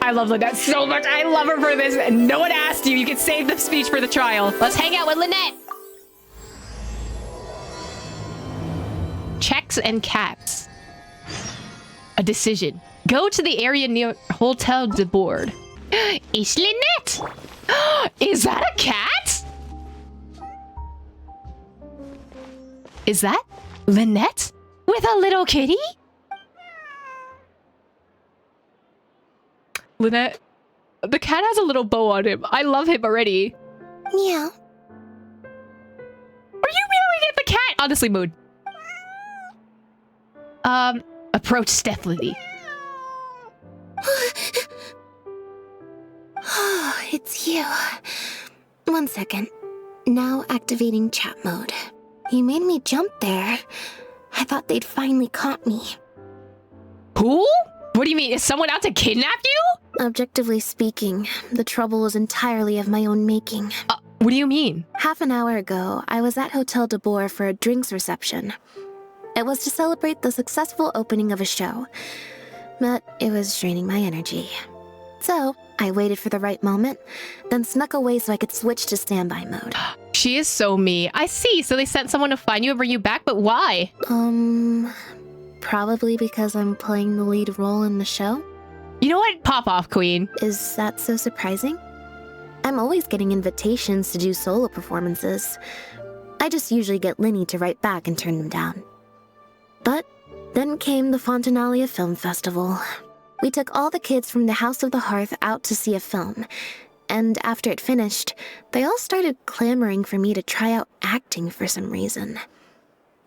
I love Lynette so much. I love her for this. No one asked you. You can save the speech for the trial. Let's hang out with Lynette. Checks and cats. A decision. Go to the area near Hotel de Board. Is Lynette? Is that a cat? Is that Lynette with a little kitty? Lynette, the cat has a little bow on him. I love him already. Meow. Are you meowing at the cat? Honestly, mood. Approach stealthily. Oh, it's you. 1 second. Now activating chat mode. You made me jump there. I thought they'd finally caught me. Who? What do you mean? Is someone out to kidnap you? Objectively speaking, the trouble was entirely of my own making. What do you mean? Half an hour ago, I was at Hotel de Boer for a drinks reception. It was to celebrate the successful opening of a show, but it was draining my energy. So, I waited for the right moment, then snuck away so I could switch to standby mode. She is so me. I see. So they sent someone to find you and bring you back, but why? Probably because I'm playing the lead role in the show. You know what? Pop off, queen. Is that so surprising? I'm always getting invitations to do solo performances. I just usually get Linny to write back and turn them down. But then came the Fontanalia Film Festival. We took all the kids from the House of the Hearth out to see a film, and after it finished, they all started clamoring for me to try out acting for some reason.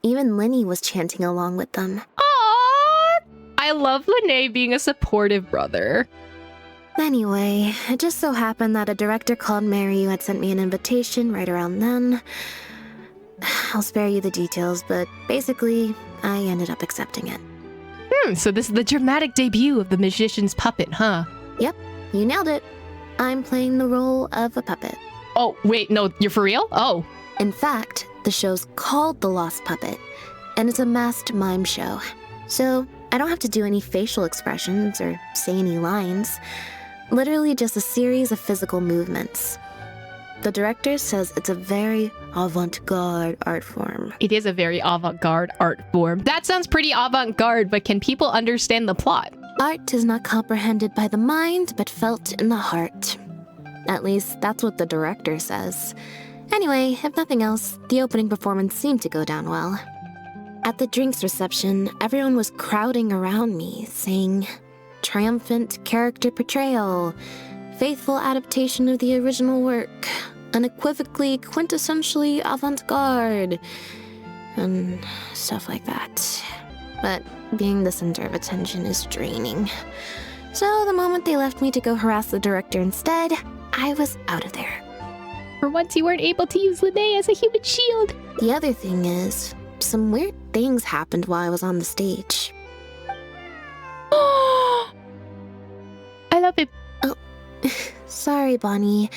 Even Linny was chanting along with them. Aww! I love Lynette being a supportive brother. Anyway, it just so happened that a director called Mary who had sent me an invitation right around then. I'll spare you the details, but basically, I ended up accepting it. So this is the dramatic debut of the magician's puppet, huh? Yep, you nailed it. I'm playing the role of a puppet. Oh, wait, no, you're for real? Oh. In fact, the show's called The Lost Puppet, and it's a masked mime show. So I don't have to do any facial expressions or say any lines. Literally just a series of physical movements. The director says it's a very avant-garde art form. It is a very avant-garde art form. That sounds pretty avant-garde, but can people understand the plot? Art is not comprehended by the mind, but felt in the heart. At least, that's what the director says. Anyway, if nothing else, the opening performance seemed to go down well. At the drinks reception, everyone was crowding around me, saying, "Triumphant character portrayal, faithful adaptation of the original work, unequivocally, quintessentially avant-garde," and stuff like that. But being the center of attention is draining. So the moment they left me to go harass the director instead, I was out of there. For once you weren't able to use Lynette as a human shield. The other thing is, some weird things happened while I was on the stage. I love it. Oh, sorry, Bonnie.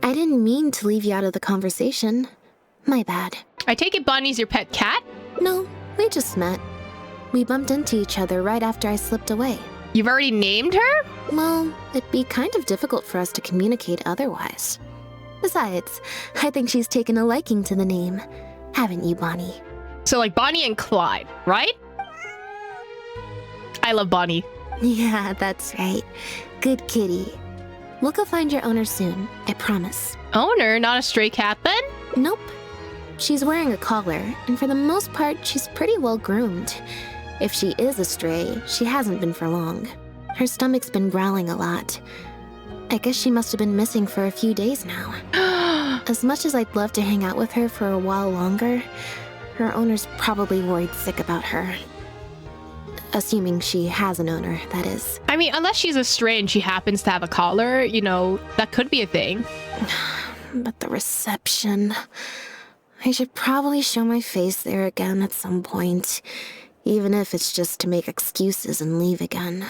I didn't mean to leave you out of the conversation. My bad. I take it Bonnie's your pet cat? No, we just met. We bumped into each other right after I slipped away. You've already named her? Well, it'd be kind of difficult for us to communicate otherwise. Besides, I think she's taken a liking to the name. Haven't you, Bonnie? So like Bonnie and Clyde, right? I love Bonnie. Yeah, that's right. Good kitty. We'll go find your owner soon, I promise. Owner, not a stray cat then? Nope. She's wearing a collar, and for the most part, she's pretty well groomed. If she is a stray, she hasn't been for long. Her stomach's been growling a lot. I guess she must have been missing for a few days now. As much as I'd love to hang out with her for a while longer, her owner's probably worried sick about her. Assuming she has an owner, that is. I mean, unless she's a stray and she happens to have a collar, you know, that could be a thing. But the reception... I should probably show my face there again at some point, even if it's just to make excuses and leave again.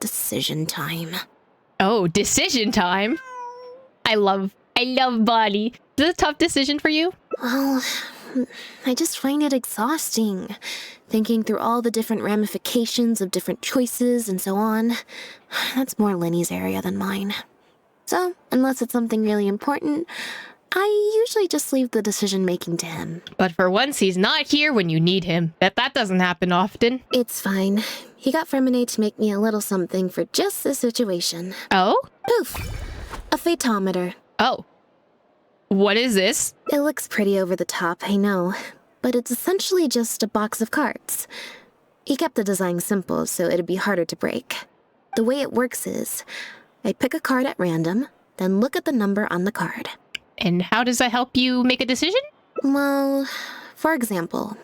Decision time. Oh, decision time? I love Bonnie. Is this a tough decision for you? Well, I just find it exhausting. Thinking through all the different ramifications of different choices and so on. That's more Lenny's area than mine. So, unless it's something really important, I usually just leave the decision-making to him. But for once, he's not here when you need him. Bet that doesn't happen often. It's fine. He got Fremine to make me a little something for just this situation. Oh? Poof! A photometer. Oh. What is this? It looks pretty over the top, I know. But it's essentially just a box of cards. He kept the design simple, so it'd be harder to break. The way it works is, I pick a card at random, then look at the number on the card. And how does that help you make a decision? Well, for example,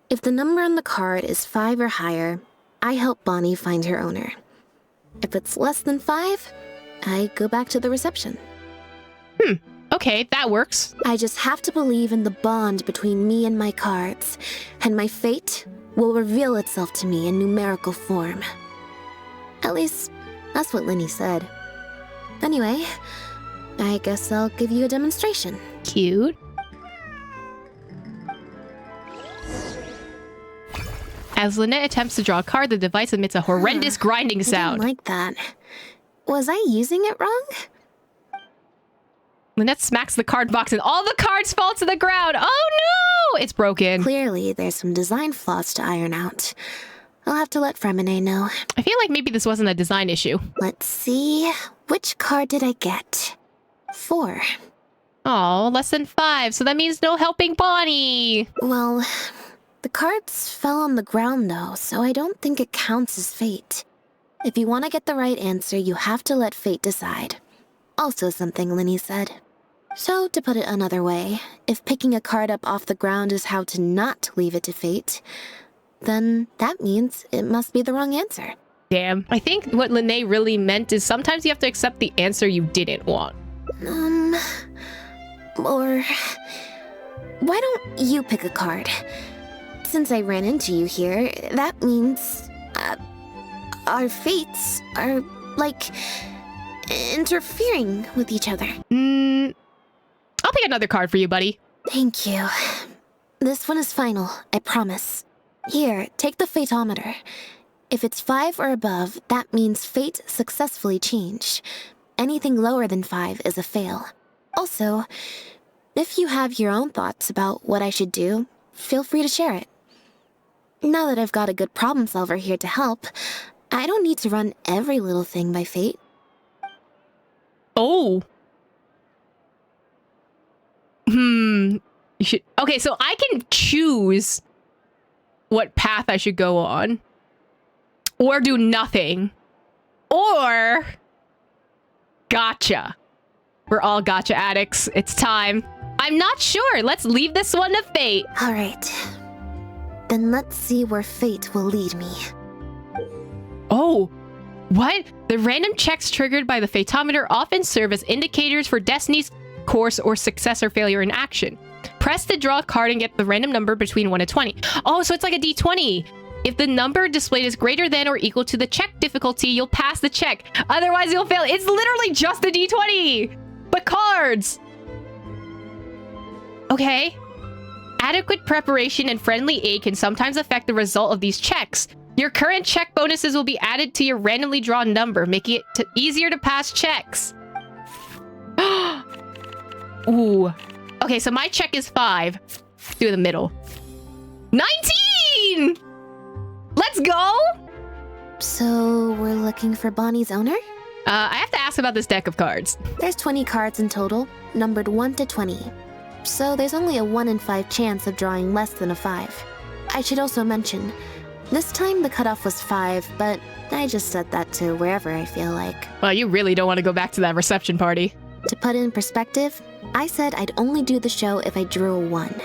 if the number on the card is 5 or higher, I help Bonnie find her owner. If it's less than 5, I go back to the reception. Okay, that works. I just have to believe in the bond between me and my cards, and my fate will reveal itself to me in numerical form. At least, that's what Lenny said. Anyway, I guess I'll give you a demonstration. Cute. As Lynette attempts to draw a card, the device emits a horrendous grinding I sound. didn't like that. Was I using it wrong? Lynette smacks the card box and all the cards fall to the ground. Oh no! It's broken. Clearly, there's some design flaws to iron out. I'll have to let Fremine know. I feel like maybe this wasn't a design issue. Let's see. Which card did I get? 4. Oh, less than 5, so that means no helping Bonnie. Well, the cards fell on the ground though, so I don't think it counts as fate. If you want to get the right answer, you have to let fate decide. Also something Lenny said. So, to put it another way, if picking a card up off the ground is how to not leave it to fate, then that means it must be the wrong answer. Damn. I think what Lynette really meant is sometimes you have to accept the answer you didn't want. Or... why don't you pick a card? Since I ran into you here, that means... our fates are, like, interfering with each other. I'll pick another card for you, buddy. Thank you. This one is final, I promise. Here, take the fatometer. If it's 5 or above, that means fate successfully changed. Anything lower than 5 is a fail. Also, if you have your own thoughts about what I should do, feel free to share it. Now that I've got a good problem solver here to help, I don't need to run every little thing by fate. Oh. You should... Okay, so I can choose what path I should go on. Or do nothing. Or... Gotcha. We're all gotcha addicts. It's time. I'm not sure. Let's leave this one to fate. Alright. Then let's see where fate will lead me. Oh. What? The random checks triggered by the fatometer often serve as indicators for destiny's course or success or failure in action. Press to draw a card and get the random number between 1 and 20. Oh, so it's like a d20. If the number displayed is greater than or equal to the check difficulty, you'll pass the check. Otherwise, you'll fail. It's literally just a d20. But cards. Okay. Adequate preparation and friendly aid can sometimes affect the result of these checks. Your current check bonuses will be added to your randomly drawn number, making it easier to pass checks. Ooh. Okay, so my check is 5. Do the middle. 19! Let's go! So, we're looking for Bonnie's owner? I have to ask about this deck of cards. There's 20 cards in total, numbered 1 to 20. So there's only a 1 in 5 chance of drawing less than a 5. I should also mention, this time the cutoff was 5, but I just set that to wherever I feel like. Well, you really don't want to go back to that reception party. To put it in perspective, I said I'd only do the show if I drew a 1.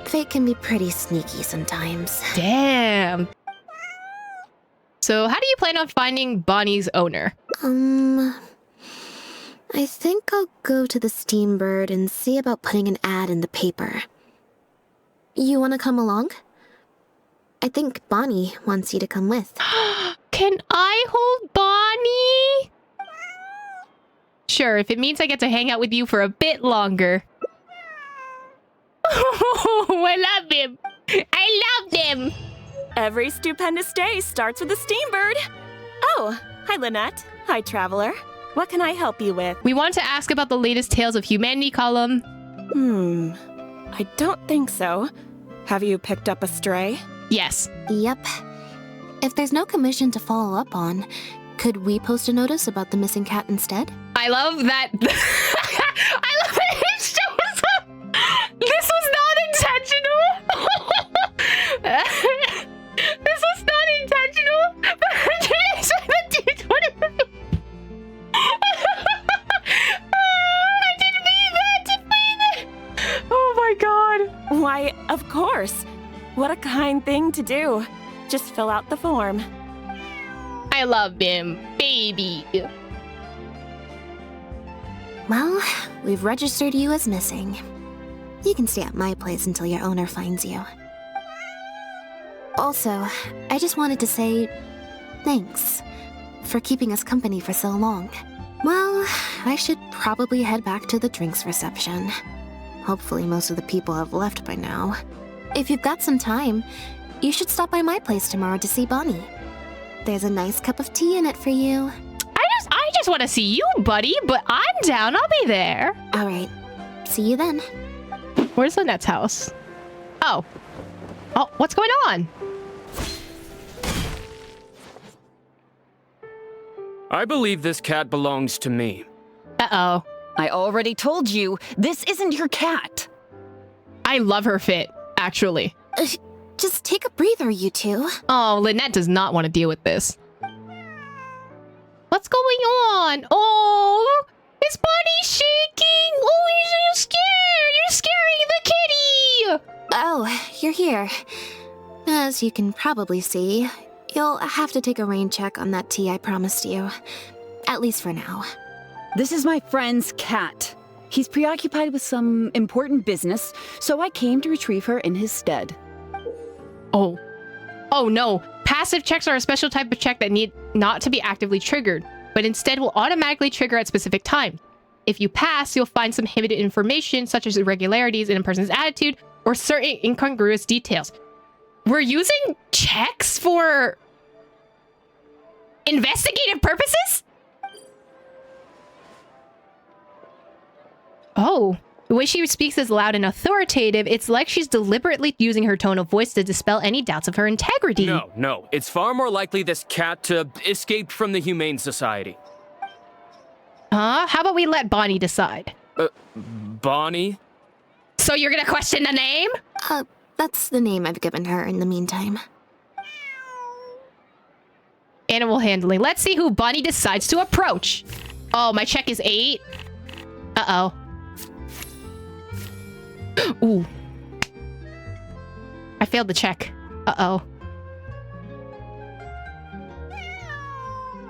Fate can be pretty sneaky sometimes. Damn. So how do you plan on finding Bonnie's owner? I think I'll go to the Steambird and see about putting an ad in the paper. You want to come along? I think Bonnie wants you to come with. Can I hold Bonnie? Sure, if it means I get to hang out with you for a bit longer. Oh, I love him. I loved him. Every stupendous day starts with a steam bird. Oh, hi Lynette. Hi Traveler. What can I help you with? We want to ask about the latest Tales of Humanity column. I don't think so. Have you picked up a stray? Yes. Yep. If there's no commission to follow up on, could we post a notice about the missing cat instead? I love that. I love that it shows up. This was not intentional. This was not intentional. I didn't mean that. Oh my god. Why, of course. What a kind thing to do. Just fill out the form. I love him, baby. Well, we've registered you as missing. You can stay at my place until your owner finds you. Also, I just wanted to say thanks for keeping us company for so long. Well, I should probably head back to the drinks reception. Hopefully most of the people have left by now. If you've got some time, you should stop by my place tomorrow to see Bonnie. There's a nice cup of tea in it for you. I just want to see you, buddy, but I'm down. I'll be there. All right. See you then. Where's Lynette's house? Oh. Oh, what's going on? I believe this cat belongs to me. Uh-oh. I already told you, this isn't your cat. I love her fit, actually. Just take a breather, you two. Oh, Lynette does not want to deal with this. What's going on? Oh, is Bonnie shaking? Oh, you're so scared. You're scaring the kitty. Oh, you're here. As you can probably see, you'll have to take a rain check on that tea I promised you. At least for now. This is my friend's cat. He's preoccupied with some important business, so I came to retrieve her in his stead. Oh. Oh no. Passive checks are a special type of check that need not to be actively triggered, but instead will automatically trigger at specific times. If you pass, you'll find some hidden information, such as irregularities in a person's attitude or certain incongruous details. We're using checks for investigative purposes? Oh. The way she speaks is loud and authoritative. It's like she's deliberately using her tone of voice to dispel any doubts of her integrity. No. It's far more likely this cat escaped from the Humane Society. Huh? How about we let Bonnie decide? Bonnie? So you're gonna question the name? That's the name I've given her in the meantime. Animal handling. Let's see who Bonnie decides to approach. Oh, my check is 8. Uh-oh. Ooh. I failed the check. Uh-oh.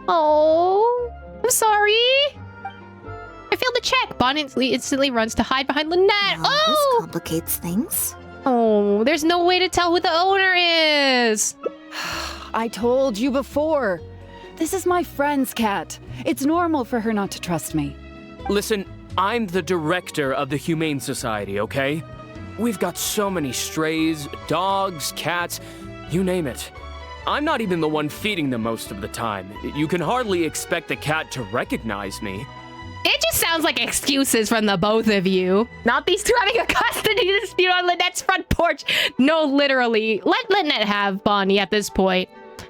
Oh, I'm sorry. I failed the check. Bonnie instantly runs to hide behind Lynette. Well, Oh! this complicates things. Oh, there's no way to tell who the owner is. I told you before. This is my friend's cat. It's normal for her not to trust me. Listen, I'm the director of the Humane Society, okay? We've got so many strays, dogs, cats, you name it. I'm not even the one feeding them most of the time. You can hardly expect the cat to recognize me. It just sounds like excuses from the both of you. Not these two having a custody dispute on Lynette's front porch. No, literally. Let Lynette have Bonnie at this point.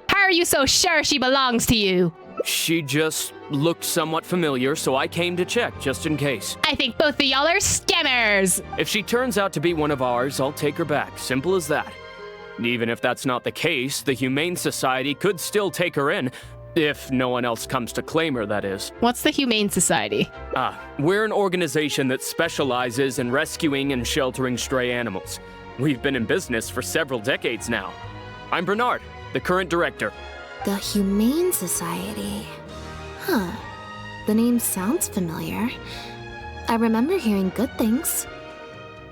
How are you so sure she belongs to you? She just looked somewhat familiar, so I came to check, just in case. I think both of y'all are scammers. If she turns out to be one of ours, I'll take her back. Simple as that. Even if that's not the case, the Humane Society could still take her in. If no one else comes to claim her, that is. What's the Humane Society? We're an organization that specializes in rescuing and sheltering stray animals. We've been in business for several decades now. I'm Bernard, the current director. The Humane Society. Huh. The name sounds familiar. I remember hearing good things.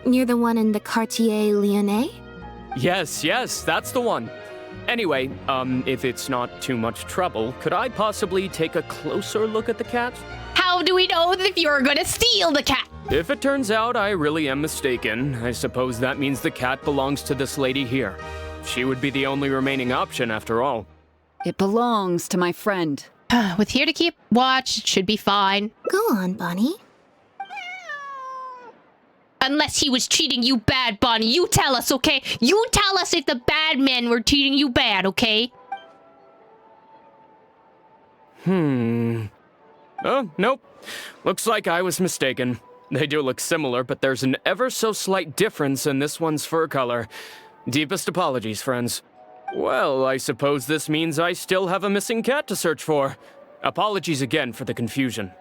You're the one in the Quartier Lyonnais? Yes, that's the one. Anyway, if it's not too much trouble, could I possibly take a closer look at the cat? How do we know if you're gonna steal the cat? If it turns out I really am mistaken, I suppose that means the cat belongs to this lady here. She would be the only remaining option after all. It belongs to my friend. With here to keep watch, it should be fine. Go on, Bonnie. Unless he was treating you bad, Bonnie. You tell us, okay? You tell us if the bad men were treating you bad, okay? Oh, nope. Looks like I was mistaken. They do look similar, but there's an ever so slight difference in this one's fur color. Deepest apologies, friends. Well, I suppose this means I still have a missing cat to search for. Apologies again for the confusion.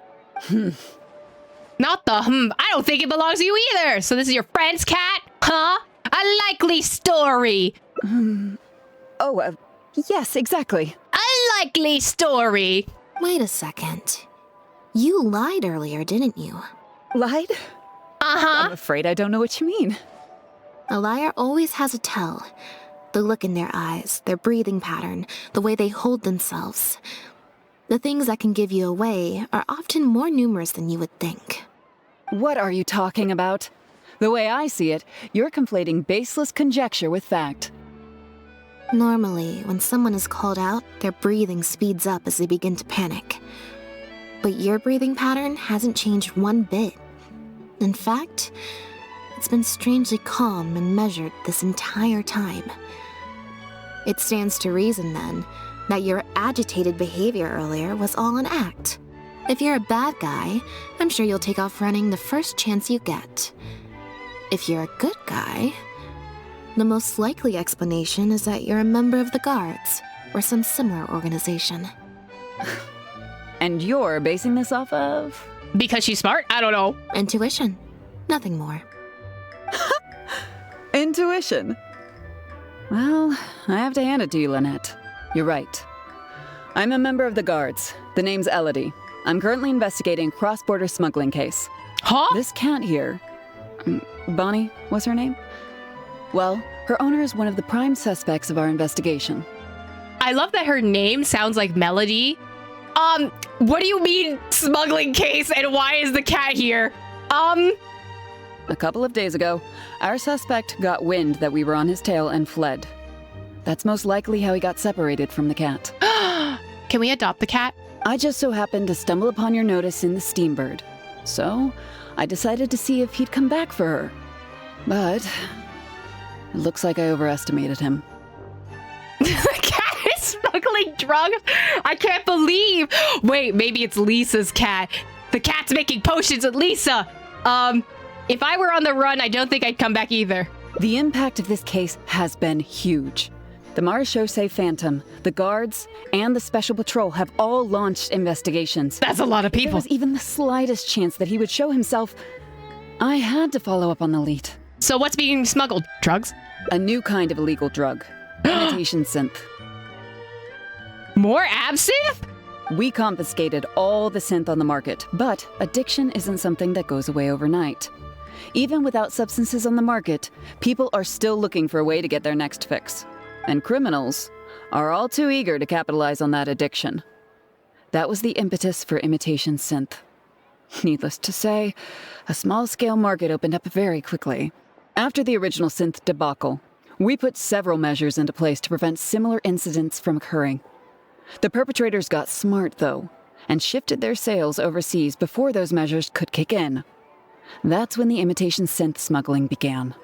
Not the I don't think it belongs to you either. So this is your friend's cat? Huh? A likely story. Yes, exactly. A likely story. Wait a second. You lied earlier, didn't you? Lied? Uh-huh. I'm afraid I don't know what you mean. A liar always has a tell. The look in their eyes, their breathing pattern, the way they hold themselves. The things that can give you away are often more numerous than you would think. What are you talking about? The way I see it, you're conflating baseless conjecture with fact. Normally, when someone is called out, their breathing speeds up as they begin to panic. But your breathing pattern hasn't changed one bit. In fact, it's been strangely calm and measured this entire time. It stands to reason, then, that your agitated behavior earlier was all an act. If you're a bad guy, I'm sure you'll take off running the first chance you get. If you're a good guy, the most likely explanation is that you're a member of the Guards, or some similar organization. And you're basing this off of? Because she's smart? I don't know. Intuition. Nothing more. Intuition. Well, I have to hand it to you, Lynette. You're right. I'm a member of the Guards. The name's Elodie. I'm currently investigating a cross-border smuggling case. Huh? This cat here, Bonnie was her name? Well, her owner is one of the prime suspects of our investigation. I love that her name sounds like Melody. What do you mean smuggling case and why is the cat here? A couple of days ago, our suspect got wind that we were on his tail and fled. That's most likely how he got separated from the cat. Can we adopt the cat? I just so happened to stumble upon your notice in the Steambird. So, I decided to see if he'd come back for her. But, it looks like I overestimated him. The cat is smuggling drugs? I can't believe. Wait, maybe it's Lisa's cat. The cat's making potions with Lisa. If I were on the run, I don't think I'd come back either. The impact of this case has been huge. The Marechaussee Phantom, the Guards, and the Special Patrol have all launched investigations. That's a lot of If there people. was even the slightest chance that he would show himself, I had to follow up on the lead. So what's being smuggled? Drugs? A new kind of illegal drug. Imitation synth. More absinthe? We confiscated all the synth on the market, but addiction isn't something that goes away overnight. Even without substances on the market, people are still looking for a way to get their next fix. And criminals are all too eager to capitalize on that addiction. That was the impetus for imitation synth. Needless to say, a small-scale market opened up very quickly. After the original synth debacle, we put several measures into place to prevent similar incidents from occurring. The perpetrators got smart, though, and shifted their sales overseas before those measures could kick in. That's when the imitation synth smuggling began.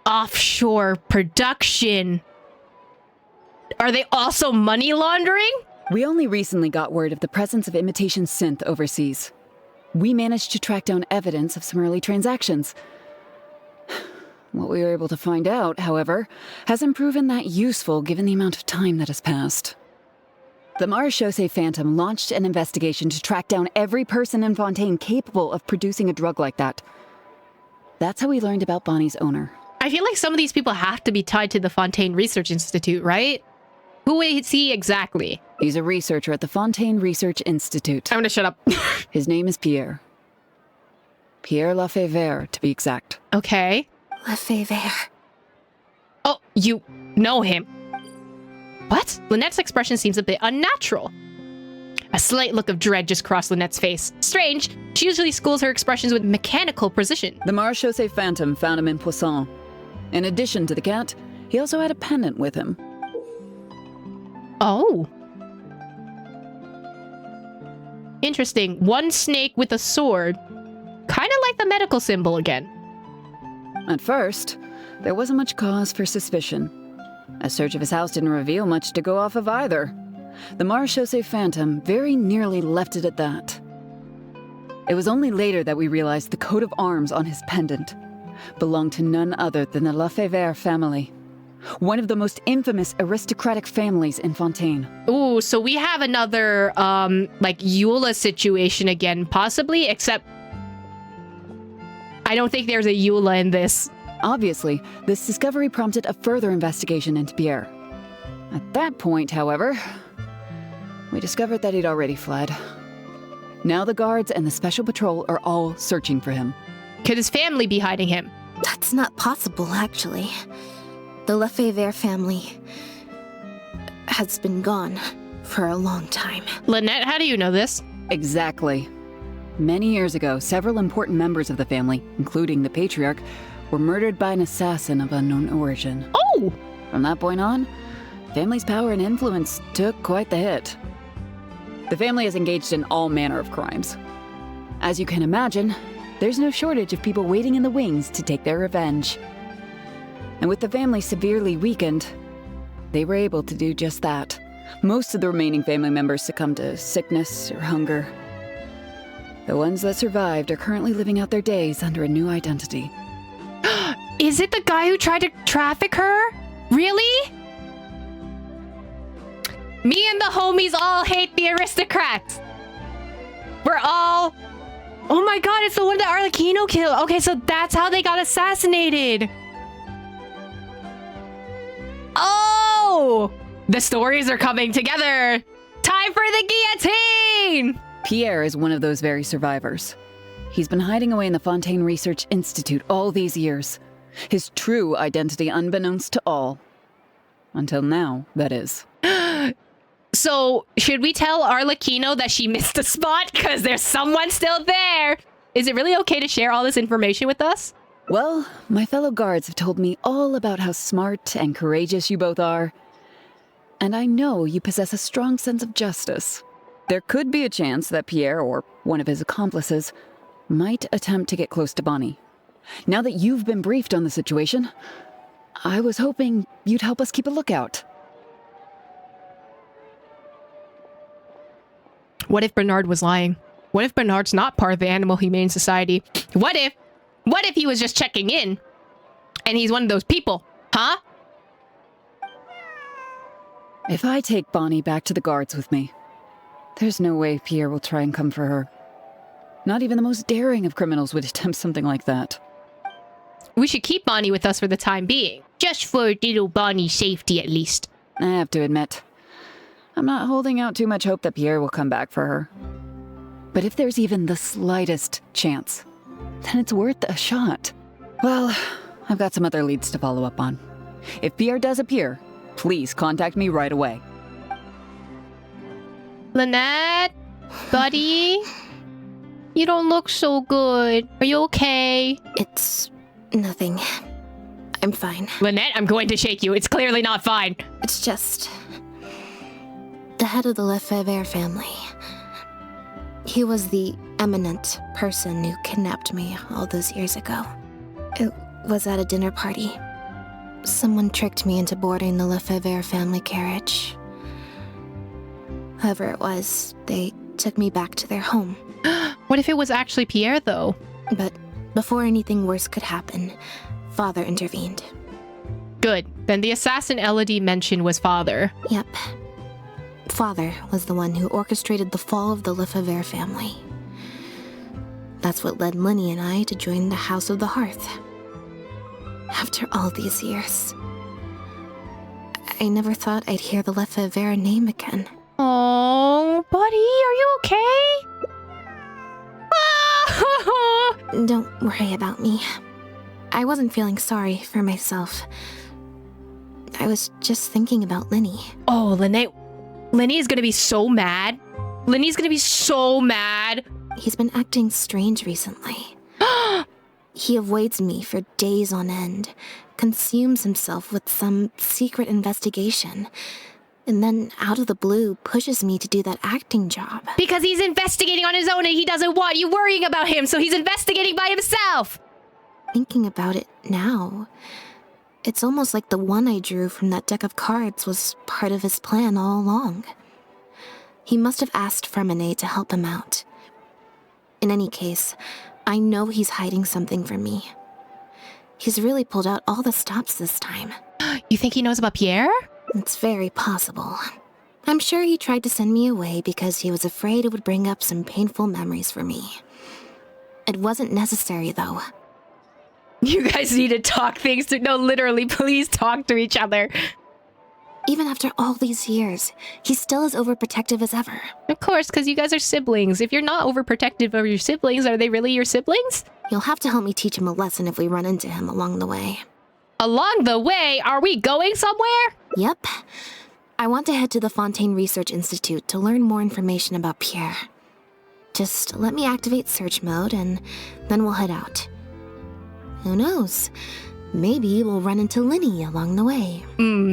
Offshore production. Are they also money laundering? We only recently got word of the presence of imitation synth overseas. We managed to track down evidence of some early transactions. What we were able to find out, however, hasn't proven that useful given the amount of time that has passed. The Marechaussee Phantom launched an investigation to track down every person in Fontaine capable of producing a drug like that. That's how we learned about Bonnie's owner. I feel like some of these people have to be tied to the Fontaine Research Institute, right? Who is he exactly? He's a researcher at the Fontaine Research Institute. I'm gonna shut up. His name is Pierre. Pierre Lafayette, to be exact. Okay. Lefebvre. Oh, you know him. What? Lynette's expression seems a bit unnatural. A slight look of dread just crossed Lynette's face. Strange. She usually schools her expressions with mechanical precision. The Marechaussee Phantom found him in Poisson. In addition to the cat, he also had a pendant with him. Oh. Interesting. One snake with a sword. Kind of like the medical symbol again. At first, there wasn't much cause for suspicion. A search of his house didn't reveal much to go off of either. The Marechaussee Phantom very nearly left it at that. It was only later that we realized the coat of arms on his pendant belonged to none other than the Lefebvre family, one of the most infamous aristocratic families in Fontaine. Ooh, so we have another, like, Eula situation again, possibly, except I don't think there's a Eula in this. Obviously, this discovery prompted a further investigation into Pierre. At that point, however, we discovered that he'd already fled. Now the guards and the Special Patrol are all searching for him. Could his family be hiding him? That's not possible, actually. The Lefebvre family has been gone for a long time. Lynette, how do you know this? Exactly. Many years ago, several important members of the family, including the Patriarch, were murdered by an assassin of unknown origin. Oh! From that point on, family's power and influence took quite the hit. The family is engaged in all manner of crimes. As you can imagine, there's no shortage of people waiting in the wings to take their revenge. And with the family severely weakened, they were able to do just that. Most of the remaining family members succumbed to sickness or hunger. The ones that survived are currently living out their days under a new identity. Is it the guy who tried to traffic her? Really? Me and the homies all hate the aristocrats. We're all... Oh my god, it's the one that Arlecchino killed. Okay, so that's how they got assassinated. Oh! The stories are coming together. Time for the guillotine! Pierre is one of those very survivors. He's been hiding away in the Fontaine Research Institute all these years. His true identity unbeknownst to all. Until now, that is. So, should we tell Arlecchino that she missed a spot because there's someone still there? Is it really okay to share all this information with us? Well, my fellow guards have told me all about how smart and courageous you both are. And I know you possess a strong sense of justice. There could be a chance that Pierre, or one of his accomplices, might attempt to get close to Bonnie. Now that you've been briefed on the situation, I was hoping you'd help us keep a lookout. What if Bernard was lying? What if Bernard's not part of the Animal Humane Society? What if he was just checking in? And he's one of those people, huh? If I take Bonnie back to the guards with me, there's no way Pierre will try and come for her. Not even the most daring of criminals would attempt something like that. We should keep Bonnie with us for the time being. Just for little Bonnie's safety, at least. I have to admit, I'm not holding out too much hope that Pierre will come back for her. But if there's even the slightest chance, then it's worth a shot. Well, I've got some other leads to follow up on. If Pierre does appear, please contact me right away. Lynette? Buddy? You don't look so good. Are you okay? It's nothing. I'm fine. Lynette, I'm going to shake you. It's clearly not fine. It's just... the head of the Lefebvre family. He was the eminent person who kidnapped me all those years ago. It was at a dinner party. Someone tricked me into boarding the Lefebvre family carriage. Whoever it was, they took me back to their home. What if it was actually Pierre, though? But before anything worse could happen, Father intervened. Good. Then the assassin Elodie mentioned was Father. Yep. Father was the one who orchestrated the fall of the Lefebvre family. That's what led Lenny and I to join the House of the Hearth. After all these years, I never thought I'd hear the Lefebvre name again. Oh, buddy, are you okay? Don't worry about me. I wasn't feeling sorry for myself. I was just thinking about Lenny. Oh, Lynette is gonna be so mad Linny's gonna be so mad. He's been acting strange recently. He avoids me for days on end, consumes himself with some secret investigation, and then out of the blue pushes me to do that acting job. Because he's investigating on his own and he doesn't want you worrying about him, so he's investigating by himself. Thinking about it now, it's almost like the one I drew from that deck of cards was part of his plan all along. He must have asked Fremine to help him out. In any case, I know he's hiding something from me. He's really pulled out all the stops this time. You think he knows about Pierre? It's very possible. I'm sure he tried to send me away because he was afraid it would bring up some painful memories for me. It wasn't necessary, though. You guys need to talk things through. No, literally, please talk to each other. Even after all these years, he's still as overprotective as ever. Of course, because you guys are siblings. If you're not overprotective of your siblings, are they really your siblings? You'll have to help me teach him a lesson if we run into him along the way. Along the way? Are we going somewhere? Yep. I want to head to the Fontaine Research Institute to learn more information about Pierre. Just let me activate search mode and then we'll head out. Who knows? Maybe we'll run into Linny along the way.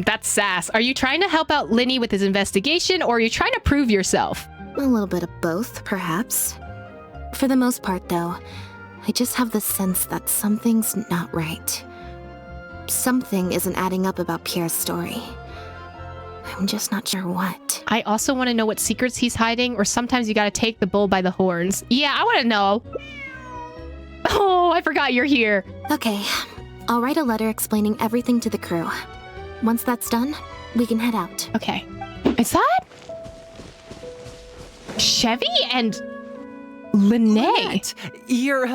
That's sass. Are you trying to help out Linny with his investigation, or are you trying to prove yourself? A little bit of both, perhaps. For the most part, though, I just have the sense that something's not right. Something isn't adding up about Pierre's story. I'm just not sure what. I also want to know what secrets he's hiding, or sometimes you gotta take the bull by the horns. Yeah, I want to know. Oh, I forgot you're here. Okay. I'll write a letter explaining everything to the crew. Once that's done, we can head out. Okay. Is that Chevy and Lynette? You're,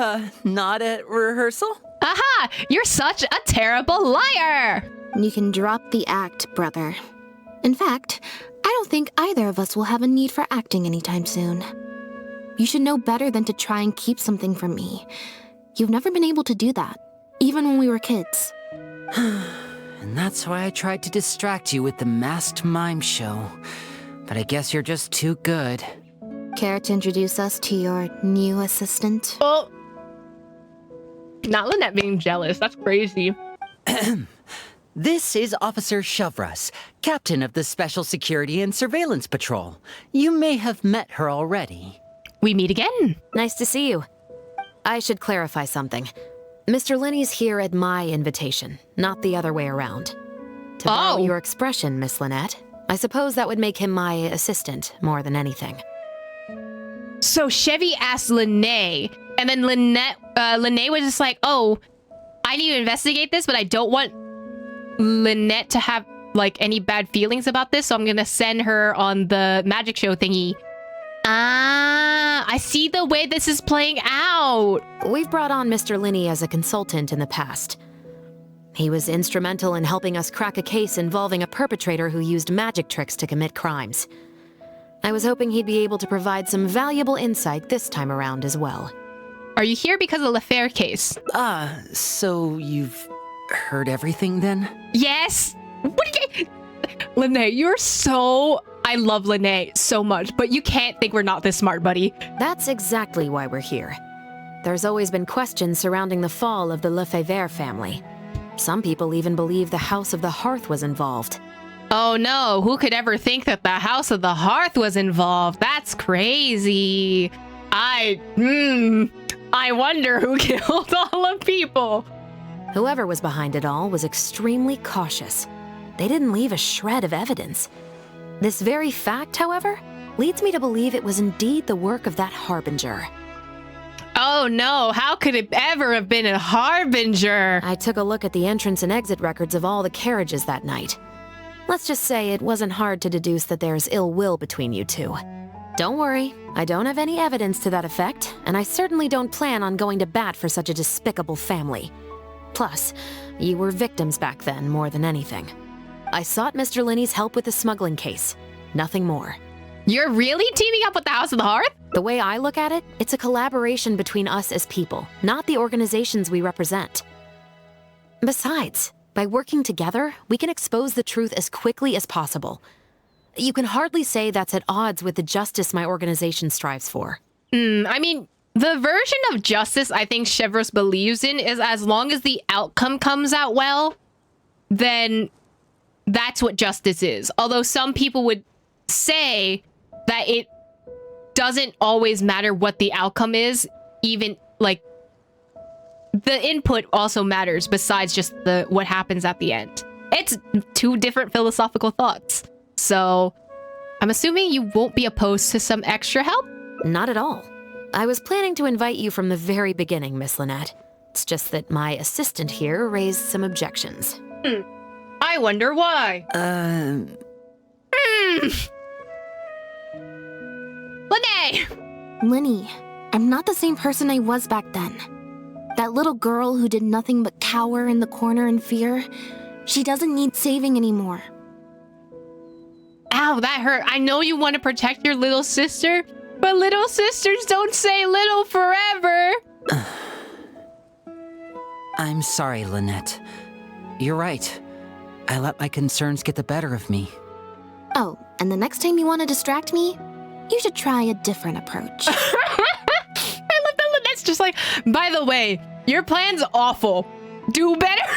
not at rehearsal? Aha! You're such a terrible liar! You can drop the act, brother. In fact, I don't think either of us will have a need for acting anytime soon. You should know better than to try and keep something from me. You've never been able to do that, even when we were kids. And that's why I tried to distract you with the masked mime show. But I guess you're just too good. Care to introduce us to your new assistant? Oh. Not Lynette being jealous. That's crazy. This is Officer Shovras, captain of the Special Security and Surveillance Patrol. You may have met her already. We meet again. Nice to see you. I should clarify something. Mr. Linney's here at my invitation, not the other way around. To borrow your expression, Miss Lynette, I suppose that would make him my assistant more than anything. So Chevy asked Lynette, and then Lynette was just like, oh, I need to investigate this, but I don't want Lynette to have, like, any bad feelings about this, so I'm gonna send her on the magic show thingy. Ah, I see the way this is playing out. We've brought on Mr. Linney as a consultant in the past. He was instrumental in helping us crack a case involving a perpetrator who used magic tricks to commit crimes. I was hoping he'd be able to provide some valuable insight this time around as well. Are you here because of the Fair case? So you've heard everything then? Yes. What do you... Lynette, you're so... I love Lynette so much, but you can't think we're not this smart, buddy. That's exactly why we're here. There's always been questions surrounding the fall of the Lefebvre family. Some people even believe the House of the Hearth was involved. Oh no, who could ever think that the House of the Hearth was involved? That's crazy. I wonder who killed all the people. Whoever was behind it all was extremely cautious. They didn't leave a shred of evidence. This very fact, however, leads me to believe it was indeed the work of that Harbinger. Oh no, how could it ever have been a Harbinger? I took a look at the entrance and exit records of all the carriages that night. Let's just say it wasn't hard to deduce that there's ill will between you two. Don't worry, I don't have any evidence to that effect, and I certainly don't plan on going to bat for such a despicable family. Plus, you were victims back then more than anything. I sought Mr. Linney's help with the smuggling case. Nothing more. You're really teaming up with the House of the Hearth? The way I look at it, it's a collaboration between us as people, not the organizations we represent. Besides, by working together, we can expose the truth as quickly as possible. you can hardly say that's at odds with the justice my organization strives for. I mean, the version of justice I think Chevros believes in is as long as the outcome comes out well, then that's what justice is. Although some people would say that it doesn't always matter what the outcome is, even like the input also matters besides just what happens at the end. It's two different philosophical thoughts. So I'm assuming you won't be opposed to some extra help? Not at all. I was planning to invite you from the very beginning, Miss Lynette. It's just that my assistant here raised some objections. I wonder why. Lene! Linny, I'm not the same person I was back then. That little girl who did nothing but cower in the corner in fear, she doesn't need saving anymore. Ow, that hurt. I know you want to protect your little sister, but little sisters don't say little forever. I'm sorry, Lynette. You're right. I let my concerns get the better of me. Oh, and the next time you want to distract me, you should try a different approach. I love that Lynette's just like, by the way, your plan's awful. Do better.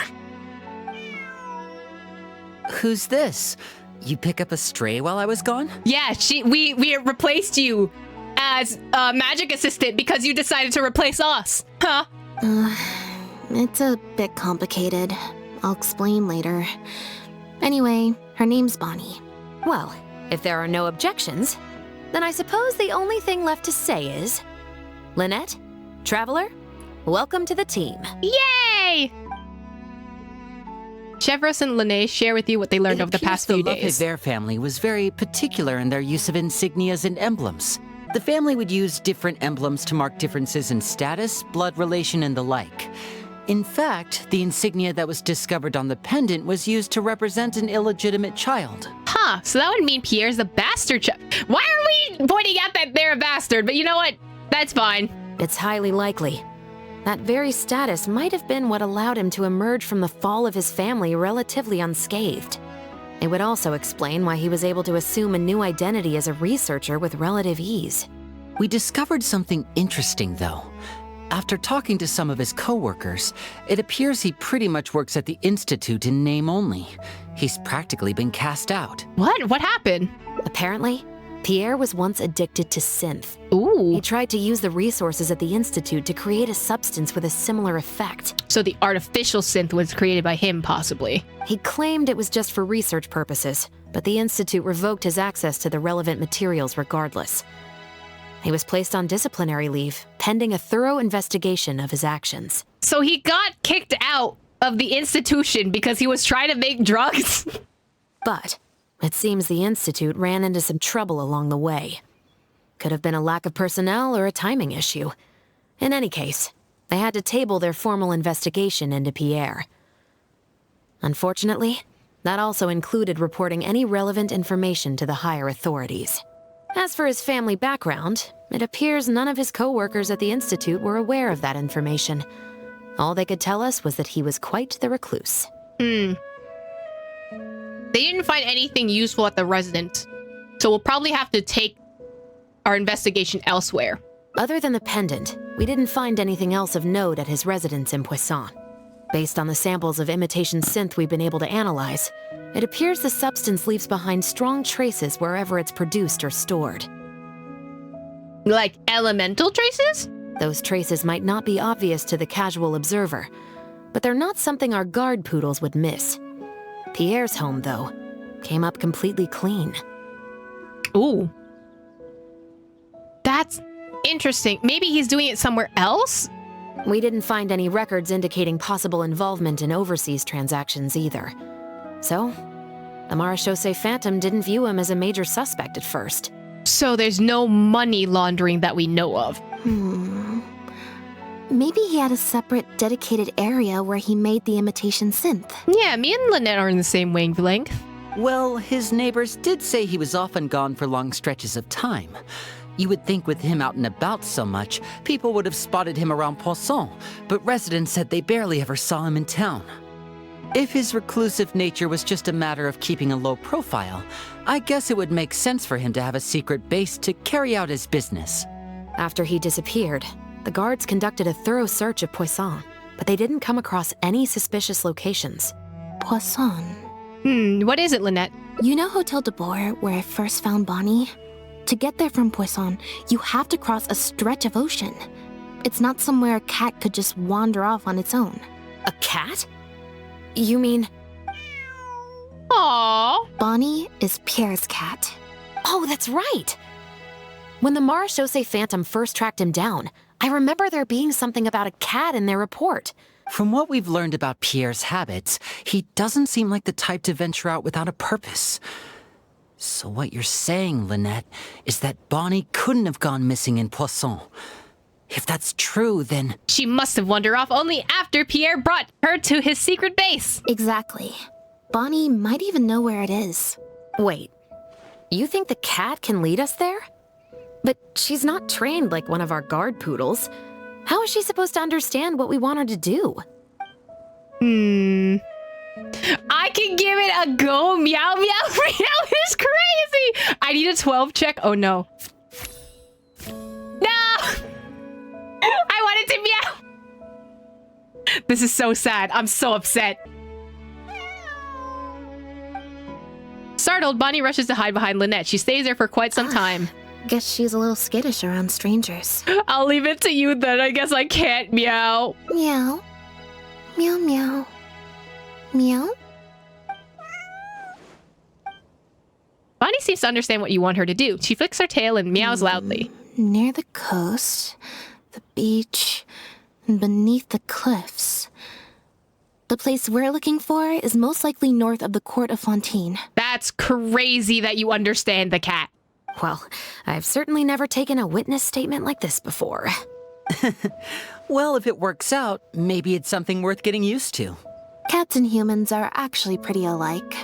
Who's this? You pick up a stray while I was gone? Yeah, we replaced you as a magic assistant because you decided to replace us. Huh? It's a bit complicated. I'll explain later. Anyway, her name's Bonnie. Well, if there are no objections, then I suppose the only thing left to say is, Lynette, Traveler, welcome to the team. Yay! Chevros and Lene share with you what they learned over the past few days. The Lefebvre family was very particular in their use of insignias and emblems. The family would use different emblems to mark differences in status, blood relation, and the like. In fact, the insignia that was discovered on the pendant was used to represent an illegitimate child. Huh, so that would mean Pierre's the bastard child. Why are we pointing out that they're a bastard? But you know what? That's fine. It's highly likely. That very status might have been what allowed him to emerge from the fall of his family relatively unscathed. It would also explain why he was able to assume a new identity as a researcher with relative ease. We discovered something interesting, though. After talking to some of his co-workers, it appears he pretty much works at the Institute in name only. He's practically been cast out. What? What happened? Apparently, Pierre was once addicted to synth. Ooh. He tried to use the resources at the Institute to create a substance with a similar effect. So the artificial synth was created by him, possibly. He claimed it was just for research purposes, but the Institute revoked his access to the relevant materials regardless. He was placed on disciplinary leave, pending a thorough investigation of his actions. So he got kicked out of the institution because he was trying to make drugs? But it seems the Institute ran into some trouble along the way. Could have been a lack of personnel or a timing issue. In any case, they had to table their formal investigation into Pierre. Unfortunately, that also included reporting any relevant information to the higher authorities. As for his family background, it appears none of his co-workers at the Institute were aware of that information. All they could tell us was that he was quite the recluse. They didn't find anything useful at the residence, so we'll probably have to take our investigation elsewhere. Other than the pendant, we didn't find anything else of note at his residence in Poisson. Based on the samples of imitation synth we've been able to analyze, it appears the substance leaves behind strong traces wherever it's produced or stored. Like elemental traces? Those traces might not be obvious to the casual observer, but they're not something our guard poodles would miss. Pierre's home, though, came up completely clean. Ooh. That's interesting. Maybe he's doing it somewhere else? We didn't find any records indicating possible involvement in overseas transactions either. So, the Marechaussee Phantom didn't view him as a major suspect at first. So there's no money laundering that we know of. Maybe he had a separate, dedicated area where he made the imitation synth. Yeah, me and Lynette are in the same wavelength. Well, his neighbors did say he was often gone for long stretches of time. You would think with him out and about so much, people would have spotted him around Poisson, but residents said they barely ever saw him in town. If his reclusive nature was just a matter of keeping a low profile, I guess it would make sense for him to have a secret base to carry out his business. After he disappeared, the guards conducted a thorough search of Poisson, but they didn't come across any suspicious locations. Poisson. What is it, Lynette? You know Hotel de Boer, where I first found Bonnie? To get there from Poisson, you have to cross a stretch of ocean. It's not somewhere a cat could just wander off on its own. A cat? You mean... Aww. Bonnie is Pierre's cat. Oh, that's right! When the Marechaussee Phantom first tracked him down, I remember there being something about a cat in their report. From what we've learned about Pierre's habits, he doesn't seem like the type to venture out without a purpose. So what you're saying, Lynette, is that Bonnie couldn't have gone missing in Poisson. If that's true, then... She must have wandered off only after Pierre brought her to his secret base. Exactly. Bonnie might even know where it is. Wait, you think the cat can lead us there? But she's not trained like one of our guard poodles. How is she supposed to understand what we want her to do? I can give it a go. Meow, meow, meow is crazy. I need a 12 check. Oh, no. No! I wanted to meow. This is so sad. I'm so upset. Startled, Bonnie rushes to hide behind Lynette. She stays there for quite some time. Guess she's a little skittish around strangers. I'll leave it to you then. I guess I can't meow. Meow. Meow, meow. Meow? Bonnie seems to understand what you want her to do. She flicks her tail and meows loudly. Near the coast, the beach, and beneath the cliffs. The place we're looking for is most likely north of the Court of Fontaine. That's crazy that you understand the cat. Well, I've certainly never taken a witness statement like this before. Well, if it works out, maybe it's something worth getting used to. Cats and humans are actually pretty alike.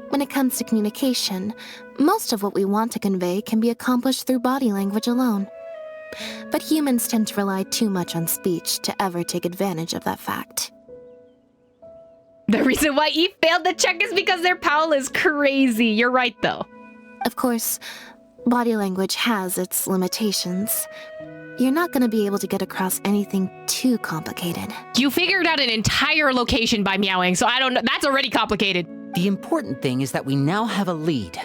When it comes to communication, most of what we want to convey can be accomplished through body language alone. But humans tend to rely too much on speech to ever take advantage of that fact. The reason why Eve failed the check is because their pal is crazy. You're right, though. Of course, body language has its limitations. You're not going to be able to get across anything too complicated. You figured out an entire location by meowing, so I don't know. That's already complicated. The important thing is that we now have a lead.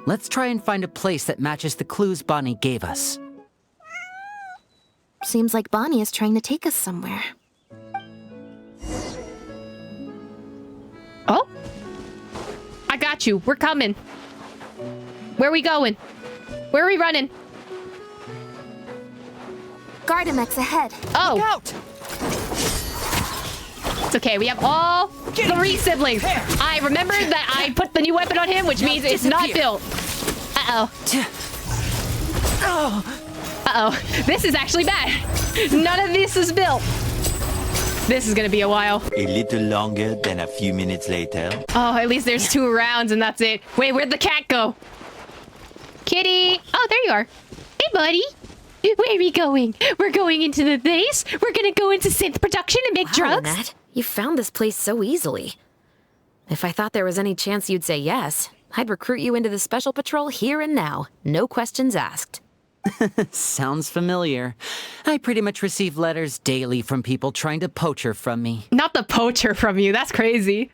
Let's try and find a place that matches the clues Bonnie gave us. Seems like Bonnie is trying to take us somewhere. Oh? I got you. We're coming. Where are we going? Where are we running? Gardamex ahead. Oh. Look out! It's okay. We have all 3 siblings. I remembered that I put the new weapon on him, which means it's not built. Uh-oh. Uh-oh. This is actually bad. None of this is built. This is gonna be a while. A little longer than a few minutes later. Oh, at least there's 2 rounds and that's it. Wait, where'd the cat go? Kitty! Oh, there you are. Hey, buddy. Where are we going? We're going into the base. We're gonna go into synth production and make Wow, drugs. Lynette, you found this place so easily. If I thought there was any chance you'd say yes, I'd recruit you into the Special Patrol here and now. No questions asked. Sounds familiar. I pretty much receive letters daily from people trying to poach her from me. Not the poacher from you. That's crazy.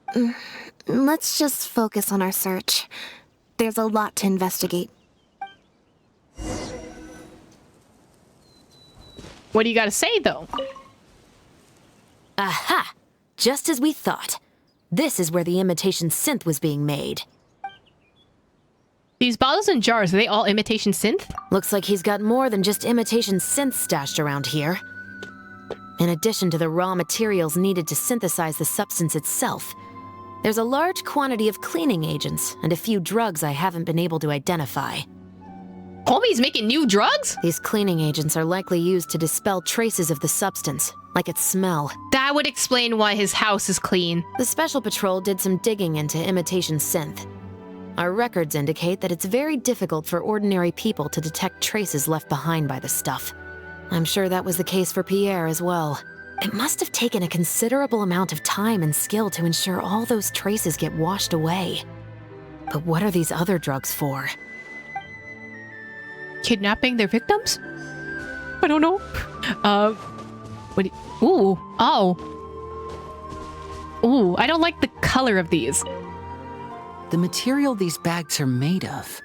Let's just focus on our search. There's a lot to investigate. What do you gotta say, though? Aha! Just as we thought. This is where the imitation synth was being made. These bottles and jars, are they all imitation synth? Looks like he's got more than just imitation synth stashed around here. In addition to the raw materials needed to synthesize the substance itself, there's a large quantity of cleaning agents and a few drugs I haven't been able to identify. Homie's making new drugs? These cleaning agents are likely used to dispel traces of the substance, like its smell. That would explain why his house is clean. The Special Patrol did some digging into imitation synth. Our records indicate that it's very difficult for ordinary people to detect traces left behind by the stuff. I'm sure that was the case for Pierre as well. It must have taken a considerable amount of time and skill to ensure all those traces get washed away. But what are these other drugs for? Kidnapping their victims? I don't know. Ooh. Oh. Ooh, I don't like the color of these. The material these bags are made of,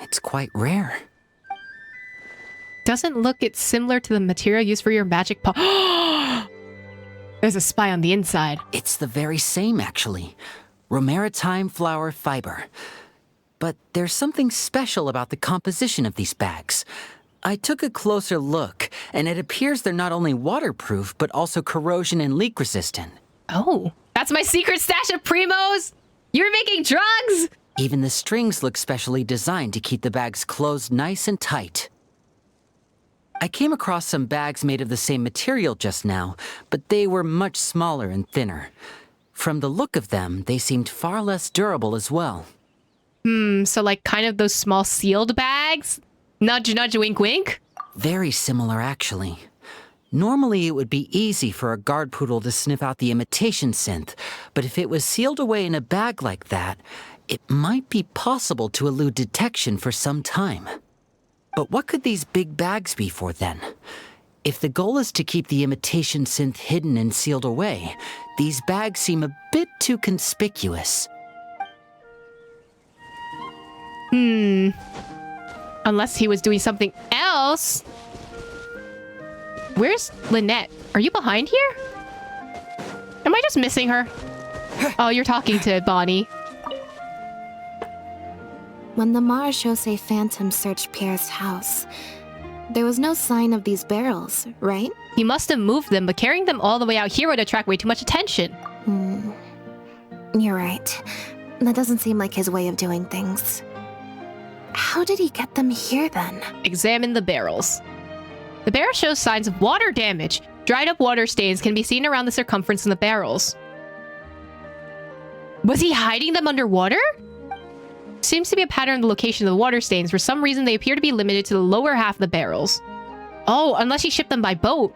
it's quite rare. Doesn't look it's similar to the material used for your magic There's a spy on the inside. It's the very same, actually. Romaritime flower fiber. But there's something special about the composition of these bags. I took a closer look, and it appears they're not only waterproof, but also corrosion and leak resistant. Oh, that's my secret stash of Primos! You're making drugs! Even the strings look specially designed to keep the bags closed nice and tight. I came across some bags made of the same material just now, but they were much smaller and thinner. From the look of them, they seemed far less durable as well. So like kind of those small sealed bags? Nudge, nudge, wink, wink? Very similar, actually. Normally, it would be easy for a guard poodle to sniff out the imitation synth, but if it was sealed away in a bag like that, it might be possible to elude detection for some time. But what could these big bags be for then? If the goal is to keep the imitation synth hidden and sealed away, these bags seem a bit too conspicuous. Unless he was doing something else. Where's Lynette? Are you behind here? Am I just missing her? Oh, you're talking to Bonnie. When the Marechaussee Phantom searched Pierre's house, there was no sign of these barrels, right? He must have moved them, but carrying them all the way out here would attract way too much attention. You're right. That doesn't seem like his way of doing things. How did he get them here then? Examine the barrels. The barrel shows signs of water damage. Dried up water stains can be seen around the circumference of the barrels. Was he hiding them underwater? Seems to be a pattern in the location of the water stains. For some reason, they appear to be limited to the lower half of the barrels. Oh, unless he shipped them by boat.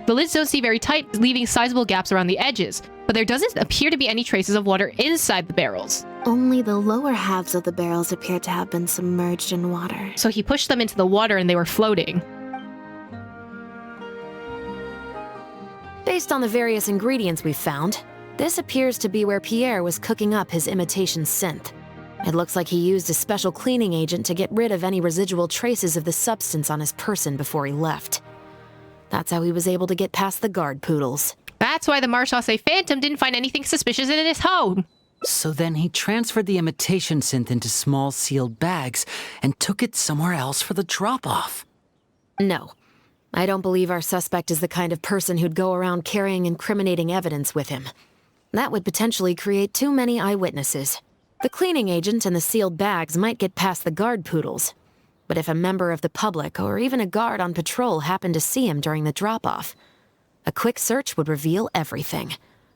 The lids don't seem very tight, leaving sizable gaps around the edges. But there doesn't appear to be any traces of water inside the barrels. Only the lower halves of the barrels appear to have been submerged in water. So he pushed them into the water and they were floating. Based on the various ingredients we've found, this appears to be where Pierre was cooking up his imitation synth. It looks like he used a special cleaning agent to get rid of any residual traces of the substance on his person before he left. That's how he was able to get past the guard poodles. That's why the Marechaussee Phantom didn't find anything suspicious in his home. So then he transferred the imitation synth into small sealed bags and took it somewhere else for the drop-off. No. I don't believe our suspect is the kind of person who'd go around carrying incriminating evidence with him. That would potentially create too many eyewitnesses. The cleaning agent and the sealed bags might get past the guard poodles. But if a member of the public or even a guard on patrol happened to see him during the drop-off, a quick search would reveal everything.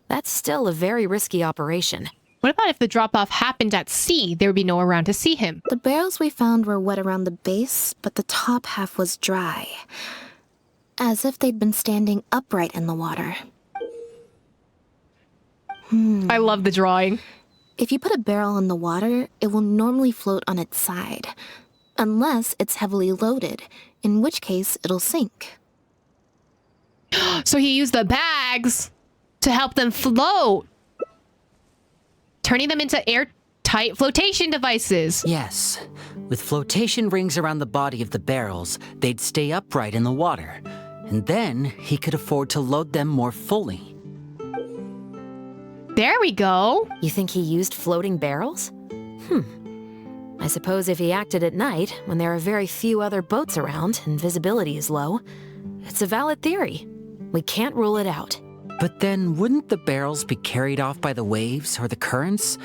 That's still a very risky operation. What about if the drop-off happened at sea? There would be no one around to see him. The barrels we found were wet around the base, but the top half was dry. As if they'd been standing upright in the water. I love the drawing. If you put a barrel in the water, it will normally float on its side. Unless it's heavily loaded, in which case it'll sink. So he used the bags to help them float, turning them into airtight flotation devices. Yes. With flotation rings around the body of the barrels, they'd stay upright in the water. And then he could afford to load them more fully. There we go. You think he used floating barrels? I suppose if he acted at night, when there are very few other boats around and visibility is low, it's a valid theory. We can't rule it out. But then wouldn't the barrels be carried off by the waves or the currents?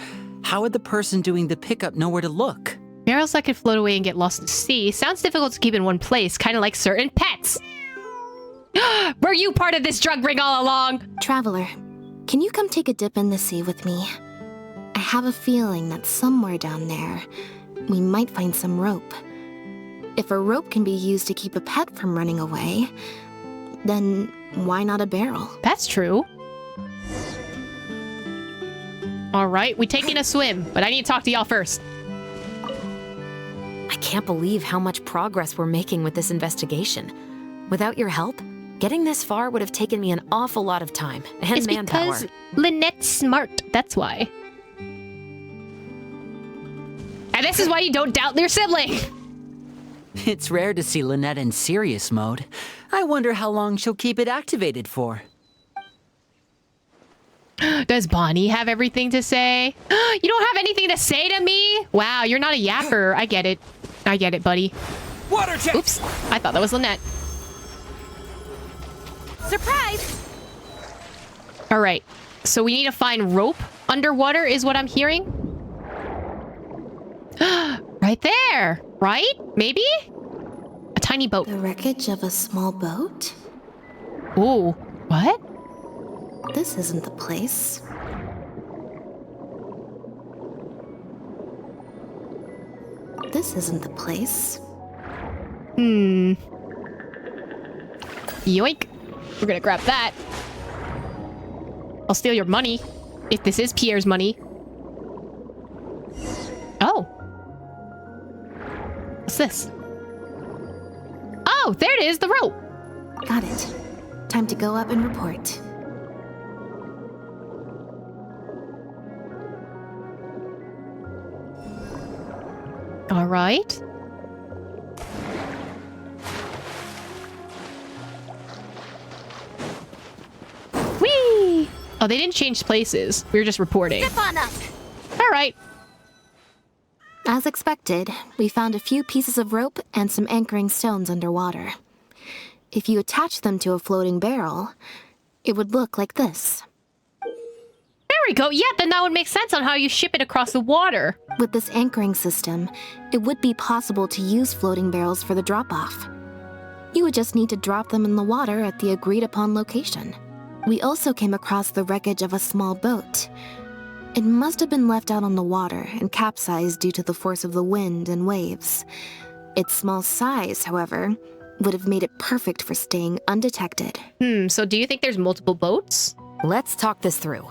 How would the person doing the pickup know where to look? Barrels that could float away and get lost at sea sounds difficult to keep in one place, kind of like certain pets. Were you part of this drug ring all along? Traveler, can you come take a dip in the sea with me? I have a feeling that somewhere down there, we might find some rope. If a rope can be used to keep a pet from running away, then why not a barrel? That's true. All right, we taking a swim, but I need to talk to y'all first. I can't believe how much progress we're making with this investigation. Without your help, getting this far would have taken me an awful lot of time and It's manpower. because Lynette's smart. That's why. And this is why you don't doubt your sibling. It's rare to see Lynette in serious mode. I wonder how long she'll keep it activated for. Does Bonnie have everything to say? You don't have anything to say to me? Wow, you're not a yapper. I get it. I get it, buddy. Water check! Oops. I thought that was Lynette. Surprise! All right. So we need to find rope underwater is what I'm hearing. Right there. Right? Maybe? A tiny boat. The wreckage of a small boat? Ooh. What? This isn't the place. This isn't the place. Yoink. We're gonna grab that. I'll steal your money. If this is Pierre's money. Oh. What's this? Oh, there it is, the rope. Got it. Time to go up and report. All right. Whee! Oh, they didn't change places. We were just reporting. Step on up! All right. As expected, we found a few pieces of rope and some anchoring stones underwater. If you attach them to a floating barrel, it would look like this. There we go. Yeah, then that would make sense on how you ship it across the water. With this anchoring system, it would be possible to use floating barrels for the drop-off. You would just need to drop them in the water at the agreed-upon location. We also came across the wreckage of a small boat. It must have been left out on the water and capsized due to the force of the wind and waves. Its small size, however, would have made it perfect for staying undetected. So do you think there's multiple boats? Let's talk this through.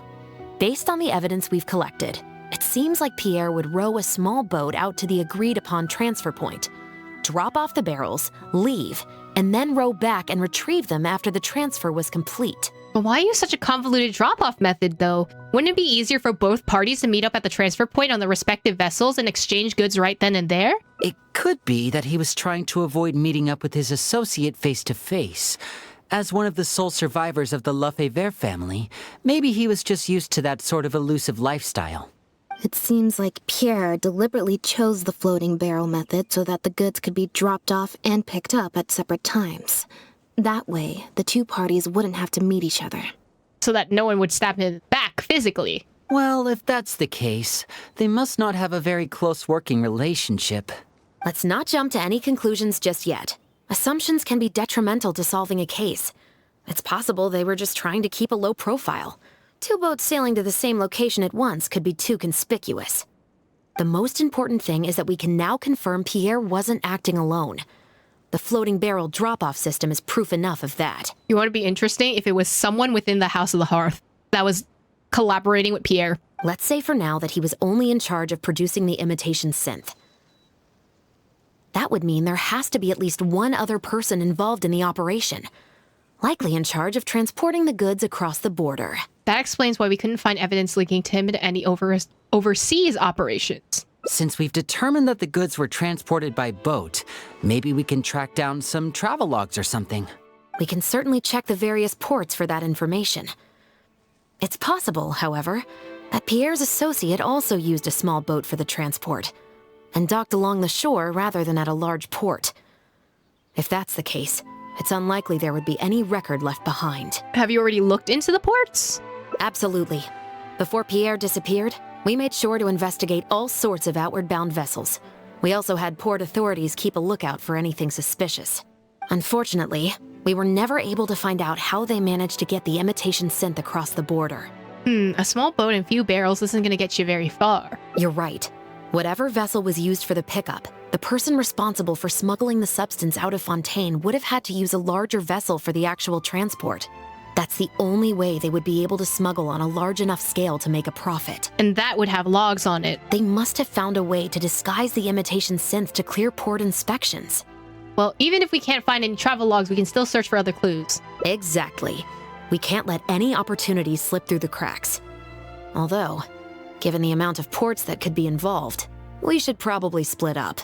Based on the evidence we've collected, it seems like Pierre would row a small boat out to the agreed-upon transfer point, drop off the barrels, leave, and then row back and retrieve them after the transfer was complete. But why use such a convoluted drop-off method, though? Wouldn't it be easier for both parties to meet up at the transfer point on the respective vessels and exchange goods right then and there? It could be that he was trying to avoid meeting up with his associate face to face. As one of the sole survivors of the Lefebvre family, maybe he was just used to that sort of elusive lifestyle. It seems like Pierre deliberately chose the floating barrel method so that the goods could be dropped off and picked up at separate times. That way, the two parties wouldn't have to meet each other. So that no one would stab him back physically. Well, if that's the case, they must not have a very close working relationship. Let's not jump to any conclusions just yet. Assumptions can be detrimental to solving a case. It's possible they were just trying to keep a low profile. Two boats sailing to the same location at once could be too conspicuous. The most important thing is that we can now confirm Pierre wasn't acting alone. The floating barrel drop-off system is proof enough of that. You want to be interesting if it was someone within the House of the Hearth that was collaborating with Pierre. Let's say for now that he was only in charge of producing the imitation synth. That would mean there has to be at least one other person involved in the operation, likely in charge of transporting the goods across the border. That explains why we couldn't find evidence linking to him to any overseas operations. Since we've determined that the goods were transported by boat, maybe we can track down some travel logs or something. We can certainly check the various ports for that information. It's possible, however, that Pierre's associate also used a small boat for the transport and docked along the shore rather than at a large port. If that's the case, it's unlikely there would be any record left behind. Have you already looked into the ports? Absolutely. Before Pierre disappeared, we made sure to investigate all sorts of outward-bound vessels. We also had port authorities keep a lookout for anything suspicious. Unfortunately, we were never able to find out how they managed to get the imitation synth across the border. A small boat and few barrels isn't going to get you very far. You're right. Whatever vessel was used for the pickup, The person responsible for smuggling the substance out of Fontaine would have had to use a larger vessel for the actual transport. That's the only way they would be able to smuggle on a large enough scale to make a profit. And that would have logs on it. They must have found a way to disguise the imitation synth to clear port inspections. Well, even if we can't find any travel logs, we can still search for other clues. Exactly. We can't let any opportunities slip through the cracks. Although, given the amount of ports that could be involved, we should probably split up.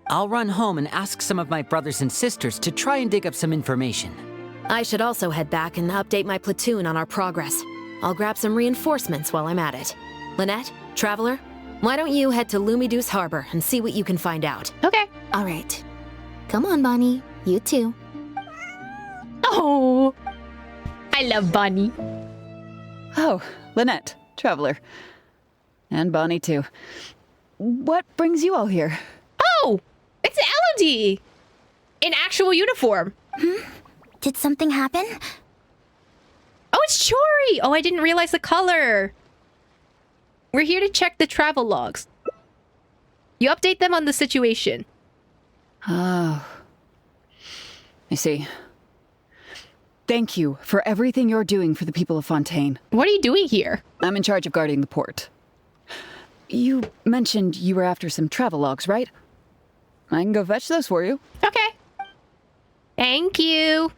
I'll run home and ask some of my brothers and sisters to try and dig up some information. I should also head back and update my platoon on our progress. I'll grab some reinforcements while I'm at it. Lynette, Traveler, why don't you head to Lumiduce Harbor and see what you can find out? Okay. All right. Come on, Bonnie. You too. Oh, I love Bonnie. Oh, Lynette, Traveler. And Bonnie, too. What brings you all here? Oh, it's Elodie in actual uniform. Did something happen? Oh, it's Chori. Oh, I didn't realize the color. We're here to check the travel logs. You update them on the situation. Oh. I see. Thank you for everything you're doing for the people of Fontaine. What are you doing here? I'm in charge of guarding the port. You mentioned you were after some travel logs, right? I can go fetch those for you. Okay. Thank you.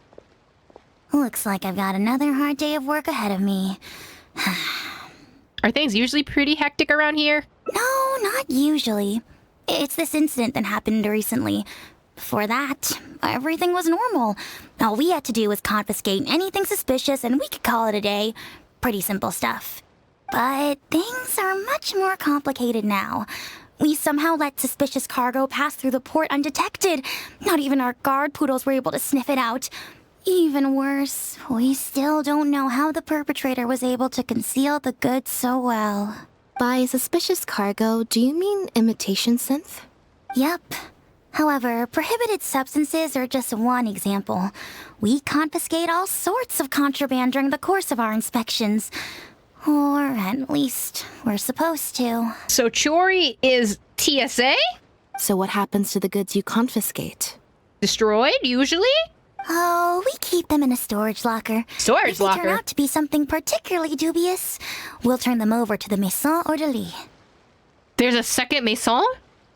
Looks like I've got another hard day of work ahead of me. Are things usually pretty hectic around here? No, not usually. It's this incident that happened recently. Before that, everything was normal. All we had to do was confiscate anything suspicious and we could call it a day. Pretty simple stuff. But things are much more complicated now. We somehow let suspicious cargo pass through the port undetected. Not even our guard poodles were able to sniff it out. Even worse, we still don't know how the perpetrator was able to conceal the goods so well. By suspicious cargo, do you mean imitation synth? Yep. However, prohibited substances are just one example. We confiscate all sorts of contraband during the course of our inspections. Or at least, we're supposed to. So Chori is TSA? So what happens to the goods you confiscate? Destroyed, usually? Oh, we keep them in a storage locker. Storage if they locker? turn out to be something particularly dubious, we'll turn them over to the Maison Orderly. There's a second Maison?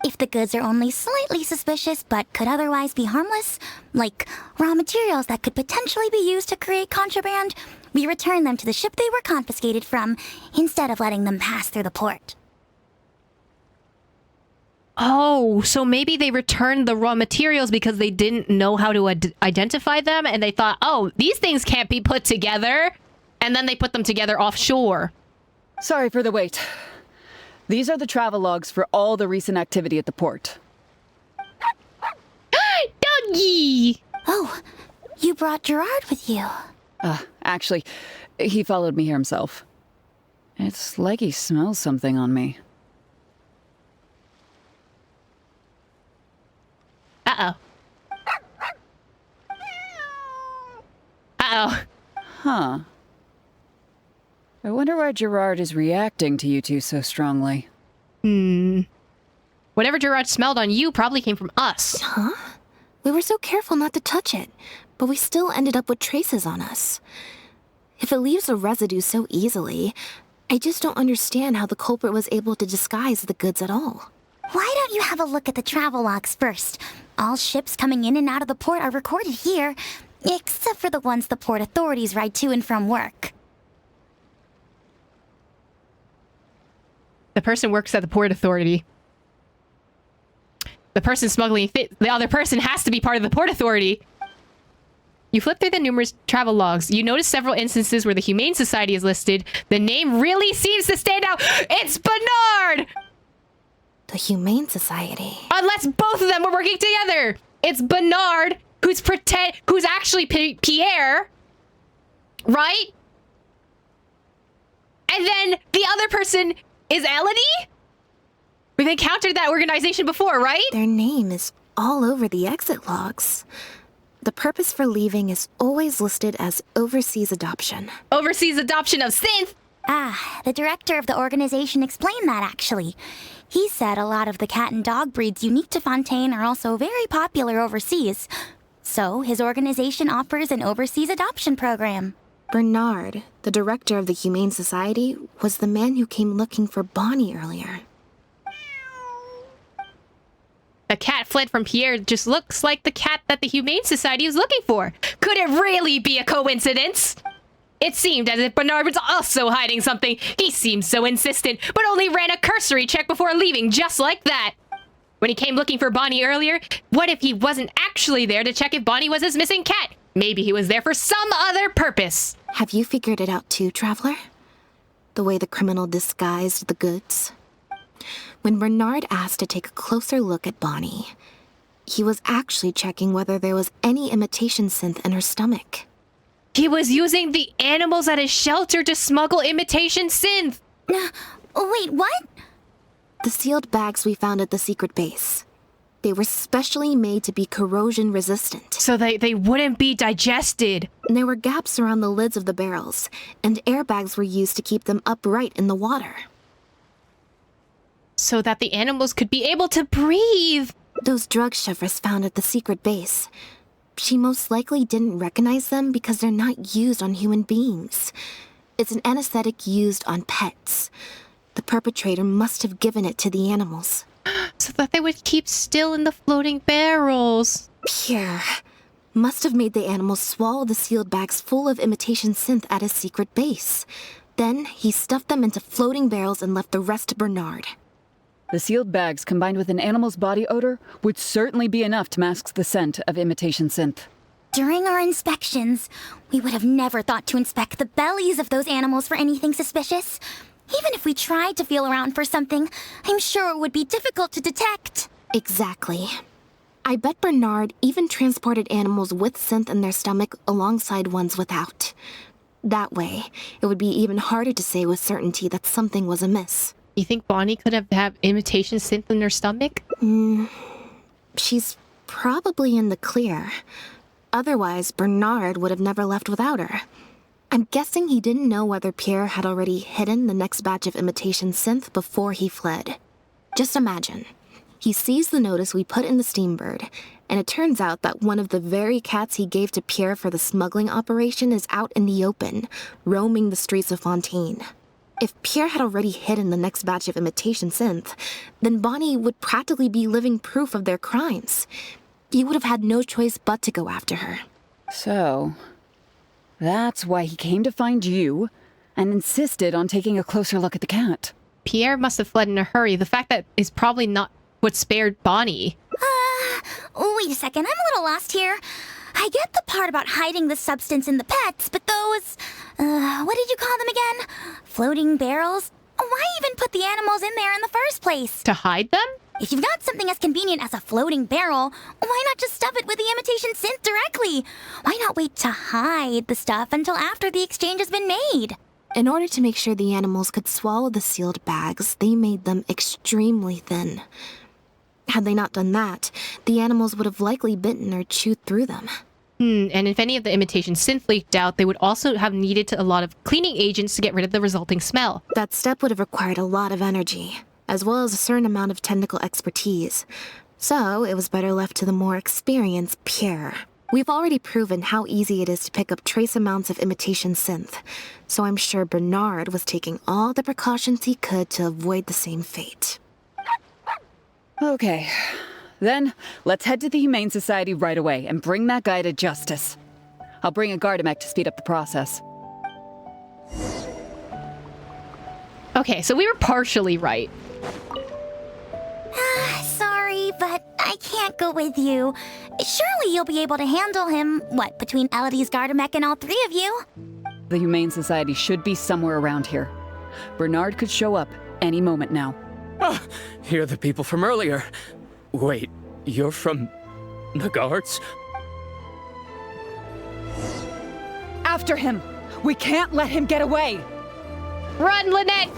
If the goods are only slightly suspicious but could otherwise be harmless, like raw materials that could potentially be used to create contraband, we return them to the ship they were confiscated from, instead of letting them pass through the port. Oh, so maybe they returned the raw materials because they didn't know how to identify them, and they thought, oh, these things can't be put together, and then they put them together offshore. Sorry for the wait. These are the travel logs for all the recent activity at the port. Doggy! Oh, you brought Gerard with you. Actually, he followed me here himself. It's like he smells something on me. Uh-oh. Uh-oh. Huh. I wonder why Gerard is reacting to you two so strongly. Whatever Gerard smelled on you probably came from us. Huh? We were so careful not to touch it, but we still ended up with traces on us. If it leaves a residue so easily, I just don't understand how the culprit was able to disguise the goods at all. Why don't you have a look at the travel logs first? All ships coming in and out of the port are recorded here, except for the ones the port authorities ride to and from work. The person works at the port authority. The person smuggling the other person has to be part of the port authority. You flip through the numerous travel logs. You notice several instances where the Humane Society is listed. The name really seems to stand out. It's Bernard! The Humane Society. Unless both of them were working together. It's Bernard, who's actually Pierre, right? And then the other person is Elodie? We've encountered that organization before, right? Their name is all over the exit logs. The purpose for leaving is always listed as overseas adoption. Overseas adoption of synth. Ah, the director of the organization explained that, actually. He said a lot of the cat and dog breeds unique to Fontaine are also very popular overseas. So his organization offers an overseas adoption program. Bernard, the director of the Humane Society, was the man who came looking for Bonnie earlier. The cat fled from Pierre just looks like the cat that the Humane Society was looking for. Could it really be a coincidence? It seemed as if Bernard was also hiding something. He seemed so insistent, but only ran a cursory check before leaving just like that. When he came looking for Bonnie earlier, what if he wasn't actually there to check if Bonnie was his missing cat? Maybe he was there for some other purpose. Have you figured it out too, Traveler? The way the criminal disguised the goods? When Bernard asked to take a closer look at Bonnie, he was actually checking whether there was any imitation synth in her stomach. He was using the animals at his shelter to smuggle imitation synth. Wait, what? The sealed bags we found at the secret base. They were specially made to be corrosion resistant. So they wouldn't be digested. And there were gaps around the lids of the barrels, and airbags were used to keep them upright in the water. So that the animals could be able to breathe. Those drug shovers found at the secret base. She most likely didn't recognize them because they're not used on human beings. It's an anesthetic used on pets. The perpetrator must have given it to the animals. So that they would keep still in the floating barrels. Pierre must have made the animals swallow the sealed bags full of imitation synth at his secret base. Then he stuffed them into floating barrels and left the rest to Bernard. The sealed bags combined with an animal's body odor would certainly be enough to mask the scent of imitation synth. During our inspections, we would have never thought to inspect the bellies of those animals for anything suspicious. Even if we tried to feel around for something, I'm sure it would be difficult to detect. Exactly. I bet Bernard even transported animals with synth in their stomach alongside ones without. That way, it would be even harder to say with certainty that something was amiss. You think Bonnie could have had imitation synth in her stomach? She's probably in the clear. Otherwise, Bernard would have never left without her. I'm guessing he didn't know whether Pierre had already hidden the next batch of imitation synth before he fled. Just imagine. He sees the notice we put in the Steambird, and it turns out that one of the very cats he gave to Pierre for the smuggling operation is out in the open, roaming the streets of Fontaine. If Pierre had already hidden the next batch of imitation synth, then Bonnie would practically be living proof of their crimes. He would have had no choice but to go after her. So, that's why he came to find you and insisted on taking a closer look at the cat. Pierre must have fled in a hurry. The fact that is probably not what spared Bonnie. Wait a second, I'm a little lost here. I get the part about hiding the substance in the pets, but those, what did you call them again? Floating barrels? Why even put the animals in there in the first place? To hide them? If you've got something as convenient as a floating barrel, why not just stuff it with the imitation synth directly? Why not wait to hide the stuff until after the exchange has been made? In order to make sure the animals could swallow the sealed bags, they made them extremely thin. Had they not done that, the animals would have likely bitten or chewed through them. And if any of the imitation synth leaked out, they would also have needed a lot of cleaning agents to get rid of the resulting smell. That step would have required a lot of energy, as well as a certain amount of technical expertise. So it was better left to the more experienced Pierre. We've already proven how easy it is to pick up trace amounts of imitation synth, so I'm sure Bernard was taking all the precautions he could to avoid the same fate. Okay, then let's head to the Humane Society right away and bring that guy to justice. I'll bring a Gardamek to speed up the process. Okay, so we were partially right. Sorry, but I can't go with you. Surely you'll be able to handle him, between Elodie's Gardamek and all three of you? The Humane Society should be somewhere around here. Bernard could show up any moment now. You're the people from earlier. Wait, you're from the guards? After him! We can't let him get away! Run, Lynette!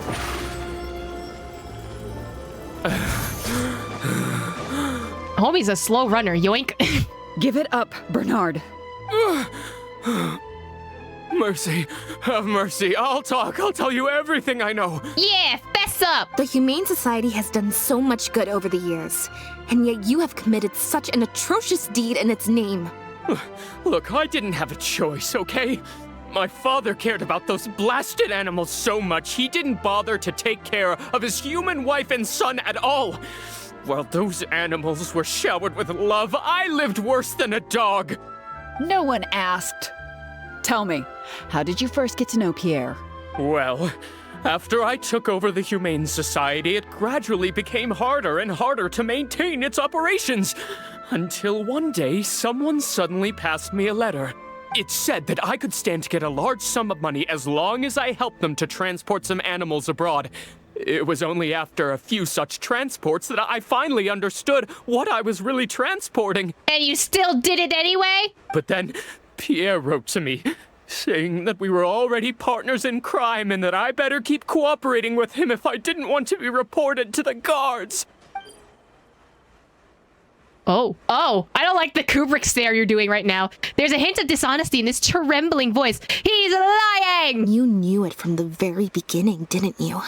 Homie's a slow runner, yoink. Give it up, Bernard. Mercy, have mercy. I'll talk. I'll tell you everything I know. Yeah, fess mess up? The Humane Society has done so much good over the years, and yet you have committed such an atrocious deed in its name. Look, I didn't have a choice, okay? My father cared about those blasted animals so much, he didn't bother to take care of his human wife and son at all. While those animals were showered with love, I lived worse than a dog. No one asked. Tell me, how did you first get to know Pierre? Well, after I took over the Humane Society, it gradually became harder and harder to maintain its operations. Until one day, someone suddenly passed me a letter. It said that I could stand to get a large sum of money as long as I helped them to transport some animals abroad. It was only after a few such transports that I finally understood what I was really transporting. And you still did it anyway? But then, Pierre wrote to me, saying that we were already partners in crime and that I better keep cooperating with him if I didn't want to be reported to the guards. Oh, I don't like the Kubrick stare you're doing right now. There's a hint of dishonesty in this trembling voice. He's lying! You knew it from the very beginning, didn't you?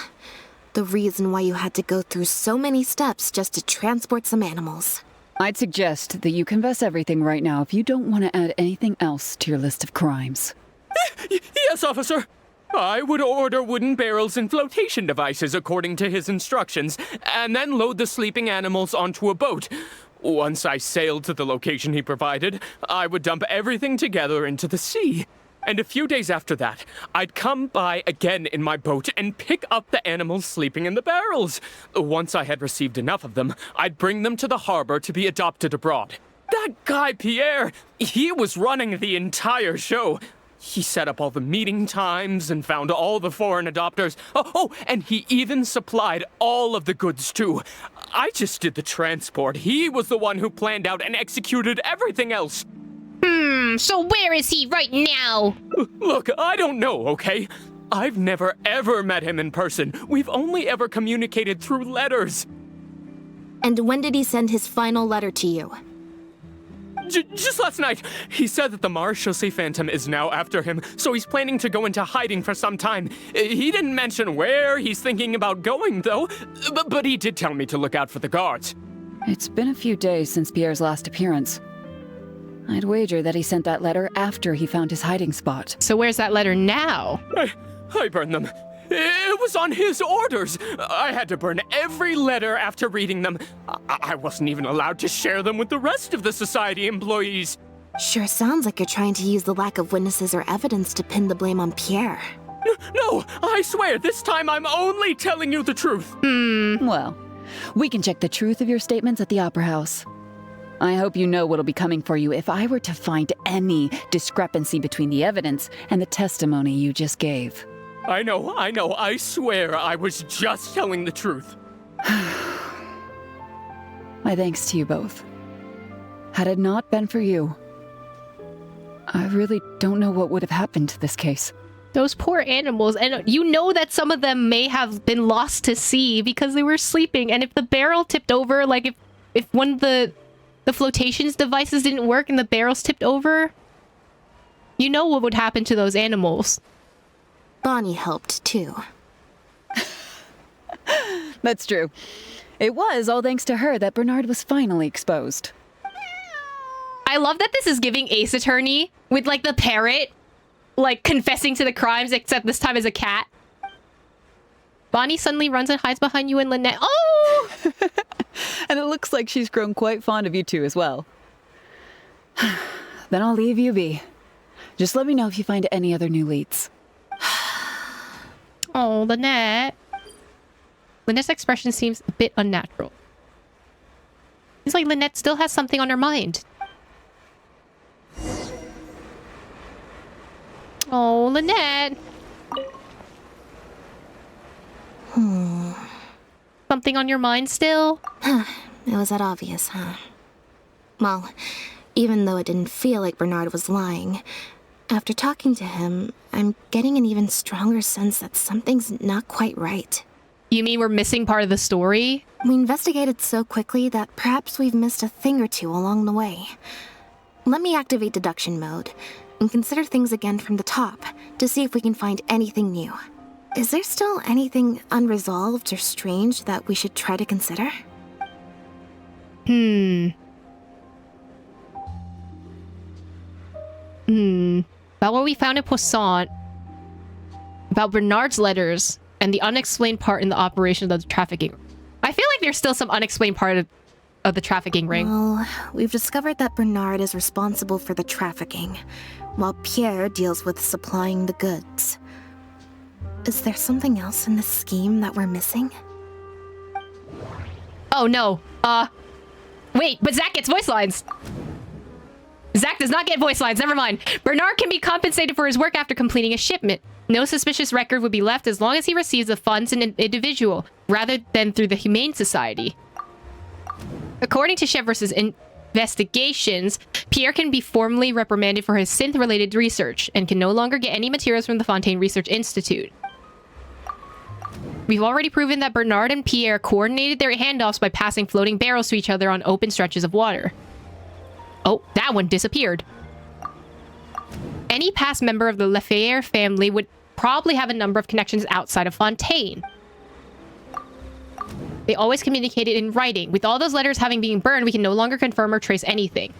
The reason why you had to go through so many steps just to transport some animals. I'd suggest that you confess everything right now if you don't want to add anything else to your list of crimes. Yes, officer. I would order wooden barrels and flotation devices according to his instructions, and then load the sleeping animals onto a boat. Once I sailed to the location he provided, I would dump everything together into the sea. And a few days after that, I'd come by again in my boat and pick up the animals sleeping in the barrels. Once I had received enough of them, I'd bring them to the harbor to be adopted abroad. That guy, Pierre, he was running the entire show. He set up all the meeting times and found all the foreign adopters. Oh, and he even supplied all of the goods, too. I just did the transport. He was the one who planned out and executed everything else. So where is he right now? Look, I don't know, okay? I've never ever met him in person. We've only ever communicated through letters. And when did he send his final letter to you? Just last night, he said that the Marechaussee Phantom is now after him, so he's planning to go into hiding for some time. He didn't mention where he's thinking about going, though, but he did tell me to look out for the guards. It's been a few days since Pierre's last appearance. I'd wager that he sent that letter after he found his hiding spot. So where's that letter now? I burned them. It was on his orders. I had to burn every letter after reading them. I wasn't even allowed to share them with the rest of the society employees. Sure sounds like you're trying to use the lack of witnesses or evidence to pin the blame on Pierre. No, I swear, this time I'm only telling you the truth. Well, we can check the truth of your statements at the Opera House. I hope you know what'll be coming for you if I were to find any discrepancy between the evidence and the testimony you just gave. I know. I swear I was just telling the truth. My thanks to you both. Had it not been for you, I really don't know what would have happened to this case. Those poor animals, and you know that some of them may have been lost to sea because they were sleeping, and if the barrel tipped over, like if one of the flotations devices didn't work and the barrels tipped over, you know what would happen to those animals. Bonnie helped, too. That's true. It was all thanks to her that Bernard was finally exposed. I love that this is giving Ace Attorney with, like, the parrot, like, confessing to the crimes, except this time as a cat. Bonnie suddenly runs and hides behind you and Lynette. Oh! And it looks like she's grown quite fond of you two as well. Then I'll leave you be. Just let me know if you find any other new leads. Oh, Lynette. Lynette's expression seems a bit unnatural. It's like Lynette still has something on her mind. Oh, Lynette. Something on your mind still? It was that obvious, huh? Well, even though it didn't feel like Bernard was lying, after talking to him, I'm getting an even stronger sense that something's not quite right. You mean we're missing part of the story? We investigated so quickly that perhaps we've missed a thing or two along the way. Let me activate deduction mode and consider things again from the top to see if we can find anything new. Is there still anything unresolved or strange that we should try to consider? About what we found in Poisson, about Bernard's letters, and the unexplained part in the operation of the trafficking. I feel like there's still some unexplained part of the trafficking ring. Well, we've discovered that Bernard is responsible for the trafficking, while Pierre deals with supplying the goods. Is there something else in this scheme that we're missing? Oh no. Wait, but Zach gets voice lines. Zach does not get voice lines, never mind. Bernard can be compensated for his work after completing a shipment. No suspicious record would be left as long as he receives the funds in an individual, rather than through the Humane Society. According to Chef vs. Investigations, Pierre can be formally reprimanded for his synth-related research, and can no longer get any materials from the Fontaine Research Institute. We've already proven that Bernard and Pierre coordinated their handoffs by passing floating barrels to each other on open stretches of water. Oh, that one disappeared. Any past member of the Lafayette family would probably have a number of connections outside of Fontaine. They always communicated in writing. With all those letters having been burned, we can no longer confirm or trace anything.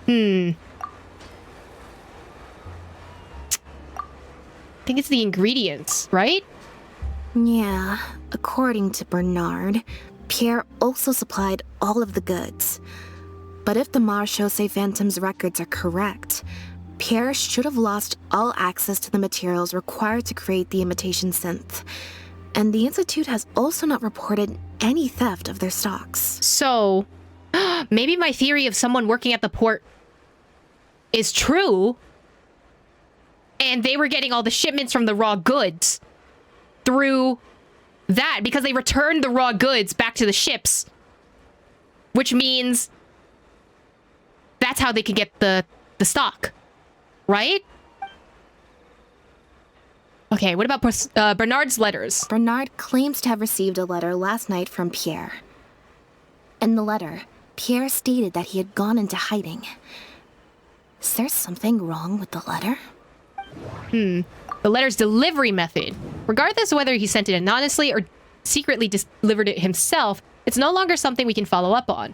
I think it's the ingredients, right? Yeah, according to Bernard, Pierre also supplied all of the goods. But if the Marchose Phantom's records are correct, Pierre should have lost all access to the materials required to create the imitation synth. And the Institute has also not reported any theft of their stocks. So, maybe my theory of someone working at the port is true, and they were getting all the shipments from the raw goods through that, because they returned the raw goods back to the ships, which means that's how they could get the stock, right? Okay, what about Bernard's letters? Bernard claims to have received a letter last night from Pierre. In the letter, Pierre stated that he had gone into hiding. Is there something wrong with the letter? The letter's delivery method. Regardless of whether he sent it anonymously or secretly delivered it himself, it's no longer something we can follow up on.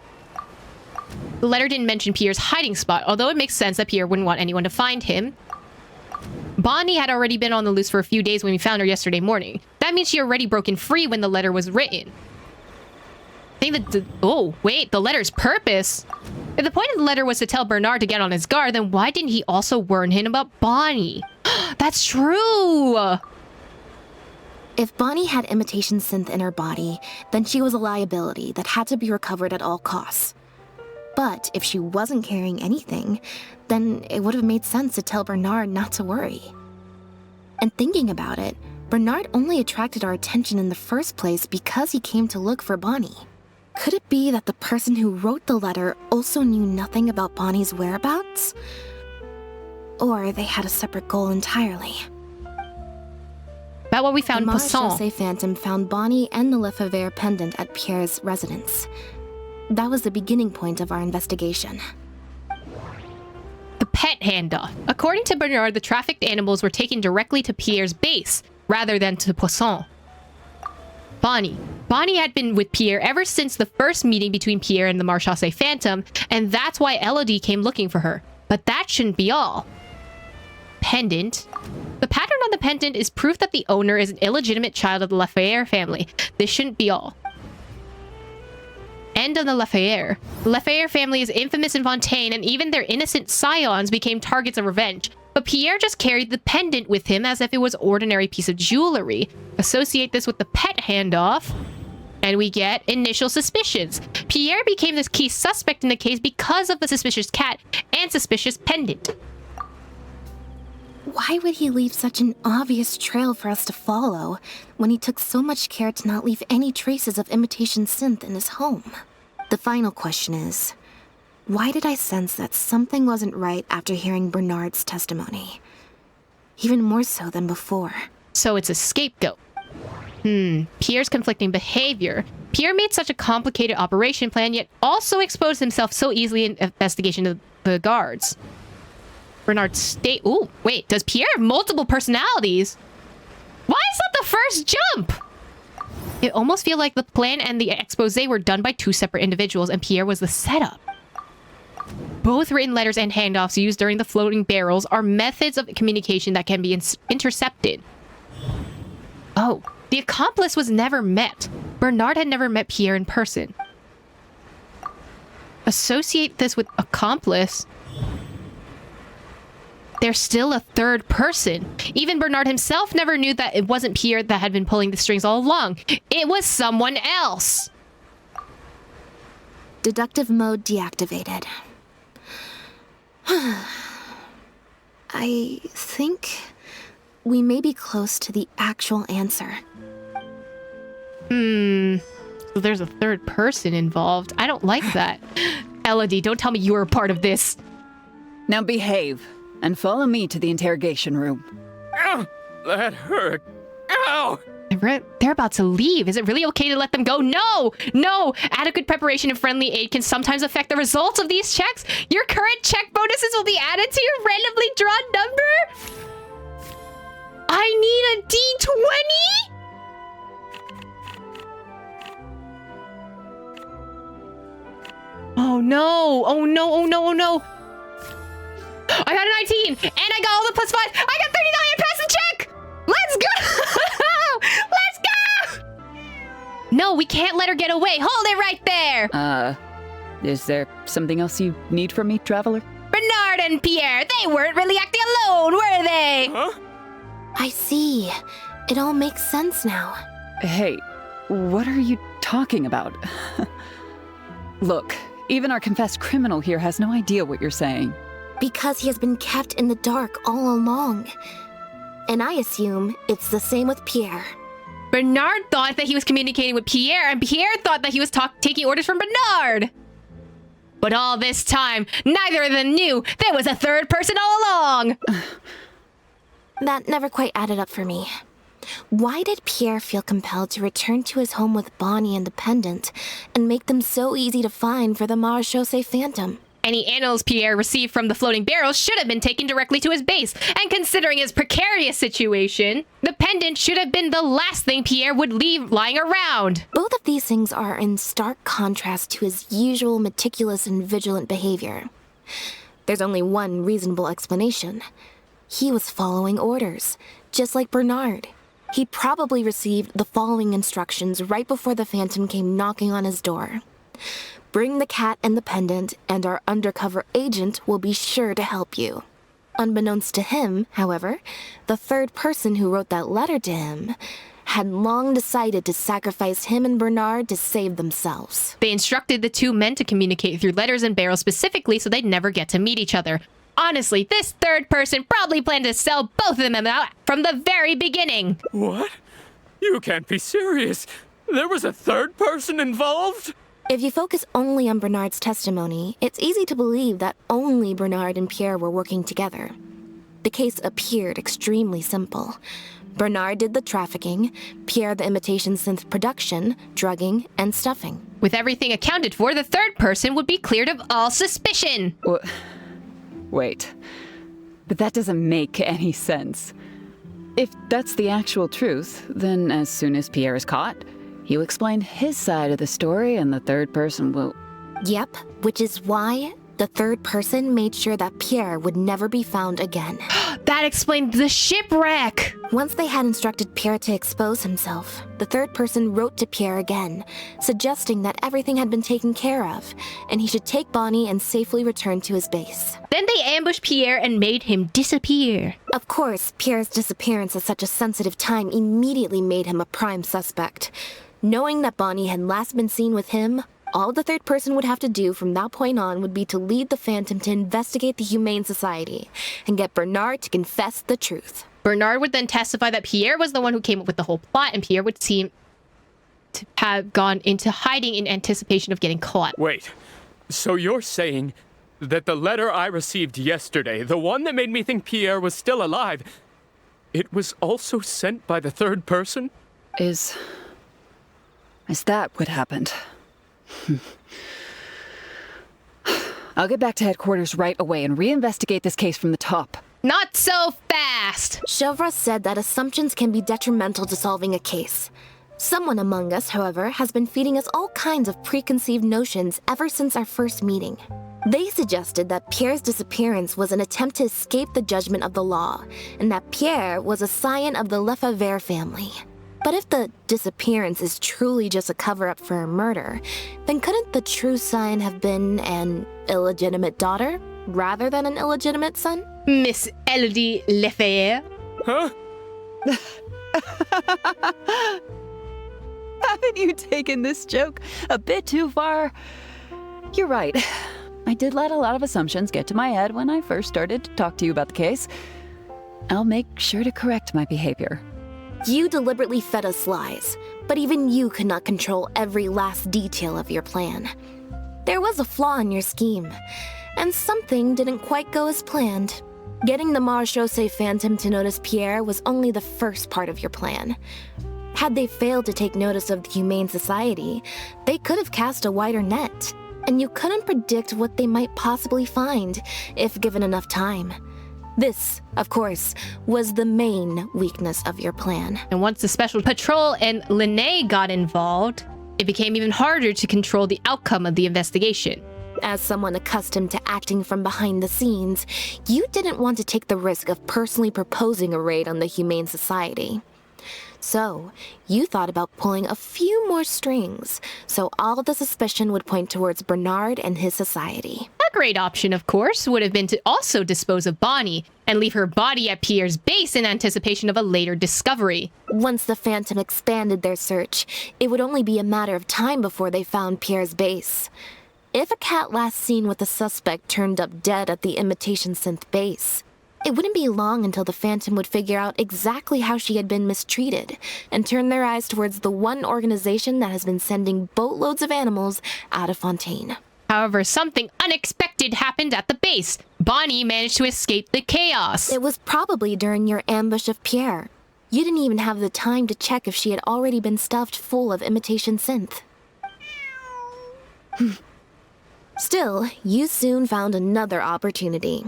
The letter didn't mention Pierre's hiding spot, although it makes sense that Pierre wouldn't want anyone to find him. Bonnie had already been on the loose for a few days when we found her yesterday morning. That means she already broken free when the letter was written. I think that oh, wait, the letter's purpose? If the point of the letter was to tell Bernard to get on his guard, then why didn't he also warn him about Bonnie? That's true! If Bonnie had imitation synth in her body, then she was a liability that had to be recovered at all costs. But if she wasn't carrying anything, then it would have made sense to tell Bernard not to worry. And thinking about it, Bernard only attracted our attention in the first place because he came to look for Bonnie. Could it be that the person who wrote the letter also knew nothing about Bonnie's whereabouts? Or they had a separate goal entirely? About what we found in The Poisson. Marchose Phantom found Bonnie and the Lefebvre pendant at Pierre's residence. That was the beginning point of our investigation. The pet handoff. According to Bernard, the trafficked animals were taken directly to Pierre's base, rather than to Poisson. Bonnie. Bonnie had been with Pierre ever since the first meeting between Pierre and the Marchose Phantom, and that's why Elodie came looking for her. But that shouldn't be all. Pendant. The pattern on the pendant is proof that the owner is an illegitimate child of the Lafayette family. This shouldn't be all. End of the Lafayette. The Lafayette family is infamous in Fontaine, and even their innocent scions became targets of revenge. But Pierre just carried the pendant with him as if it was an ordinary piece of jewelry. Associate this with the pet handoff, and we get initial suspicions. Pierre became this key suspect in the case because of the suspicious cat and suspicious pendant. Why would he leave such an obvious trail for us to follow when he took so much care to not leave any traces of imitation synth in his home? The final question is, why did I sense that something wasn't right after hearing Bernard's testimony? Even more so than before. So it's a scapegoat. Pierre's conflicting behavior. Pierre made such a complicated operation plan, yet also exposed himself so easily in investigation of the guards. Bernard state. Ooh, wait, does Pierre have multiple personalities? Why is that the first jump! It almost feels like the plan and the expose were done by two separate individuals, and Pierre was the setup. Both written letters and handoffs used during the floating barrels are methods of communication that can be intercepted. Oh, the accomplice was never met. Bernard had never met Pierre in person. Associate this with accomplice. There's still a third person. Even Bernard himself never knew that it wasn't Pierre that had been pulling the strings all along. It was someone else. Deductive mode deactivated. I think we may be close to the actual answer. So there's a third person involved. I don't like that. Elodie, don't tell me you were a part of this. Now behave, and follow me to the interrogation room. Ow! That hurt. Ow! They're about to leave. Is it really okay to let them go? No! No! Adequate preparation and friendly aid can sometimes affect the results of these checks. Your current check bonuses will be added to your randomly drawn number? I need a D20? Oh no! Oh no! Oh no! Oh no! I got a 19! And I got all the +5! I got 39! I passed the check! Let's go! Let's go! No, we can't let her get away. Hold it right there! Is there something else you need from me, traveler? Bernard and Pierre, they weren't really acting alone, were they? Huh? I see. It all makes sense now. Hey, what are you talking about? Look, even our confessed criminal here has no idea what you're saying. Because he has been kept in the dark all along. And I assume it's the same with Pierre. Bernard thought that he was communicating with Pierre, and Pierre thought that he was taking orders from Bernard. But all this time, neither of them knew there was a third person all along. That never quite added up for me. Why did Pierre feel compelled to return to his home with Bonnie and the pendant, and make them so easy to find for the Marechaussee Phantom? Any animals Pierre received from the floating barrels should have been taken directly to his base, and considering his precarious situation, the pendant should have been the last thing Pierre would leave lying around. Both of these things are in stark contrast to his usual meticulous and vigilant behavior. There's only one reasonable explanation. He was following orders, just like Bernard. He probably received the following instructions right before the Phantom came knocking on his door. Bring the cat and the pendant, and our undercover agent will be sure to help you. Unbeknownst to him, however, the third person who wrote that letter to him had long decided to sacrifice him and Bernard to save themselves. They instructed the two men to communicate through letters and barrels specifically so they'd never get to meet each other. Honestly, this third person probably planned to sell both of them out from the very beginning. What? You can't be serious. There was a third person involved? If you focus only on Bernard's testimony, it's easy to believe that only Bernard and Pierre were working together. The case appeared extremely simple. Bernard did the trafficking, Pierre the imitation synth production, drugging, and stuffing. With everything accounted for, the third person would be cleared of all suspicion. Wait, but that doesn't make any sense. If that's the actual truth, then as soon as Pierre is caught, he'll explain his side of the story and the third person will... Yep, which is why the third person made sure that Pierre would never be found again. That explained the shipwreck! Once they had instructed Pierre to expose himself, the third person wrote to Pierre again, suggesting that everything had been taken care of, and he should take Bonnie and safely return to his base. Then they ambushed Pierre and made him disappear. Of course, Pierre's disappearance at such a sensitive time immediately made him a prime suspect. Knowing that Bonnie had last been seen with him, all the third person would have to do from that point on would be to lead the Phantom to investigate the Humane Society and get Bernard to confess the truth. Bernard would then testify that Pierre was the one who came up with the whole plot, and Pierre would seem to have gone into hiding in anticipation of getting caught. Wait, so you're saying that the letter I received yesterday, the one that made me think Pierre was still alive, it was also sent by the third person? Is that what happened? I'll get back to headquarters right away and reinvestigate this case from the top. Not so fast! Chevra said that assumptions can be detrimental to solving a case. Someone among us, however, has been feeding us all kinds of preconceived notions ever since our first meeting. They suggested that Pierre's disappearance was an attempt to escape the judgment of the law, and that Pierre was a scion of the Lefebvre family. But if the disappearance is truly just a cover-up for a murder, then couldn't the true scion have been an illegitimate daughter, rather than an illegitimate son? Miss Elodie Lefebvre? Huh? Haven't you taken this joke a bit too far? You're right. I did let a lot of assumptions get to my head when I first started to talk to you about the case. I'll make sure to correct my behavior. You deliberately fed us lies, but even you could not control every last detail of your plan. There was a flaw in your scheme, and something didn't quite go as planned. Getting the Marechaussee Phantom to notice Pierre was only the first part of your plan. Had they failed to take notice of the Humane Society, they could have cast a wider net, and you couldn't predict what they might possibly find if given enough time. This, of course, was the main weakness of your plan. And once the Special Patrol and Lynette got involved, it became even harder to control the outcome of the investigation. As someone accustomed to acting from behind the scenes, you didn't want to take the risk of personally proposing a raid on the Humane Society. So, you thought about pulling a few more strings, so all the suspicion would point towards Bernard and his society. A great option, of course, would have been to also dispose of Bonnie and leave her body at Pierre's base in anticipation of a later discovery. Once the Phantom expanded their search, it would only be a matter of time before they found Pierre's base. If a cat last seen with the suspect turned up dead at the imitation synth base, it wouldn't be long until the Phantom would figure out exactly how she had been mistreated and turn their eyes towards the one organization that has been sending boatloads of animals out of Fontaine. However, something unexpected happened at the base. Bonnie managed to escape the chaos. It was probably during your ambush of Pierre. You didn't even have the time to check if she had already been stuffed full of imitation synth. Still, you soon found another opportunity.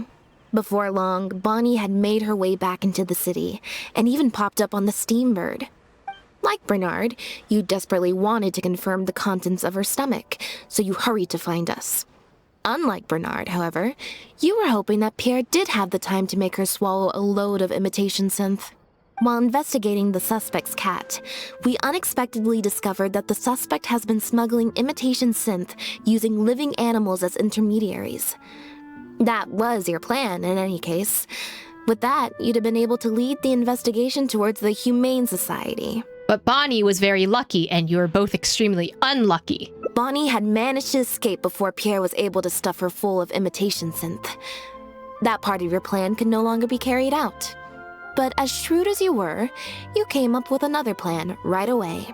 Before long, Bonnie had made her way back into the city, and even popped up on the Steambird. Like Bernard, you desperately wanted to confirm the contents of her stomach, so you hurried to find us. Unlike Bernard, however, you were hoping that Pierre did have the time to make her swallow a load of imitation synth. While investigating the suspect's cat, we unexpectedly discovered that the suspect has been smuggling imitation synth using living animals as intermediaries. That was your plan, in any case. With that, you'd have been able to lead the investigation towards the Humane Society. But Bonnie was very lucky, and you were both extremely unlucky. Bonnie had managed to escape before Pierre was able to stuff her full of imitation synth. That part of your plan could no longer be carried out. But as shrewd as you were, you came up with another plan right away.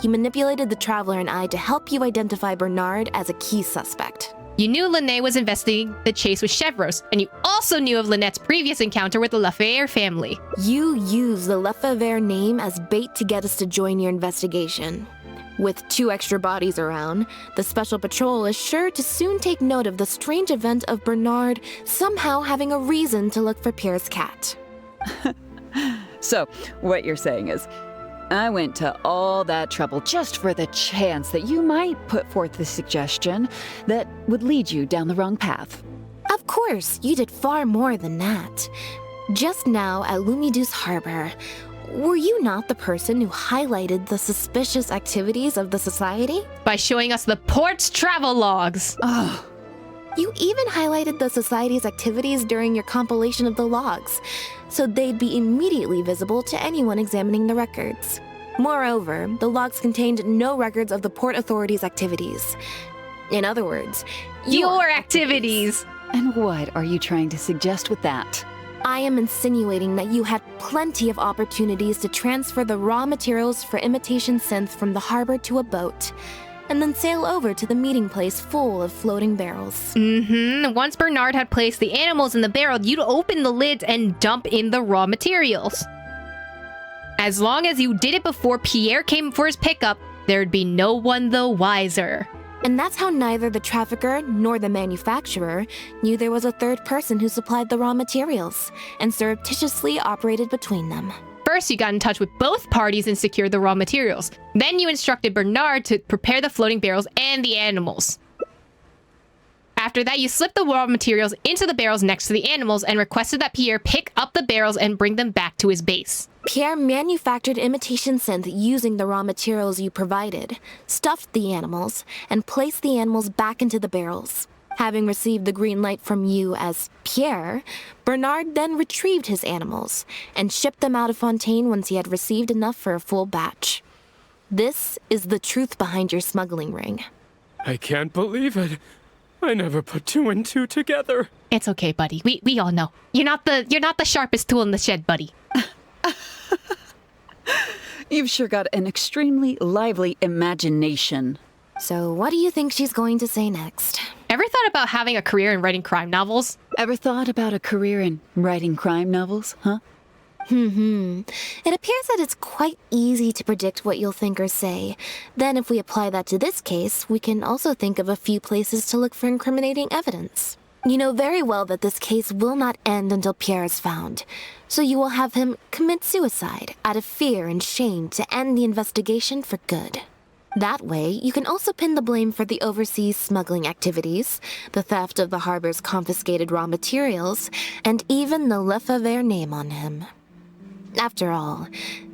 You manipulated the Traveler and I to help you identify Bernard as a key suspect. You knew Lynette was investigating the chase with Chevros, and you also knew of Lynette's previous encounter with the Lefebvre family. You used the Lefebvre name as bait to get us to join your investigation. With 2 extra bodies around, the Special Patrol is sure to soon take note of the strange event of Bernard somehow having a reason to look for Pierre's cat. So, what you're saying is, I went to all that trouble just for the chance that you might put forth the suggestion that would lead you down the wrong path. Of course, you did far more than that. Just now at Lumiduce Harbor, were you not the person who highlighted the suspicious activities of the Society? By showing us the port's travel logs. Oh, You even highlighted the Society's activities during your compilation of the logs, so they'd be immediately visible to anyone examining the records. Moreover, the logs contained no records of the Port Authority's activities. In other words, Your activities. and what are you trying to suggest with that? I am insinuating that you had plenty of opportunities to transfer the raw materials for imitation synth from the harbor to a boat, and then sail over to the meeting place full of floating barrels. Once Bernard had placed the animals in the barrel, you'd open the lids and dump in the raw materials. As long as you did it before Pierre came for his pickup, there'd be no one the wiser. And that's how neither the trafficker nor the manufacturer knew there was a third person who supplied the raw materials and surreptitiously operated between them. First, you got in touch with both parties and secured the raw materials. Then you instructed Bernard to prepare the floating barrels and the animals. After that, you slipped the raw materials into the barrels next to the animals and requested that Pierre pick up the barrels and bring them back to his base. Pierre manufactured imitation synth using the raw materials you provided, stuffed the animals, and placed the animals back into the barrels. Having received the green light from you as Pierre, Bernard then retrieved his animals and shipped them out of Fontaine once he had received enough for a full batch. This is the truth behind your smuggling ring. I can't believe it. I never put two and two together. It's okay, buddy. We all know. You're not the sharpest tool in the shed, buddy. You've sure got an extremely lively imagination. So what do you think she's going to say next? Ever thought about having a career in writing crime novels? Ever thought about a career in writing crime novels, huh? It appears that it's quite easy to predict what you'll think or say. Then if we apply that to this case, we can also think of a few places to look for incriminating evidence. You know very well that this case will not end until Pierre is found, so you will have him commit suicide out of fear and shame to end the investigation for good. That way, you can also pin the blame for the overseas smuggling activities, the theft of the harbor's confiscated raw materials, and even the Lefebvre name on him. After all,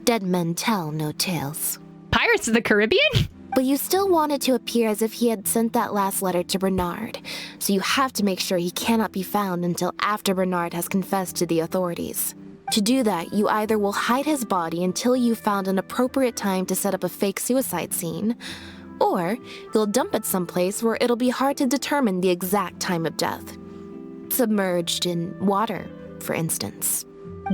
dead men tell no tales. Pirates of the Caribbean? But you still want it to appear as if he had sent that last letter to Bernard, so you have to make sure he cannot be found until after Bernard has confessed to the authorities. To do that, you either will hide his body until you've found an appropriate time to set up a fake suicide scene, or you'll dump it someplace where it'll be hard to determine the exact time of death. Submerged in water, for instance.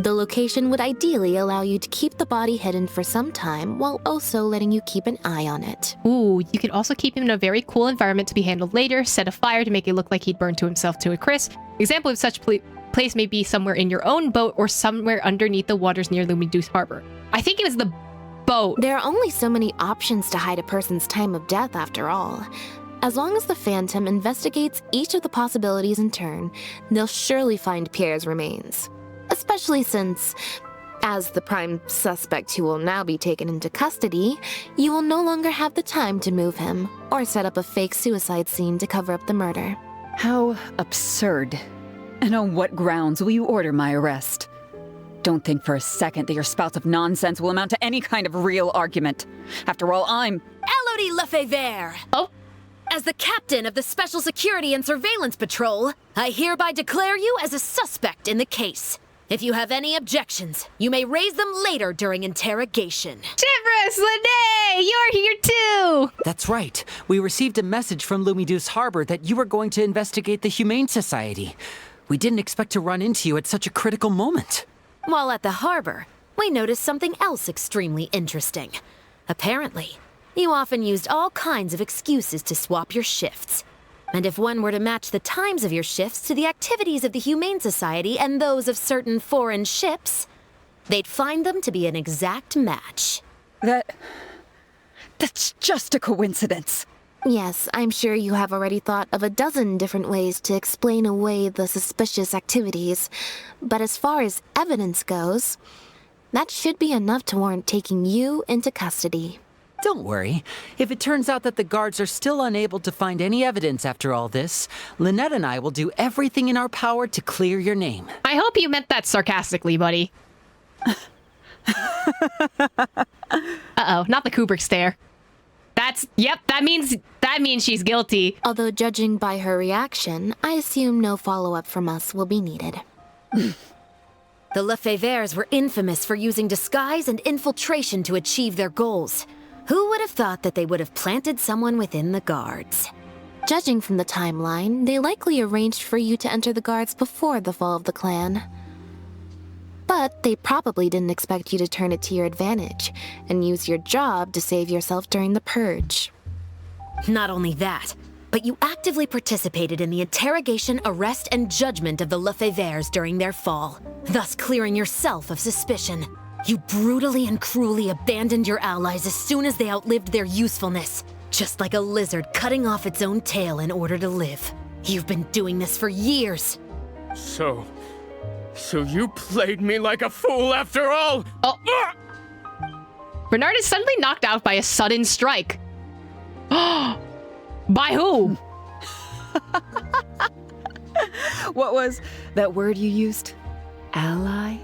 The location would ideally allow you to keep the body hidden for some time while also letting you keep an eye on it. Ooh, you could also keep him in a very cool environment to be handled later, set a fire to make it look like he'd burned to himself to a crisp. Example of such place may be somewhere in your own boat or somewhere underneath the waters near Lumiduce Harbor. I think it was the boat. There are only so many options to hide a person's time of death after all. As long as the Phantom investigates each of the possibilities in turn, they'll surely find Pierre's remains. Especially since, as the prime suspect who will now be taken into custody, you will no longer have the time to move him or set up a fake suicide scene to cover up the murder. How absurd. And on what grounds will you order my arrest? Don't think for a second that your spouts of nonsense will amount to any kind of real argument. After all, I'm Elodie Lefebvre! Oh? As the captain of the Special Security and Surveillance Patrol, I hereby declare you as a suspect in the case. If you have any objections, you may raise them later during interrogation. Tivrus, Lene, you're here too! That's right. We received a message from Lumiduce Harbor that you were going to investigate the Humane Society. We didn't expect to run into you at such a critical moment. While at the harbor, we noticed something else extremely interesting. Apparently, you often used all kinds of excuses to swap your shifts. And if one were to match the times of your shifts to the activities of the Humane Society and those of certain foreign ships, they'd find them to be an exact match. That's just a coincidence. Yes, I'm sure you have already thought of a dozen different ways to explain away the suspicious activities, but as far as evidence goes, that should be enough to warrant taking you into custody. Don't worry. If it turns out that the guards are still unable to find any evidence after all this, Lynette and I will do everything in our power to clear your name. I hope you meant that sarcastically, buddy. Uh-oh, not the Kubrick stare. That means she's guilty. Although judging by her reaction, I assume no follow-up from us will be needed. The Lefebvres were infamous for using disguise and infiltration to achieve their goals. Who would have thought that they would have planted someone within the guards? Judging from the timeline, they likely arranged for you to enter the guards before the fall of the clan. But they probably didn't expect you to turn it to your advantage and use your job to save yourself during the purge. Not only that, but you actively participated in the interrogation, arrest, and judgment of the Lefebvres during their fall, thus clearing yourself of suspicion. You brutally and cruelly abandoned your allies as soon as they outlived their usefulness. Just like a lizard cutting off its own tail in order to live. You've been doing this for years. So you played me like a fool after all? Oh. Bernard is suddenly knocked out by a sudden strike. By who? What was that word you used? Ally?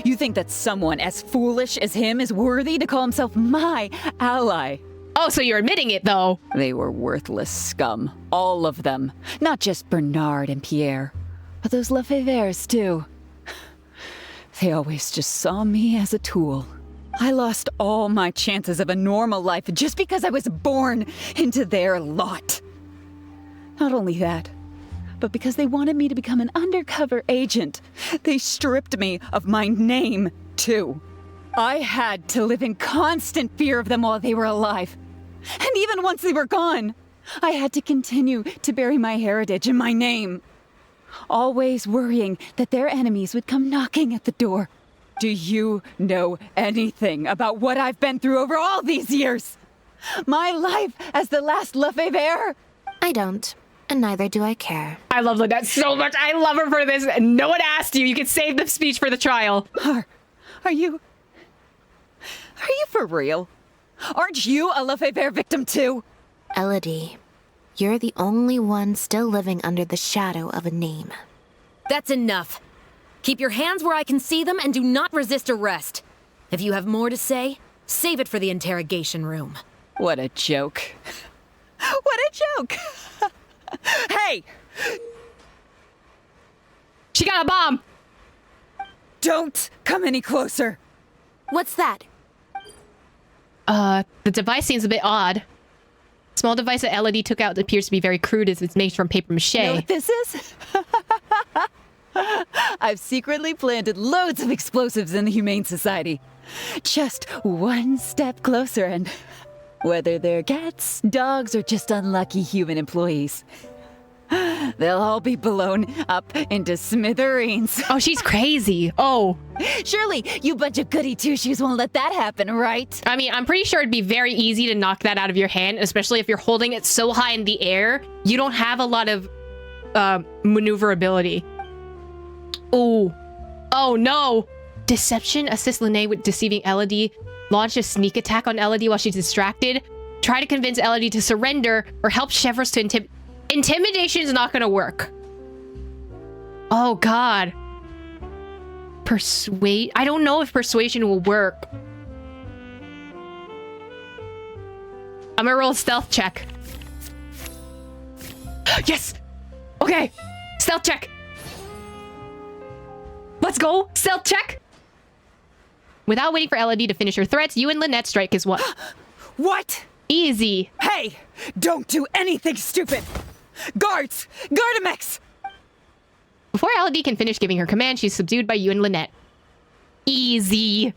You think that someone as foolish as him is worthy to call himself my ally? Oh, so you're admitting it, though. They were worthless scum. All of them. Not just Bernard and Pierre, but those Lefevres, too. They always just saw me as a tool. I lost all my chances of a normal life just because I was born into their lot. Not only that, but because they wanted me to become an undercover agent, they stripped me of my name, too. I had to live in constant fear of them while they were alive. And even once they were gone, I had to continue to bury my heritage and my name. Always worrying that their enemies would come knocking at the door. Do you know anything about what I've been through over all these years? My life as the last Lefevre? I don't, and neither do I care. I love Lynette so much. I love her for this. No one asked you. You can save the speech for the trial. Are you for real? Aren't you a Lefevre victim too? Elodie, you're the only one still living under the shadow of a name. That's enough. Keep your hands where I can see them and do not resist arrest. If you have more to say, save it for the interrogation room. What a joke. What a joke! Hey! She got a bomb! Don't come any closer! What's that? The device seems a bit odd. Small device that Elodie took out appears to be very crude as it's made from paper mache. You know what this is? I've secretly planted loads of explosives in the Humane Society. Just one step closer and whether they're cats, dogs, or just unlucky human employees, they'll all be blown up into smithereens. Oh, she's crazy. Oh. Surely you bunch of goody two-shoes won't let that happen, right? I mean, I'm pretty sure it'd be very easy to knock that out of your hand, especially if you're holding it so high in the air. You don't have a lot of maneuverability. Oh. Oh, no. Deception assists Lynette with deceiving Elodie. Launch a sneak attack on Elodie while she's distracted. Try to convince Elodie to surrender or help Chevros to intimidate. Intimidation is not going to work. Oh, God. Persuade. I don't know if persuasion will work. I'm gonna roll a stealth check. Yes! Okay. Stealth check. Let's go. Stealth check. Without waiting for Elodie to finish her threats, you and Lynette strike as one. What? Easy. Hey! Don't do anything stupid! Guards! Gardamex! Before Elodie can finish giving her command, she's subdued by you and Lynette. Easy.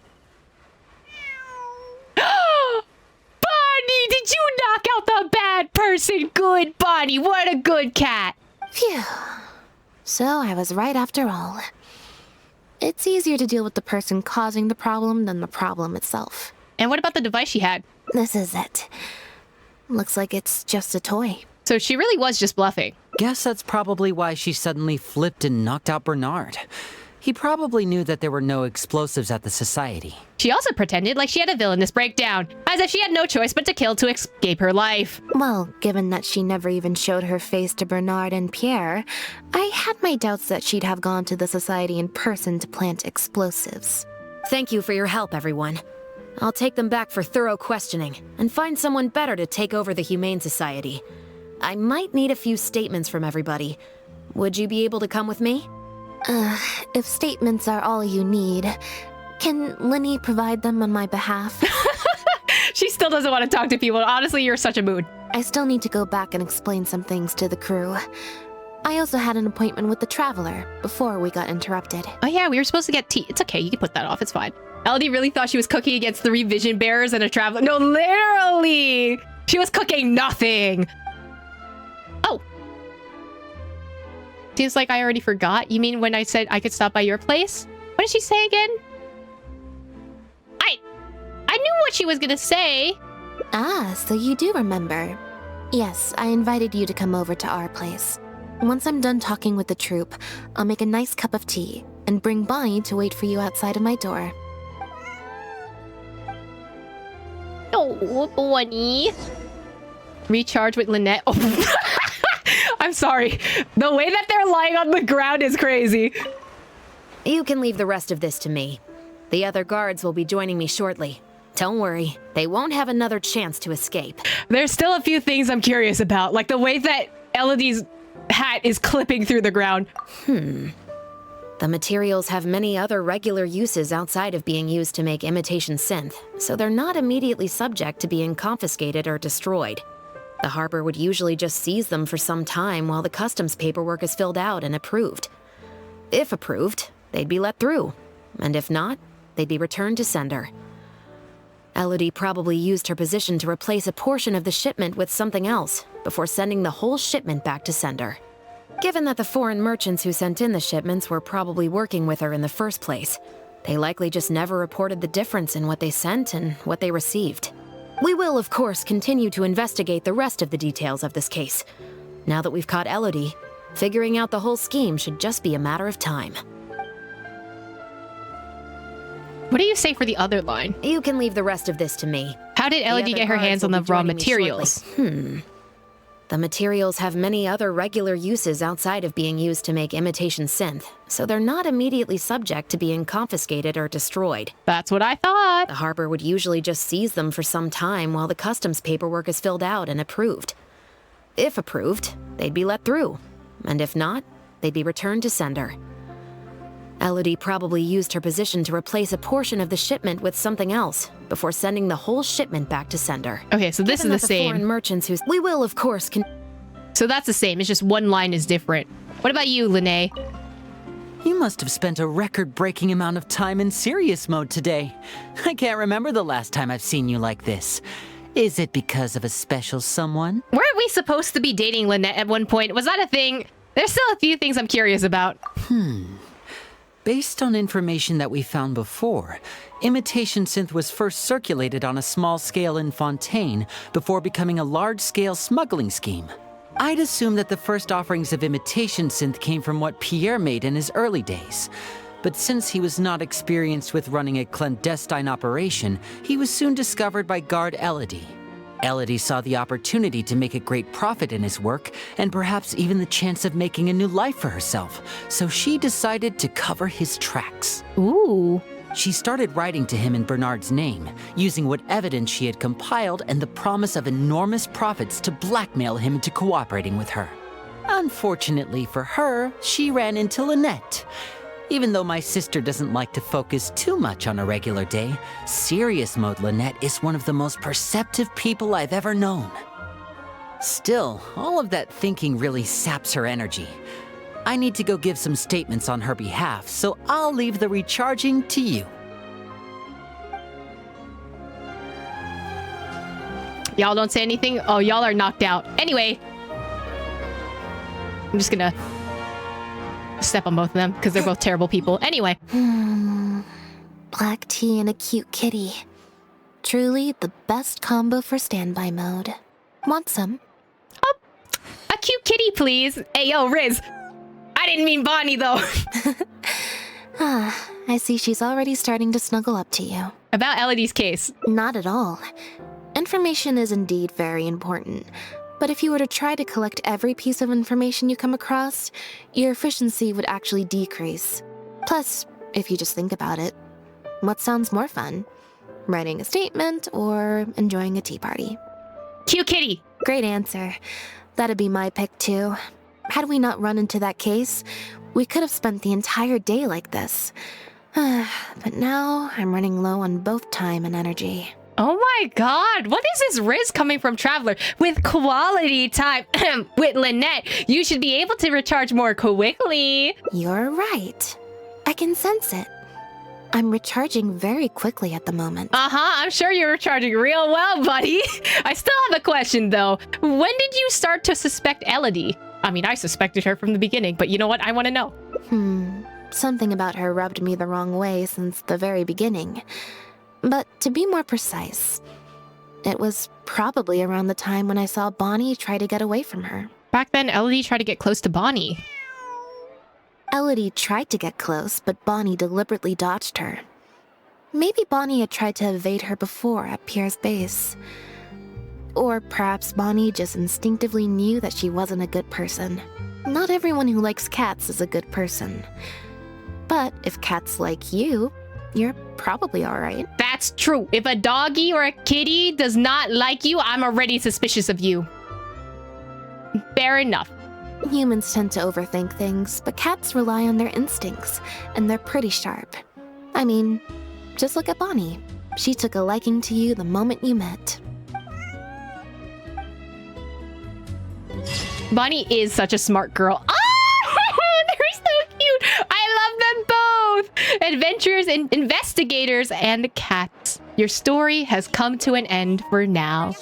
Bonnie, did you knock out the bad person? Good, Bonnie. What a good cat. Phew. So I was right after all. It's easier to deal with the person causing the problem than the problem itself. And what about the device she had? This is it. Looks like it's just a toy. So she really was just bluffing. Guess that's probably why she suddenly flipped and knocked out Bernard. He probably knew that there were no explosives at the society. She also pretended like she had a villainous breakdown, as if she had no choice but to kill to escape her life. Well, given that she never even showed her face to Bernard and Pierre, I had my doubts that she'd have gone to the society in person to plant explosives. Thank you for your help, everyone. I'll take them back for thorough questioning and find someone better to take over the Humane Society. I might need a few statements from everybody. Would you be able to come with me? If statements are all you need, can Linny provide them on my behalf? She still doesn't want to talk to people. Honestly, you're such a mood. I still need to go back and explain some things to the crew. I also had an appointment with the Traveler before we got interrupted. Oh yeah, we were supposed to get tea. It's okay, you can put that off, it's fine. Elodie really thought she was cooking against 3 vision bearers and a Traveler. No, literally! She was cooking nothing! Oh! Seems like I already forgot. You mean when I said I could stop by your place? What did she say again? I knew what she was gonna say. Ah, so you do remember. Yes, I invited you to come over to our place. Once I'm done talking with the troupe, I'll make a nice cup of tea and bring Bonnie to wait for you outside of my door. Oh, Bonnie. Recharge with Lynette. Oh. I'm sorry. The way that they're lying on the ground is crazy. You can leave the rest of this to me. The other guards will be joining me shortly. Don't worry, they won't have another chance to escape. There's still a few things I'm curious about, like the way that Elodie's hat is clipping through the ground. The materials have many other regular uses outside of being used to make imitation synth, so they're not immediately subject to being confiscated or destroyed. The harbor would usually just seize them for some time while the customs paperwork is filled out and approved. If approved, they'd be let through, and if not, they'd be returned to sender. Elodie probably used her position to replace a portion of the shipment with something else before sending the whole shipment back to sender. Given that the foreign merchants who sent in the shipments were probably working with her in the first place, they likely just never reported the difference in what they sent and what they received. We will, of course, continue to investigate the rest of the details of this case. Now that we've caught Elodie, figuring out the whole scheme should just be a matter of time. What do you say for the other line? You can leave the rest of this to me. How did Elodie get her hands on the raw materials? The materials have many other regular uses outside of being used to make imitation synth, so they're not immediately subject to being confiscated or destroyed. That's what I thought. The harbor would usually just seize them for some time while the customs paperwork is filled out and approved. If approved, they'd be let through, and if not, they'd be returned to sender. Elodie probably used her position to replace a portion of the shipment with something else before sending the whole shipment back to sender. Okay, so this is the same. Foreign merchants who we will, of course, So that's the same. It's just one line is different. What about you, Lynette? You must have spent a record-breaking amount of time in serious mode today. I can't remember the last time I've seen you like this. Is it because of a special someone? Weren't we supposed to be dating Lynette at one point? Was that a thing? There's still a few things I'm curious about. Based on information that we found before, imitation synth was first circulated on a small scale in Fontaine before becoming a large-scale smuggling scheme. I'd assume that the first offerings of imitation synth came from what Pierre made in his early days. But since he was not experienced with running a clandestine operation, he was soon discovered by guard Elodie. Elodie saw the opportunity to make a great profit in his work, and perhaps even the chance of making a new life for herself, so she decided to cover his tracks. Ooh. She started writing to him in Bernard's name, using what evidence she had compiled and the promise of enormous profits to blackmail him into cooperating with her. Unfortunately for her, she ran into Lynette. Even though my sister doesn't like to focus too much on a regular day, serious mode Lynette is one of the most perceptive people I've ever known. Still, all of that thinking really saps her energy. I need to go give some statements on her behalf, so I'll leave the recharging to you. Y'all don't say anything? Oh, y'all are knocked out. Anyway. I'm just gonna step on both of them because they're both terrible people. Anyway. Black tea and a cute kitty. Truly the best combo for standby mode. Want some? Oh, a cute kitty, please. Hey, yo, Riz. I didn't mean Bonnie, though. I see she's already starting to snuggle up to you. About Elodie's case. Not at all. Information is indeed very important. But if you were to try to collect every piece of information you come across, your efficiency would actually decrease. Plus, if you just think about it, what sounds more fun? Writing a statement or enjoying a tea party? Cute kitty. Great answer. That'd be my pick too. Had we not run into that case, we could have spent the entire day like this. But now I'm running low on both time and energy. Oh my god, what is this Riz coming from Traveler? With quality time with Lynette, you should be able to recharge more quickly. You're right. I can sense it. I'm recharging very quickly at the moment. I'm sure you're recharging real well, buddy. I still have a question though. When did you start to suspect Elodie? I mean, I suspected her from the beginning, but you know what? I want to know. Something about her rubbed me the wrong way since the very beginning. But to be more precise, It was probably around the time when I saw Bonnie try to get away from her. Back then, Elodie tried to get close to Bonnie. Elodie tried to get close, but Bonnie deliberately dodged her. Maybe Bonnie had tried to evade her before at Pierre's base. Or perhaps Bonnie just instinctively knew that she wasn't a good person. Not everyone who likes cats is a good person. But if cats like you, you're probably alright. That's true. If a doggy or a kitty does not like you, I'm already suspicious of you. Fair enough. Humans tend to overthink things, but cats rely on their instincts, and they're pretty sharp. I mean, just look at Bonnie. She took a liking to you the moment you met. Bonnie is such a smart girl. Oh, they're so cute. I love them both. Adventurers and investigators and cats. Your story has come to an end for now.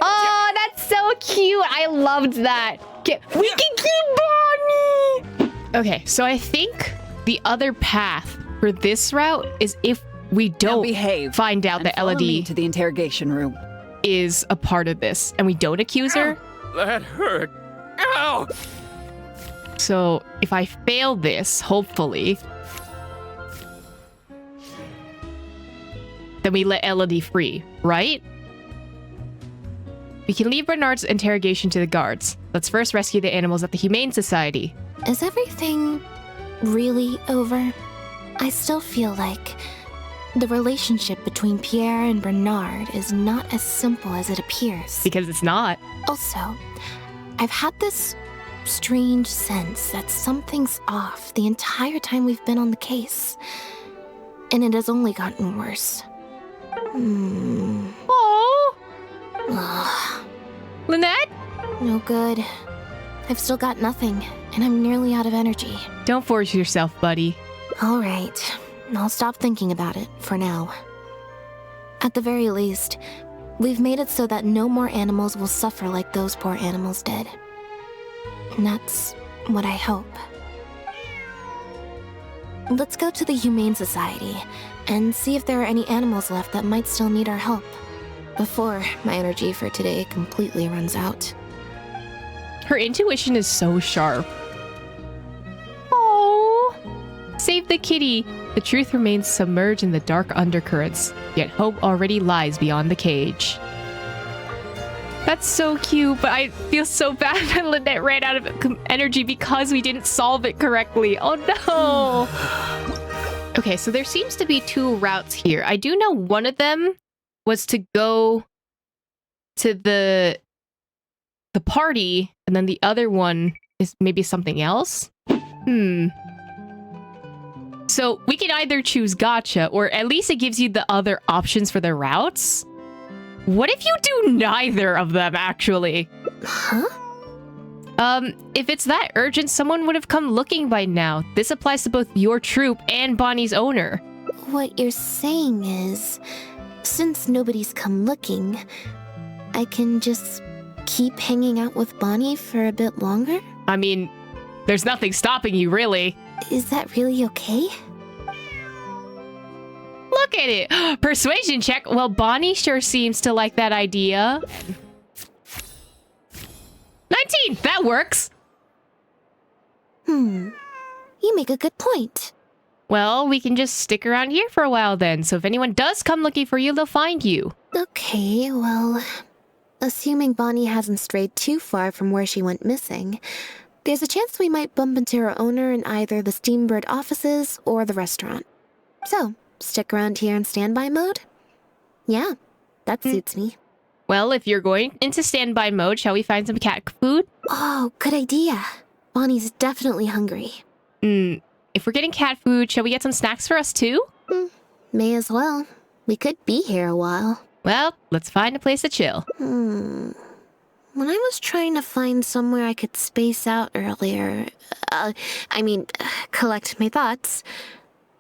Oh, that's so cute. I loved that. We can keep Bonnie. Okay, so I think the other path for this route is if we don't find out that Elodie to the interrogation room is a part of this and we don't accuse her. That hurt. Ow! So if I fail this, hopefully, then we let Elodie free, right? We can leave Bernard's interrogation to the guards. Let's first rescue the animals at the Humane Society. Is everything really over? I still feel like the relationship between Pierre and Bernard is not as simple as it appears. Because it's not. Also, I've had this strange sense that something's off the entire time we've been on the case. And it has only gotten worse. Oh, Ugh. Lynette? No good. I've still got nothing, and I'm nearly out of energy. Don't force yourself, buddy. All right. I'll stop thinking about it for now. At the very least, we've made it so that no more animals will suffer like those poor animals did. And that's what I hope. Let's go to the Humane Society and see if there are any animals left that might still need our help before my energy for today completely runs out. Her intuition is so sharp. Oh, save the kitty. The truth remains submerged in the dark undercurrents, yet hope already lies beyond the cage. That's so cute, but I feel so bad that Lynette ran out of energy because we didn't solve it correctly. Oh no! Okay, so there seems to be two routes here. I do know one of them was to go to the party, and then the other one is maybe something else. So we can either choose gacha, or at least it gives you the other options for the routes. What if you do neither of them, actually? Huh? If it's that urgent, someone would have come looking by now. This applies to both your troop and Bonnie's owner. What you're saying is, since nobody's come looking, I can just keep hanging out with Bonnie for a bit longer? I mean, there's nothing stopping you, really. Is that really okay? Look at it! Persuasion check. Well, Bonnie sure seems to like that idea. 19! That works! You make a good point. Well, we can just stick around here for a while then, so if anyone does come looking for you, they'll find you. Okay, well, assuming Bonnie hasn't strayed too far from where she went missing, there's a chance we might bump into her owner in either the Steambird offices or the restaurant. So, stick around here in standby mode? Yeah, that suits me. Well, if you're going into standby mode, shall we find some cat food? Oh, good idea. Bonnie's definitely hungry. If we're getting cat food, shall we get some snacks for us too? May as well. We could be here a while. Well, let's find a place to chill. When I was trying to find somewhere I could space out earlier, collect my thoughts,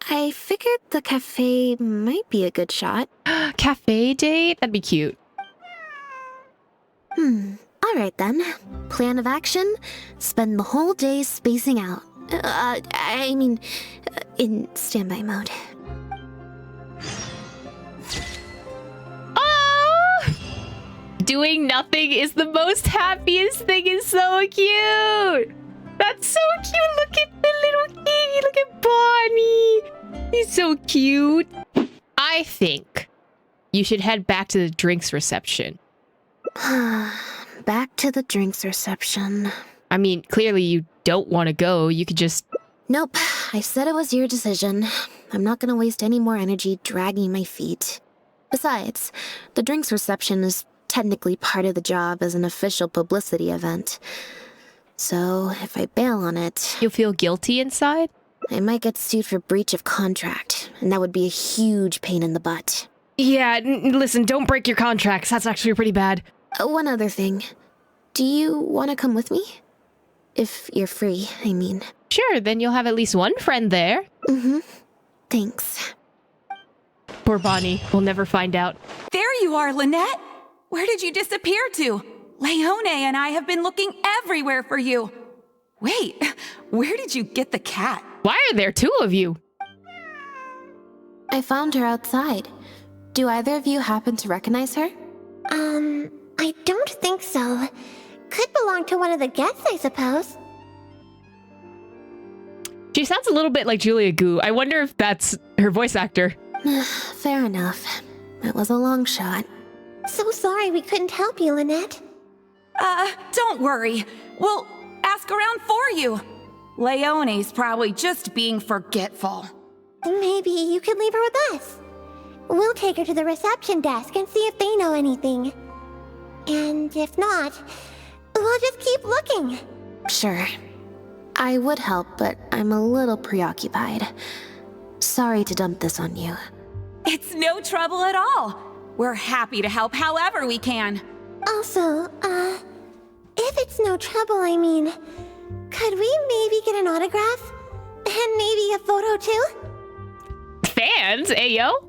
I figured the cafe might be a good shot. Cafe date? That'd be cute. Alright then. Plan of action, spend the whole day spacing out. In standby mode. Oh! doing nothing is the most happiest thing. Is so cute. That's so cute. Look at the little kitty. Look at Bonnie. He's so cute. I think you should head back to the drinks reception. Back to the drinks reception. I mean, clearly you don't want to go. You could just... Nope. I said it was your decision. I'm not gonna waste any more energy dragging my feet. Besides, the drinks reception is technically part of the job as an official publicity event. So, if I bail on it... You'll feel guilty inside? I might get sued for breach of contract, and that would be a huge pain in the butt. Yeah, listen, don't break your contracts. That's actually pretty bad. One other thing. Do you want to come with me? If you're free, I mean. Sure, then you'll have at least one friend there. Mm-hmm. Thanks. Poor Bonnie. We'll never find out. There you are, Lynette! Where did you disappear to? Leone and I have been looking everywhere for you. Wait, where did you get the cat? Why are there two of you? I found her outside. Do either of you happen to recognize her? I don't think so. Could belong to one of the guests, I suppose. She sounds a little bit like Julia Gu. I wonder if that's her voice actor. Fair enough. It was a long shot. So sorry we couldn't help you, Lynette. Don't worry. We'll ask around for you. Leone's probably just being forgetful. Maybe you could leave her with us. We'll take her to the reception desk and see if they know anything. And if not, we'll just keep looking. Sure. I would help, but I'm a little preoccupied. Sorry to dump this on you. It's no trouble at all. We're happy to help however we can. Also, if it's no trouble, I mean, could we maybe get an autograph? And maybe a photo too? Fans, ayo?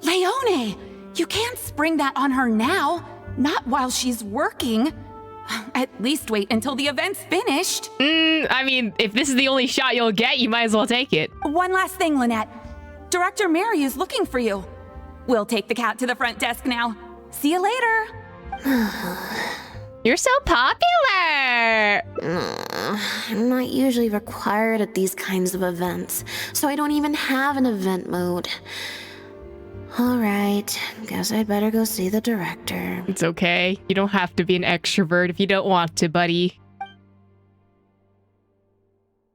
Leone! You can't spring that on her now. Not while she's working. At least wait until the event's finished. I mean, if this is the only shot you'll get, you might as well take it. One last thing, Lynette. Director Mary is looking for you. We'll take the cat to the front desk now. See you later. You're so popular! I'm not usually required at these kinds of events, so I don't even have an event mode. Alright, guess I'd better go see the director. It's okay. You don't have to be an extrovert if you don't want to, buddy.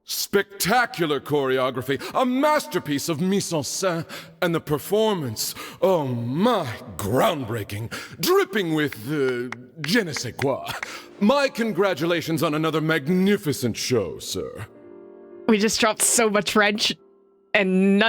Spectacular choreography, a masterpiece of mise-en-scène, and the performance, oh my, groundbreaking, dripping with, je ne sais quoi. My congratulations on another magnificent show, sir. We just dropped so much French, and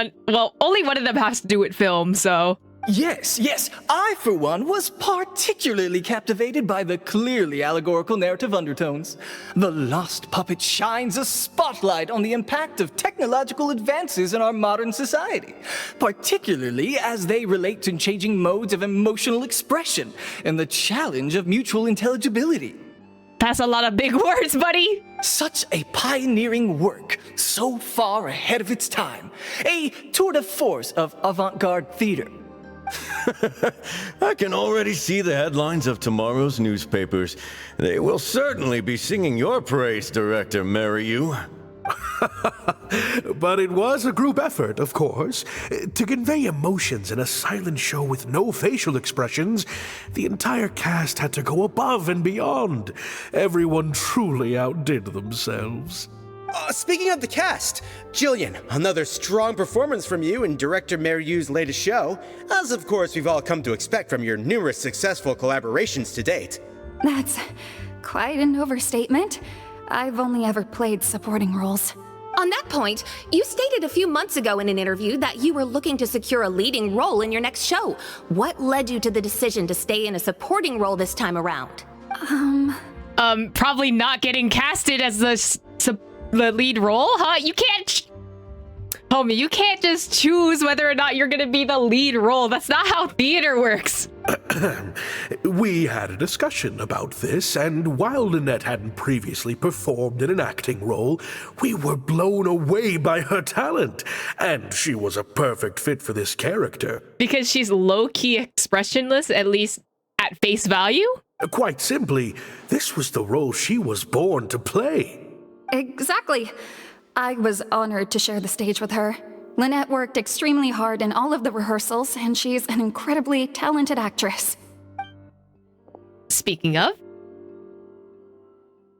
only one of them has to do with film, so... Yes, I, for one, was particularly captivated by the clearly allegorical narrative undertones. The Lost Puppet shines a spotlight on the impact of technological advances in our modern society, particularly as they relate to changing modes of emotional expression and the challenge of mutual intelligibility. That's a lot of big words, buddy! Such a pioneering work, so far ahead of its time. A tour de force of avant-garde theater. I can already see the headlines of tomorrow's newspapers. They will certainly be singing your praise, Director Mariyu. But it was a group effort, of course. To convey emotions in a silent show with no facial expressions, the entire cast had to go above and beyond. Everyone truly outdid themselves. Speaking of the cast, Jillian, another strong performance from you in Director Mariyu's latest show, as of course we've all come to expect from your numerous successful collaborations to date. That's quite an overstatement. I've only ever played supporting roles. On that point, you stated a few months ago in an interview that you were looking to secure a leading role in your next show. What led you to the decision to stay in a supporting role this time around? Probably not getting casted as the lead role, huh? You can't... Homie, you can't just choose whether or not you're gonna be the lead role. That's not how theater works. We had a discussion about this, and while Lynette hadn't previously performed in an acting role, we were blown away by her talent, and she was a perfect fit for this character. Because she's low-key expressionless, at least at face value? Quite simply, this was the role she was born to play. Exactly. I was honored to share the stage with her. Lynette worked extremely hard in all of the rehearsals, and she's an incredibly talented actress. Speaking of...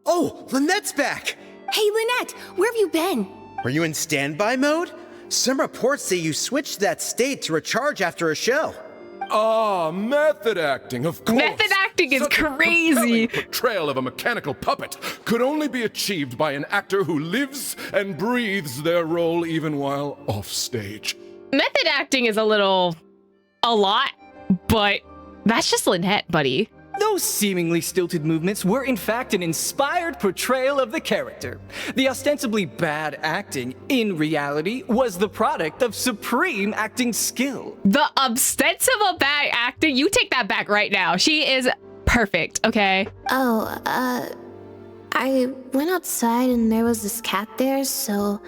Oh, Lynette's back! Hey, Lynette, where have you been? Were you in standby mode? Some reports say you switched that state to recharge after a show. Ah, method acting, of course. Method acting is Such crazy. A portrayal of a mechanical puppet could only be achieved by an actor who lives and breathes their role even while off stage. Method acting is a lot, but that's just Lynette, buddy. Those seemingly stilted movements were in fact an inspired portrayal of the character. The ostensibly bad acting, in reality, was the product of supreme acting skill. The ostensible bad acting, you take that back right now. She is perfect, okay? Oh, I went outside and there was this cat there, so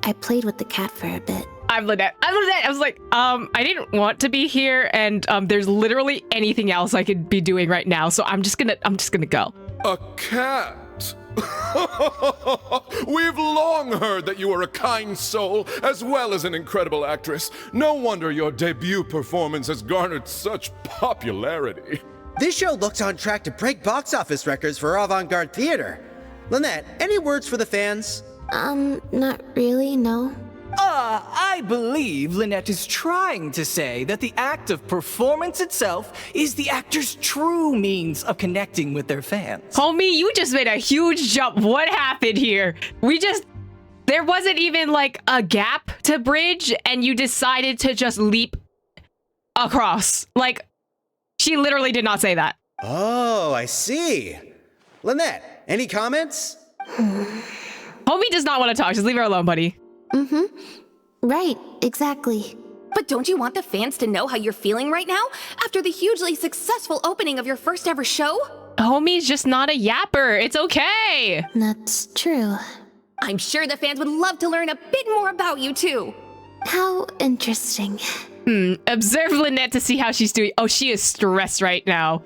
I played with the cat for a bit. I'm Lynette. I was like, I didn't want to be here, and there's literally anything else I could be doing right now, so I'm just gonna go. A cat? We've long heard that you are a kind soul, as well as an incredible actress. No wonder your debut performance has garnered such popularity. This show looks on track to break box office records for avant-garde theater. Lynette, any words for the fans? Not really, no. I believe Lynette is trying to say that the act of performance itself is the actor's true means of connecting with their fans. Homie, you just made a huge jump. What happened here? There wasn't even like a gap to bridge, and you decided to just leap across. Like, she literally did not say that. Oh, I see. Lynette, any comments? Homie does not want to talk. Just leave her alone, buddy. Right, exactly. But don't you want the fans to know how you're feeling right now after the hugely successful opening of your first ever show? Homie's just not a yapper. It's okay. That's true. I'm sure the fans would love to learn a bit more about you too. How interesting. Observe Lynette to see how she's doing. Oh, she is stressed right now.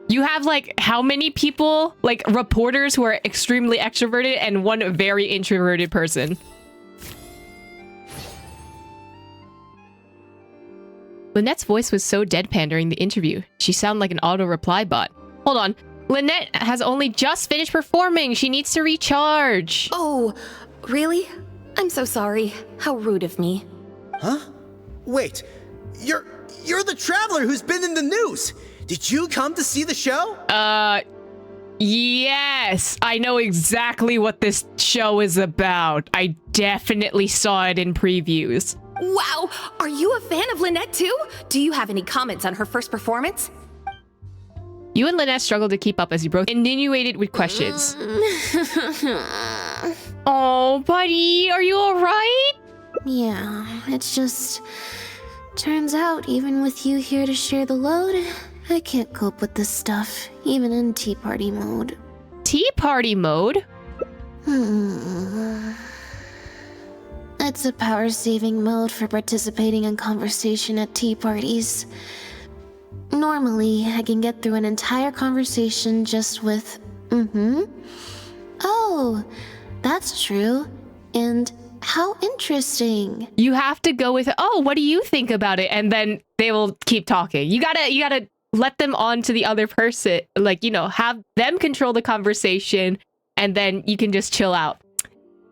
You have like how many people, like reporters who are extremely extroverted and one very introverted person. Lynette's voice was so deadpan during the interview. She sounded like an auto-reply bot. Hold on. Lynette has only just finished performing. She needs to recharge. Oh, really? I'm so sorry. How rude of me. Huh? Wait, you're the traveler who's been in the news. Did you come to see the show? Yes. I know exactly what this show is about. I definitely saw it in previews. Wow, are you a fan of Lynette too? Do you have any comments on her first performance? You and Lynette struggled to keep up as you both insinuated with questions. Oh, buddy, are you alright? Yeah, it's just... Turns out, even with you here to share the load, I can't cope with this stuff, even in tea party mode. Tea party mode? It's a power-saving mode for participating in conversation at tea parties. Normally, I can get through an entire conversation just with, Oh, that's true. And how interesting. You have to go with, oh, what do you think about it? And then they will keep talking. You gotta let them on to the other person. Like, you know, have them control the conversation, and then you can just chill out.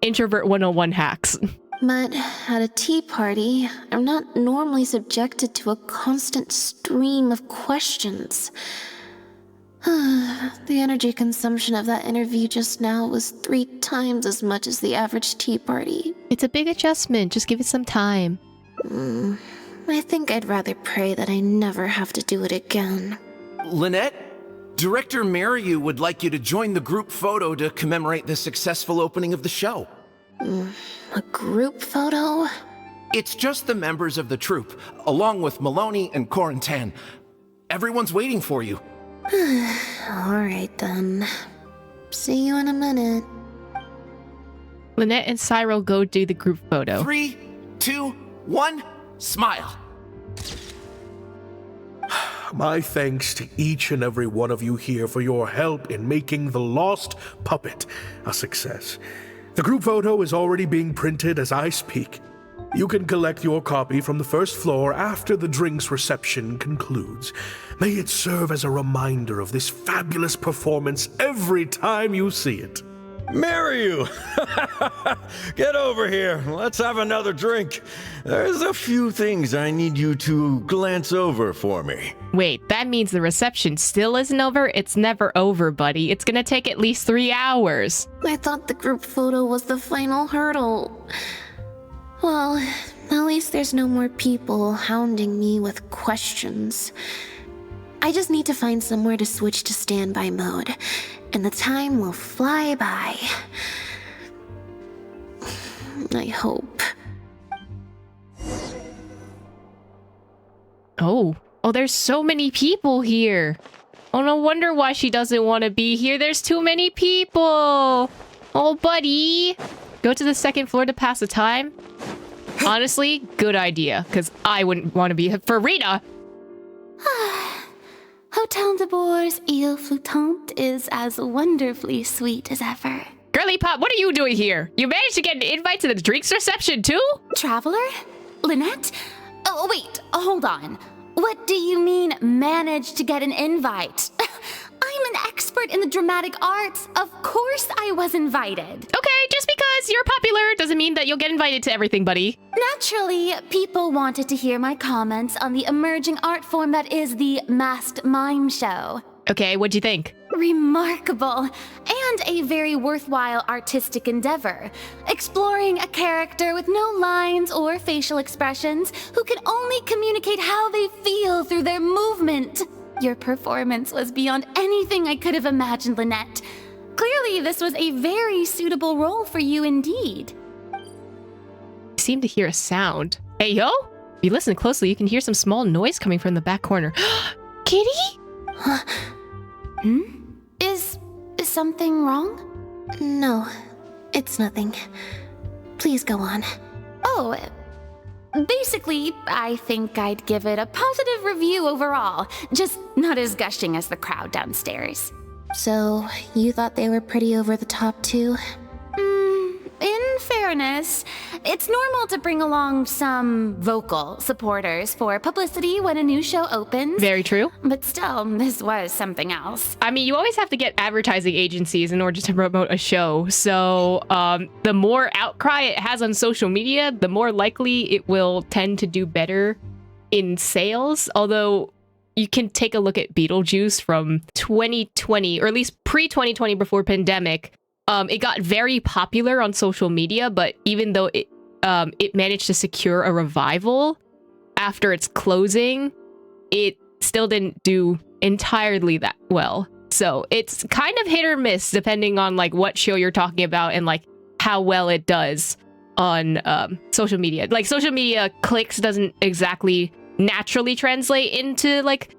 Introvert 101 hacks. But at a tea party, I'm not normally subjected to a constant stream of questions. The energy consumption of that interview just now was 3 times as much as the average tea party. It's a big adjustment. Just give it some time. I think I'd rather pray that I never have to do it again. Lynette, Director Mariu would like you to join the group photo to commemorate the successful opening of the show. A group photo? It's just the members of the troupe, along with Maloney and Corentin. Everyone's waiting for you. Alright then. See you in a minute. Lynette and Cyril go do the group photo. 3, 2, 1, smile. My thanks to each and every one of you here for your help in making The Lost Puppet a success. The group photo is already being printed as I speak. You can collect your copy from the first floor after the drinks reception concludes. May it serve as a reminder of this fabulous performance every time you see it. Maryu! Get over here. Let's have another drink. There's a few things I need you to glance over for me. Wait, that means the reception still isn't over? It's never over, buddy. It's gonna take at least 3 hours. I thought the group photo was the final hurdle. Well, at least there's no more people hounding me with questions. I just need to find somewhere to switch to standby mode, and the time will fly by. I hope. Oh, there's so many people here. Oh, no wonder why she doesn't want to be here. There's too many people. Oh, buddy. Go to the second floor to pass the time. Honestly, good idea, because I wouldn't want to be here. For Rita! Hotel de Bour's Ile Flottante is as wonderfully sweet as ever. Girly Pop, what are you doing here? You managed to get an invite to the drinks reception, too? Traveler? Lynette? Oh, wait, hold on. What do you mean, managed to get an invite? I'm an expert in the dramatic arts. Of course I was invited. Okay, just because you're popular doesn't mean that you'll get invited to everything, buddy. Naturally, people wanted to hear my comments on the emerging art form that is the masked mime show. Okay, what'd you think? Remarkable, and a very worthwhile artistic endeavor. Exploring a character with no lines or facial expressions who can only communicate how they feel through their movement. Your performance was beyond anything I could have imagined, Lynette. Clearly, this was a very suitable role for you indeed. I seem to hear a sound. Hey, yo! If you listen closely, you can hear some small noise coming from the back corner. Kitty? Is something wrong? No, it's nothing. Please go on. Oh, basically, I think I'd give it a positive review overall, just not as gushing as the crowd downstairs. So, you thought they were pretty over the top too? In fairness, it's normal to bring along some vocal supporters for publicity when a new show opens. Very true. But still, this was something else. I mean, you always have to get advertising agencies in order to promote a show. So the more outcry it has on social media, the more likely it will tend to do better in sales. Although you can take a look at Beetlejuice from 2020, or at least pre-2020 before pandemic. It got very popular on social media, but even though it managed to secure a revival after its closing, it still didn't do entirely that well. So it's kind of hit or miss depending on like what show you're talking about and like how well it does on social media. Like social media clicks doesn't exactly naturally translate into like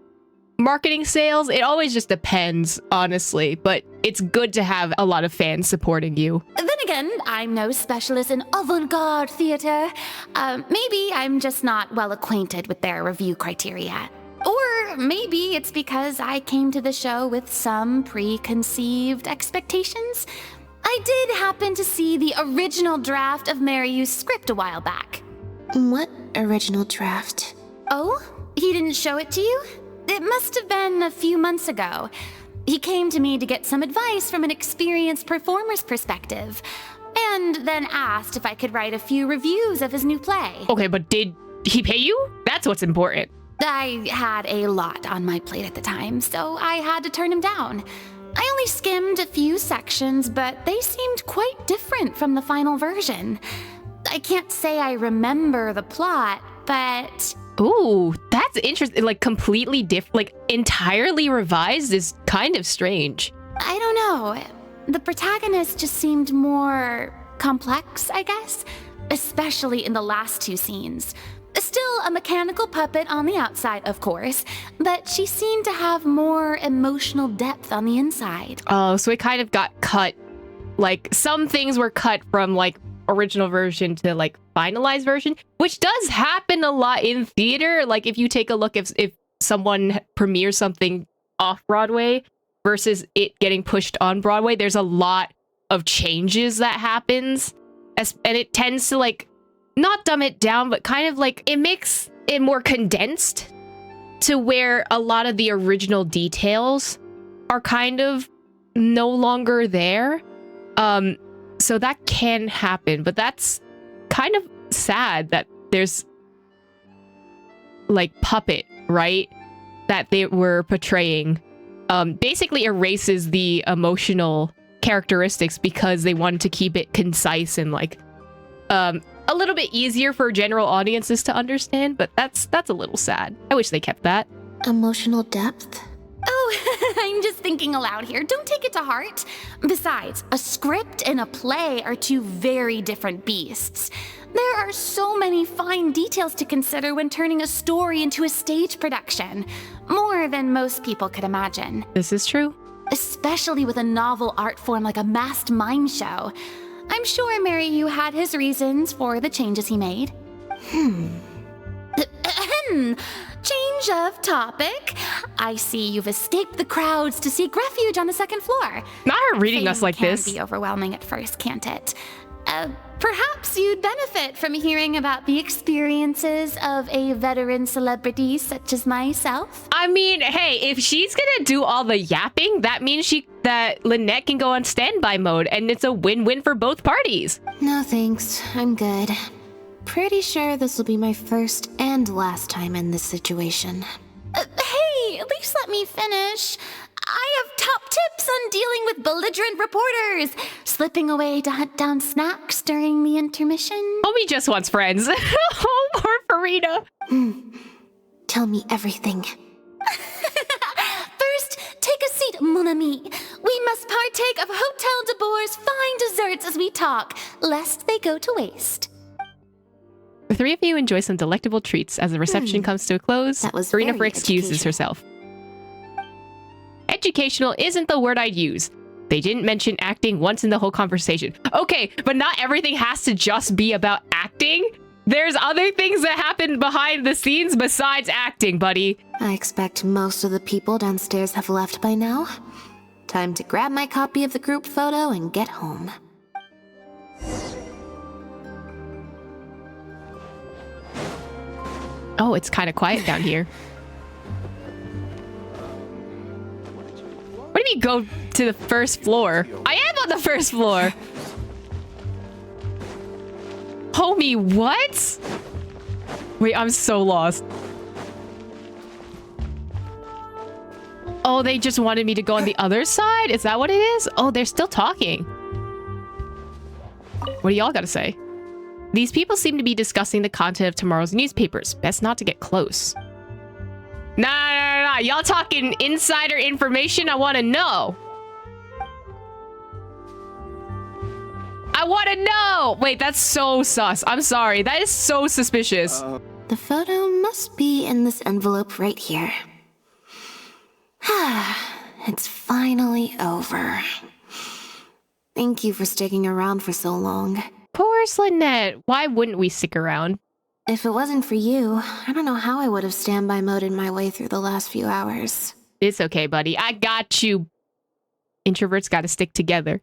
marketing sales. It always just depends, honestly, but it's good to have a lot of fans supporting you. Then again, I'm no specialist in avant-garde theater. Maybe I'm just not well acquainted with their review criteria. Or maybe it's because I came to the show with some preconceived expectations. I did happen to see the original draft of Maryu's script a while back. What original draft? Oh? He didn't show it to you? It must have been a few months ago. He came to me to get some advice from an experienced performer's perspective, and then asked if I could write a few reviews of his new play. Okay, but did he pay you? That's what's important. I had a lot on my plate at the time, so I had to turn him down. I only skimmed a few sections, but they seemed quite different from the final version. I can't say I remember the plot, but... Ooh, that's interesting. Like completely different, like entirely revised is kind of strange. I don't know. The protagonist just seemed more complex, I guess. Especially in the last two scenes. Still a mechanical puppet on the outside, of course, but she seemed to have more emotional depth on the inside. Oh, so it kind of got cut. Like, some things were cut from, like, original version to, like, finalized version, which does happen a lot in theater. Like, if you take a look, if someone premieres something off-Broadway versus it getting pushed on Broadway, there's a lot of changes that happens. And it tends to, like, not dumb it down, but kind of like it makes it more condensed to where a lot of the original details are kind of no longer there. So that can happen, but that's kind of sad that there's like puppet, right? That they were portraying basically erases the emotional characteristics because they wanted to keep it concise and like a little bit easier for general audiences to understand, but that's a little sad. I wish they kept that. Emotional depth? Oh, I'm just thinking aloud here. Don't take it to heart. Besides, a script and a play are two very different beasts. There are so many fine details to consider when turning a story into a stage production. More than most people could imagine. This is true. Especially with a novel art form like a masked mime show. I'm sure Mary Yu had his reasons for the changes he made. Change of topic. I see you've escaped the crowds to seek refuge on the second floor. Not her reading us like this. Can be overwhelming at first, can't it? Perhaps you'd benefit from hearing about the experiences of a veteran celebrity such as myself. I mean, hey, if she's gonna do all the yapping, that means that Lynette can go on standby mode, and it's a win-win for both parties. No thanks, I'm good. Pretty sure this will be my first and last time in this situation. Hey, at least let me finish. I have top tips on dealing with belligerent reporters, slipping away to hunt down snacks during the intermission. Homie just wants friends. Oh, poor Farina. Tell me everything. First, take a seat, mon ami. We must partake of Hotel de Boer's fine desserts as we talk, lest they go to waste. The three of you enjoy some delectable treats as the reception comes to a close. That was Farina very excuses herself. Educational isn't the word I'd use. They didn't mention acting once in the whole conversation. Okay, but not everything has to just be about acting. There's other things that happen behind the scenes besides acting, buddy. I expect most of the people downstairs have left by now. Time to grab my copy of the group photo and get home. Oh, it's kind of quiet down here. What do you mean go to the first floor? I am on the first floor. Homie, what? Wait, I'm so lost. Oh, they just wanted me to go on the other side? Is that what it is? Oh, they're still talking. What do y'all gotta say? These people seem to be discussing the content of tomorrow's newspapers. Best not to get close. Nah. Y'all talking insider information? I want to know. I want to know. Wait, that's so sus. I'm sorry. That is so suspicious. The photo must be in this envelope right here. It's finally over. Thank you for sticking around for so long. Poor Lynette. Why wouldn't we stick around? If it wasn't for you, I don't know how I would have standby moded my way through the last few hours. It's okay, buddy. I got you. Introverts gotta stick together.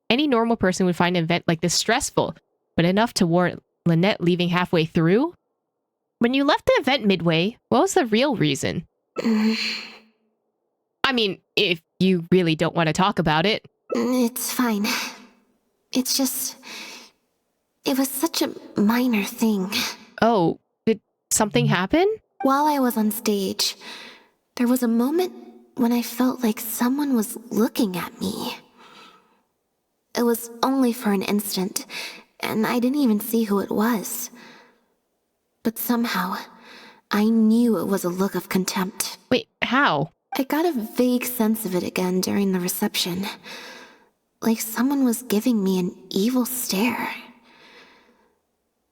Any normal person would find an event like this stressful, but enough to warrant Lynette leaving halfway through? When you left the event midway, what was the real reason? I mean, if you really don't want to talk about it. It's fine. It's just... It was such a minor thing. Oh, did something happen? While I was on stage, there was a moment when I felt like someone was looking at me. It was only for an instant, and I didn't even see who it was. But somehow, I knew it was a look of contempt. Wait, how? I got a vague sense of it again during the reception. like someone was giving me an evil stare.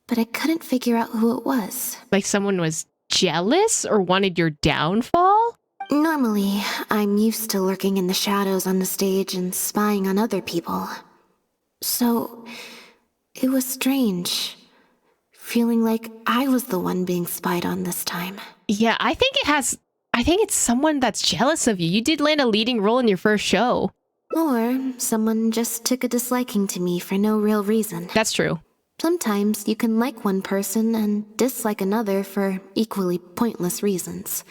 But I couldn't figure out who it was. Like someone was jealous or wanted your downfall? Normally, I'm used to lurking in the shadows on the stage and spying on other people. So, it was strange, feeling like I was the one being spied on this time. Yeah, I think it's someone that's jealous of you. You did land a leading role in your first show. Or someone just took a disliking to me for no real reason. That's true. Sometimes you can like one person and dislike another for equally pointless reasons.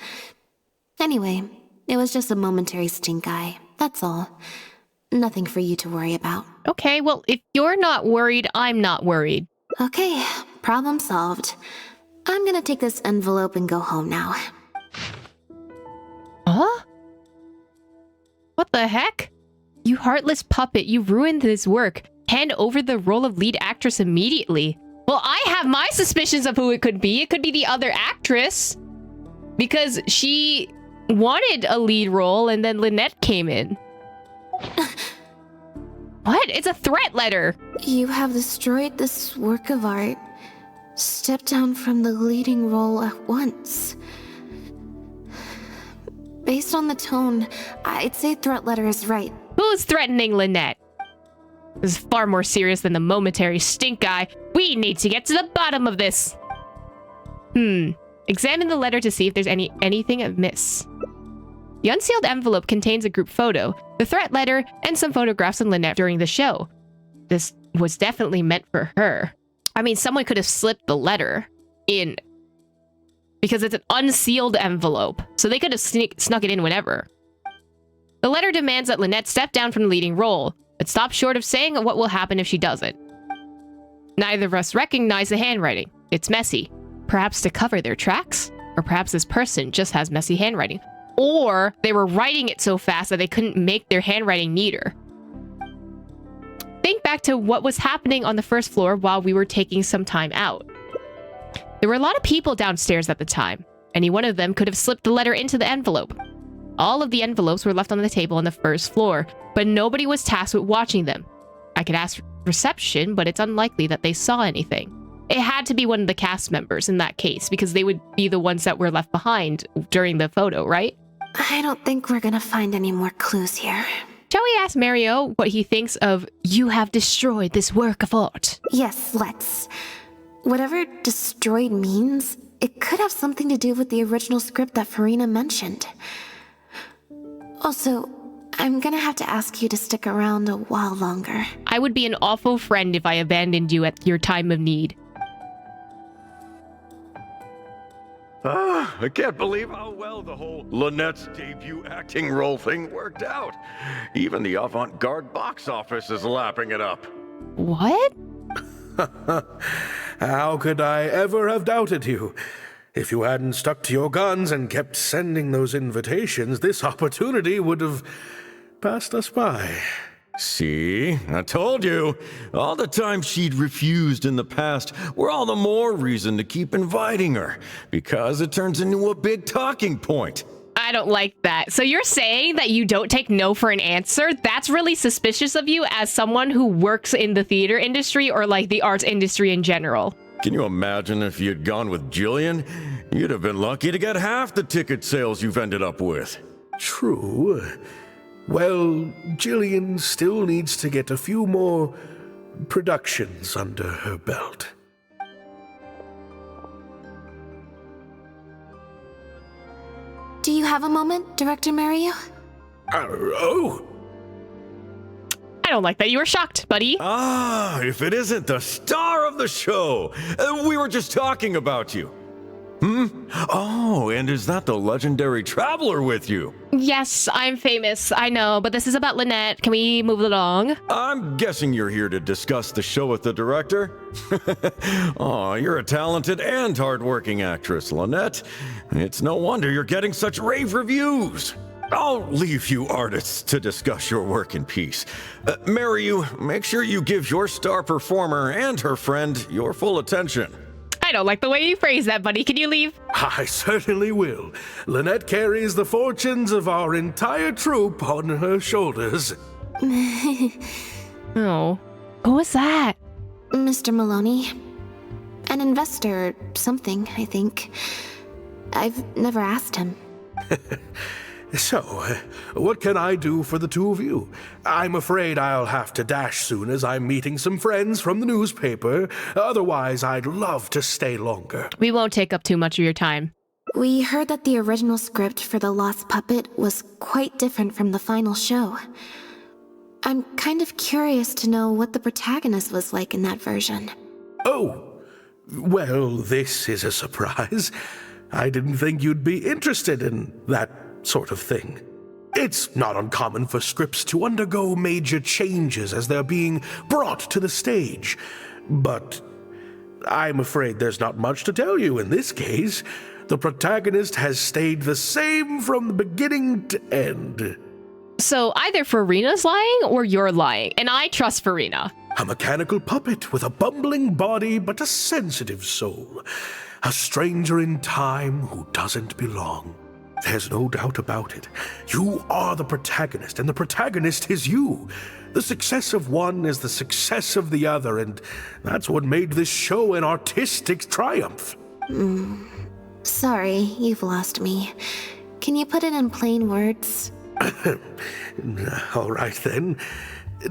Anyway, it was just a momentary stink eye, that's all. Nothing for you to worry about. Okay, well, if you're not worried, I'm not worried. Okay, problem solved. I'm gonna take this envelope and go home now. Huh? What the heck? You heartless puppet, you ruined this work. Hand over the role of lead actress immediately. Well, I have my suspicions of who it could be. It could be the other actress. Because she wanted a lead role and then Lynette came in. What? It's a threat letter. You have destroyed this work of art. Step down from the leading role at once. Based on the tone, I'd say threat letter is right. Who's threatening Lynette? This is far more serious than the momentary stink eye. We need to get to the bottom of this. Examine the letter to see if there's anything amiss. The unsealed envelope contains a group photo, the threat letter, and some photographs of Lynette during the show. This was definitely meant for her. I mean, someone could have slipped the letter in because it's an unsealed envelope, so they could have snuck it in whenever. The letter demands that Lynette step down from the leading role, but stops short of saying what will happen if she doesn't. Neither of us recognize the handwriting. It's messy. Perhaps to cover their tracks? Or perhaps this person just has messy handwriting. Or they were writing it so fast that they couldn't make their handwriting neater. Think back to what was happening on the first floor while we were taking some time out. There were a lot of people downstairs at the time. Any one of them could have slipped the letter into the envelope. All of the envelopes were left on the table on the first floor, but nobody was tasked with watching them. I could ask reception, but it's unlikely that they saw anything. It had to be one of the cast members in that case, because they would be the ones that were left behind during the photo, right? I don't think we're gonna find any more clues here. Shall we ask Mario what he thinks of "You have destroyed this work of art"? Yes, let's. Whatever destroyed means, it could have something to do with the original script that Farina mentioned. Also, I'm gonna have to ask you to stick around a while longer. I would be an awful friend if I abandoned you at your time of need. I can't believe how well the whole Lynette's debut acting role thing worked out. Even the avant-garde box office is lapping it up. What? How could I ever have doubted you? If you hadn't stuck to your guns and kept sending those invitations, this opportunity would have passed us by. See? I told you. All the times she'd refused in the past were all the more reason to keep inviting her, because it turns into a big talking point. I don't like that. So you're saying that you don't take no for an answer? That's really suspicious of you as someone who works in the theater industry or like the arts industry in general. Can you imagine if you'd gone with Jillian? You'd have been lucky to get half the ticket sales you've ended up with. True. Well, Jillian still needs to get a few more productions under her belt. Do you have a moment, Director Mario? Oh! I don't like that you were shocked, buddy. If it isn't the star of the show! We were just talking about you. Oh, and is that the legendary traveler with you? Yes, I'm famous. I know, but this is about Lynette. Can we move along? I'm guessing you're here to discuss the show with the director? Oh, you're a talented and hardworking actress, Lynette. It's no wonder you're getting such rave reviews. I'll leave you artists to discuss your work in peace. Maryu, make sure you give your star performer and her friend your full attention. I don't like the way you phrase that, buddy. Can you leave? I certainly will. Lynette carries the fortunes of our entire troupe on her shoulders. Oh. Who was that? Mr. Maloney. An investor or something, I think. I've never asked him. So, what can I do for the two of you? I'm afraid I'll have to dash soon as I'm meeting some friends from the newspaper. Otherwise, I'd love to stay longer. We won't take up too much of your time. We heard that the original script for The Lost Puppet was quite different from the final show. I'm kind of curious to know what the protagonist was like in that version. Oh, well, this is a surprise. I didn't think you'd be interested in that sort of thing. It's not uncommon for scripts to undergo major changes as they're being brought to the stage. But I'm afraid there's not much to tell you in this case. The protagonist has stayed the same from the beginning to end. So either Farina's lying or you're lying, and I trust Farina. A mechanical puppet with a bumbling body but a sensitive soul. A stranger in time who doesn't belong. There's no doubt about it. You are the protagonist, and the protagonist is you. The success of one is the success of the other, and that's what made this show an artistic triumph. Sorry, you've lost me. Can you put it in plain words? All right then.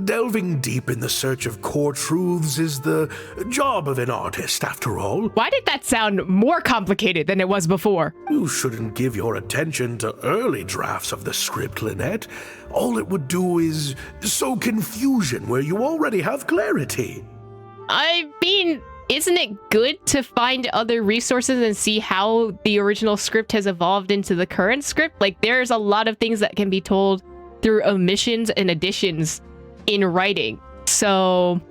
Delving deep in the search of core truths is the job of an artist, after all. Why did that sound more complicated than it was before? You shouldn't give your attention to early drafts of the script, Lynette. All it would do is sow confusion where you already have clarity. I mean, isn't it good to find other resources and see how the original script has evolved into the current script? Like, there's a lot of things that can be told through omissions and additions in writing. So,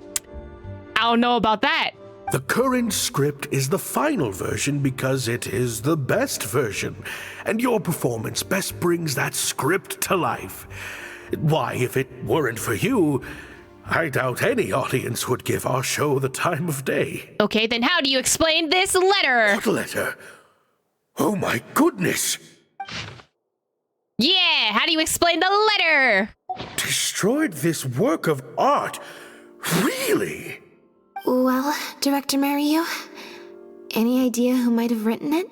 I don't know about that. The current script is the final version because it is the best version, and your performance best brings that script to life. Why, if it weren't for you, I doubt any audience would give our show the time of day. Okay, then how do you explain this letter? What letter? Oh my goodness! Yeah, how do you explain the letter? Destroyed this work of art? Really? Well, Director Mariu, any idea who might have written it?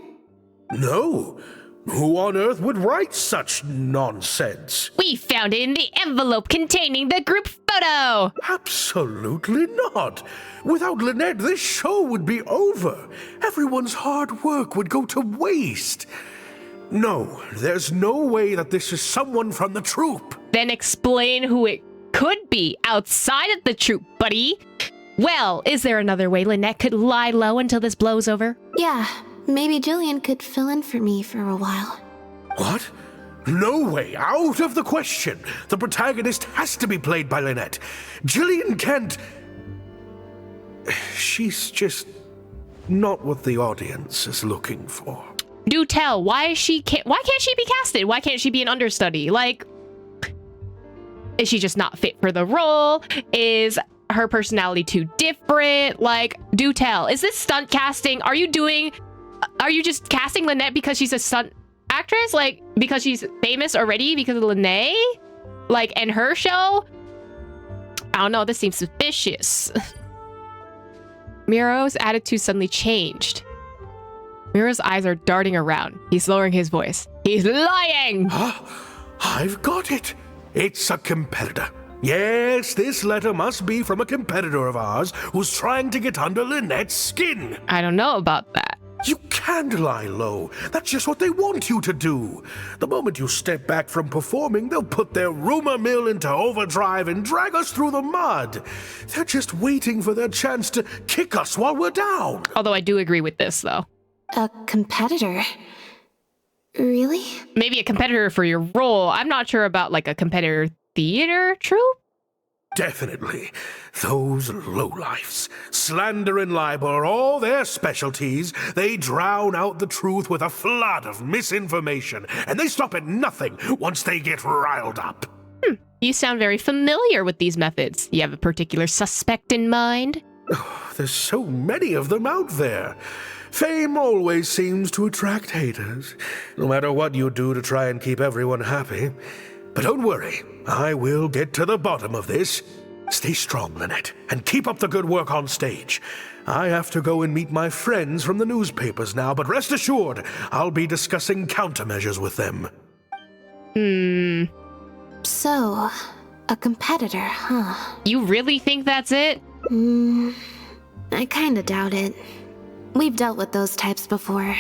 No. Who on earth would write such nonsense? We found it in the envelope containing the group photo! Absolutely not. Without Lynette, this show would be over. Everyone's hard work would go to waste. No, there's no way that this is someone from the troupe. Then explain who it could be outside of the troupe, buddy. Well, is there another way Lynette could lie low until this blows over? Yeah, maybe Jillian could fill in for me for a while. What? No way, out of the question. The protagonist has to be played by Lynette. Jillian can't... She's just not what the audience is looking for. Do tell, why can't she be casted? Why can't she be an understudy? Like, is she just not fit for the role? Is her personality too different? Like, do tell. Is this stunt casting? Are you just casting Lynette because she's a stunt actress? Like, because she's famous already because of Lynette? Like, and her show? I don't know, this seems suspicious. Miro's attitude suddenly changed. Miro's eyes are darting around. He's lowering his voice. He's lying! I've got it. It's a competitor. Yes, this letter must be from a competitor of ours who's trying to get under Lynette's skin. I don't know about that. You can't lie low. That's just what they want you to do. The moment you step back from performing, they'll put their rumor mill into overdrive and drag us through the mud. They're just waiting for their chance to kick us while we're down. Although I do agree with this, though. A competitor? Really? Maybe a competitor for your role. I'm not sure about, like, a competitor theater troupe? Definitely. Those lowlifes. Slander and libel are all their specialties. They drown out the truth with a flood of misinformation, and they stop at nothing once they get riled up. You sound very familiar with these methods. You have a particular suspect in mind? There's so many of them out there. Fame always seems to attract haters, no matter what you do to try and keep everyone happy. But don't worry, I will get to the bottom of this. Stay strong, Lynette, and keep up the good work on stage. I have to go and meet my friends from the newspapers now, but rest assured, I'll be discussing countermeasures with them. So, a competitor, huh? You really think that's it? I kinda doubt it. We've dealt with those types before.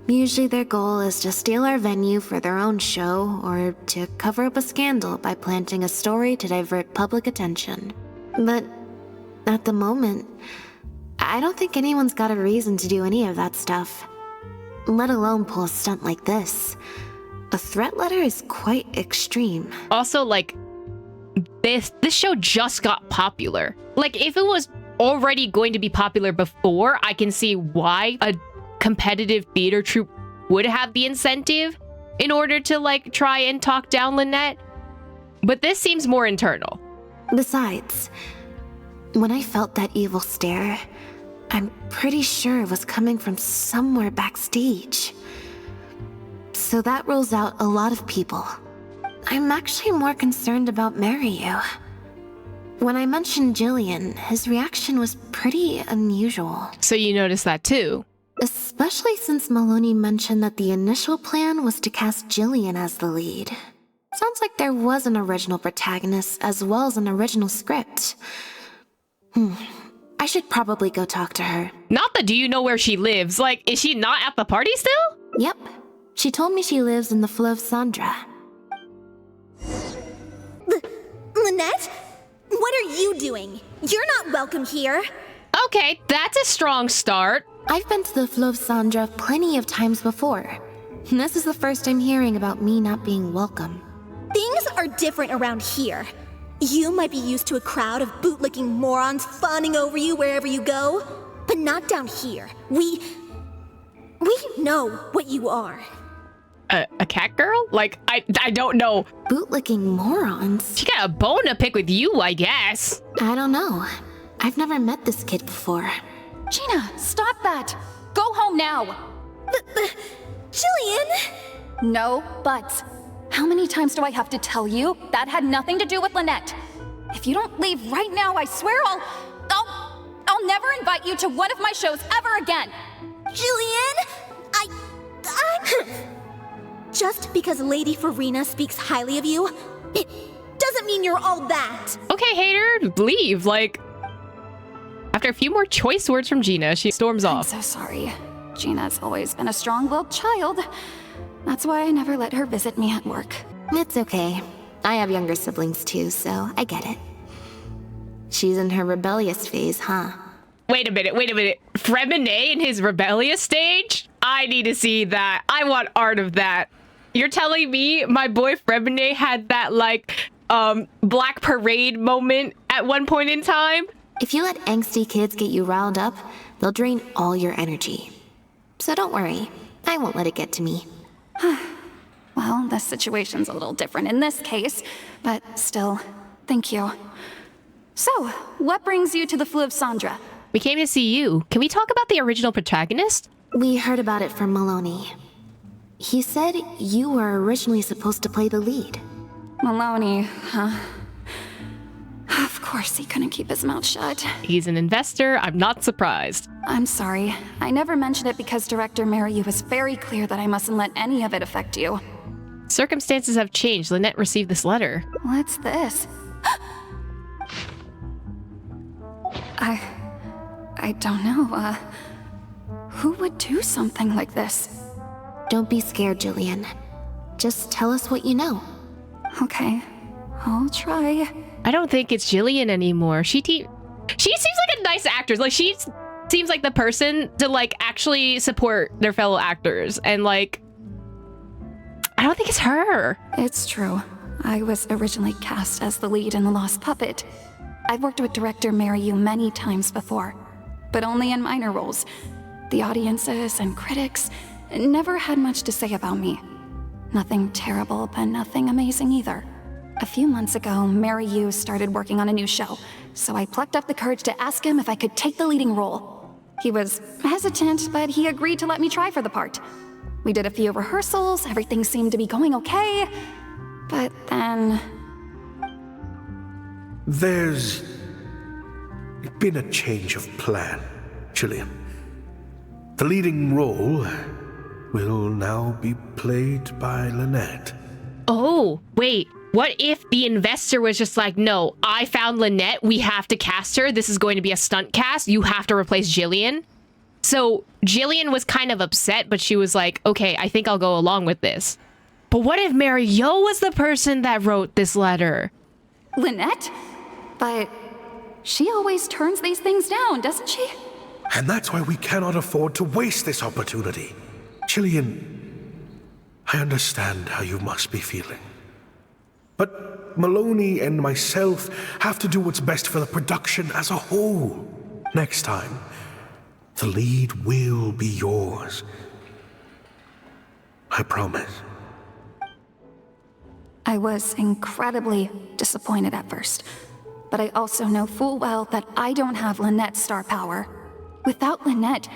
Usually their goal is to steal our venue for their own show, or to cover up a scandal by planting a story to divert public attention. But at the moment, I don't think anyone's got a reason to do any of that stuff. Let alone pull a stunt like this. A threat letter is quite extreme. Also, like, this show just got popular. Like, if it was already going to be popular before, I can see why a competitive theater troupe would have the incentive in order to, like, try and talk down Lynette. But this seems more internal. Besides, when I felt that evil stare, I'm pretty sure it was coming from somewhere backstage. So that rules out a lot of people. I'm actually more concerned about Mariyu. When I mentioned Jillian, his reaction was pretty unusual. So you noticed that too? Especially since Maloney mentioned that the initial plan was to cast Jillian as the lead. Sounds like there was an original protagonist as well as an original script. I should probably go talk to her. Not that do you know where she lives? Like, is she not at the party still? Yep. She told me she lives in the Flow of Sandra. Lynette? What are you doing? You're not welcome here. Okay, that's a strong start. I've been to the Flow of Sandra plenty of times before. This is the first I'm hearing about me not being welcome. Things are different around here. You might be used to a crowd of bootlicking morons fawning over you wherever you go, but not down here. We know what you are. A cat girl? Like, I don't know. Bootlicking morons? She got a bone to pick with you, I guess. I don't know. I've never met this kid before. Gina, stop that! Go home now! Jillian! No buts. How many times do I have to tell you? That had nothing to do with Lynette. If you don't leave right now, I swear I'll never invite you to one of my shows ever again! Jillian! Just because Lady Farina speaks highly of you, it doesn't mean you're all that. Okay, hater, leave. Like, after a few more choice words from Gina, she storms off. I'm so sorry. Gina's always been a strong-willed child. That's why I never let her visit me at work. It's okay. I have younger siblings too, so I get it. She's in her rebellious phase, huh? Wait a minute. Fremine in his rebellious stage? I need to see that. I want art of that. You're telling me my boy Fremine had that, like, Black Parade moment at one point in time? If you let angsty kids get you riled up, they'll drain all your energy. So don't worry. I won't let it get to me. Well, the situation's a little different in this case, but still, thank you. So, what brings you to the Flow of Sandra? We came to see you. Can we talk about the original protagonist? We heard about it from Maloney. He said you were originally supposed to play the lead. Maloney, huh? Of course he couldn't keep his mouth shut. He's an investor. I'm not surprised. I'm sorry. I never mentioned it because Director Mariyu was very clear that I mustn't let any of it affect you. Circumstances have changed. Lynette received this letter. What's this? I don't know, who would do something like this? Don't be scared, Jillian. Just tell us what you know. Okay, I'll try. I don't think it's Jillian anymore. She seems like a nice actress. Like, she seems like the person to, like, actually support their fellow actors. And, like, I don't think it's her. It's true. I was originally cast as the lead in The Lost Puppet. I've worked with director Mariyu many times before, but only in minor roles. The audiences and critics never had much to say about me. Nothing terrible, but nothing amazing either. A few months ago, Mariyu started working on a new show, so I plucked up the courage to ask him if I could take the leading role. He was hesitant, but he agreed to let me try for the part. We did a few rehearsals, everything seemed to be going okay, But then... There's been a change of plan, Jillian. The leading role will now be played by Lynette. Oh, wait. What if the investor was just like, no, I found Lynette. We have to cast her. This is going to be a stunt cast. You have to replace Jillian. So Jillian was kind of upset, but she was like, okay, I think I'll go along with this. But what if Mary Yo was the person that wrote this letter? Lynette? But she always turns these things down, doesn't she? And that's why we cannot afford to waste this opportunity. Jillian, I understand how you must be feeling. But Maloney and myself have to do what's best for the production as a whole. Next time, the lead will be yours. I promise. I was incredibly disappointed at first, but I also know full well that I don't have Lynette's star power. Without Lynette,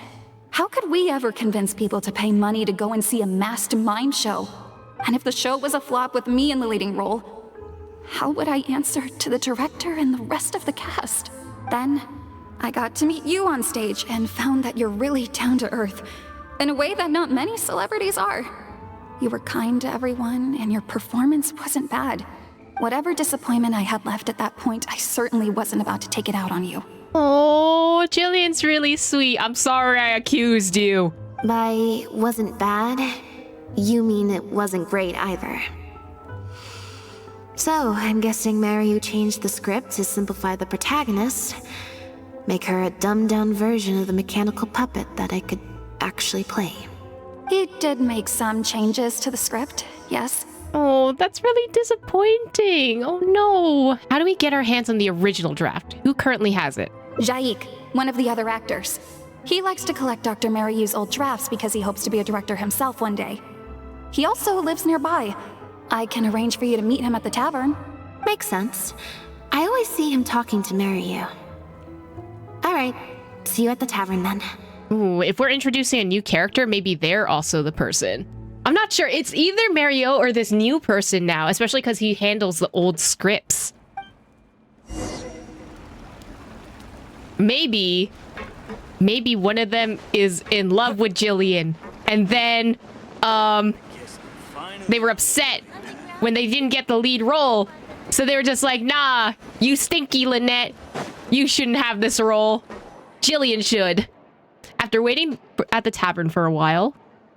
how could we ever convince people to pay money to go and see a masked mime show? And if the show was a flop with me in the leading role, how would I answer to the director and the rest of the cast? Then, I got to meet you on stage and found that you're really down to earth, in a way that not many celebrities are. You were kind to everyone, and your performance wasn't bad. Whatever disappointment I had left at that point, I certainly wasn't about to take it out on you. Oh, Jillian's really sweet. I'm sorry I accused you. By wasn't bad, you mean it wasn't great either. So, I'm guessing Mariu changed the script to simplify the protagonist, make her a dumbed-down version of the mechanical puppet that I could actually play. He did make some changes to the script, yes. Oh, that's really disappointing. Oh no. How do we get our hands on the original draft? Who currently has it? Jaik, one of the other actors. He likes to collect Dr. Mariu's old drafts because he hopes to be a director himself one day. He also lives nearby. I can arrange for you to meet him at the tavern. Makes sense. I always see him talking to Mariu. Alright, see you at the tavern then. Ooh, if we're introducing a new character, maybe they're also the person. I'm not sure. It's either Mario or this new person now, especially because he handles the old scripts. Maybe one of them is in love with Jillian, and then they were upset when they didn't get the lead role, so they were just like, nah, you stinky Lynette, you shouldn't have this role. Jillian should. After waiting at the tavern for a while...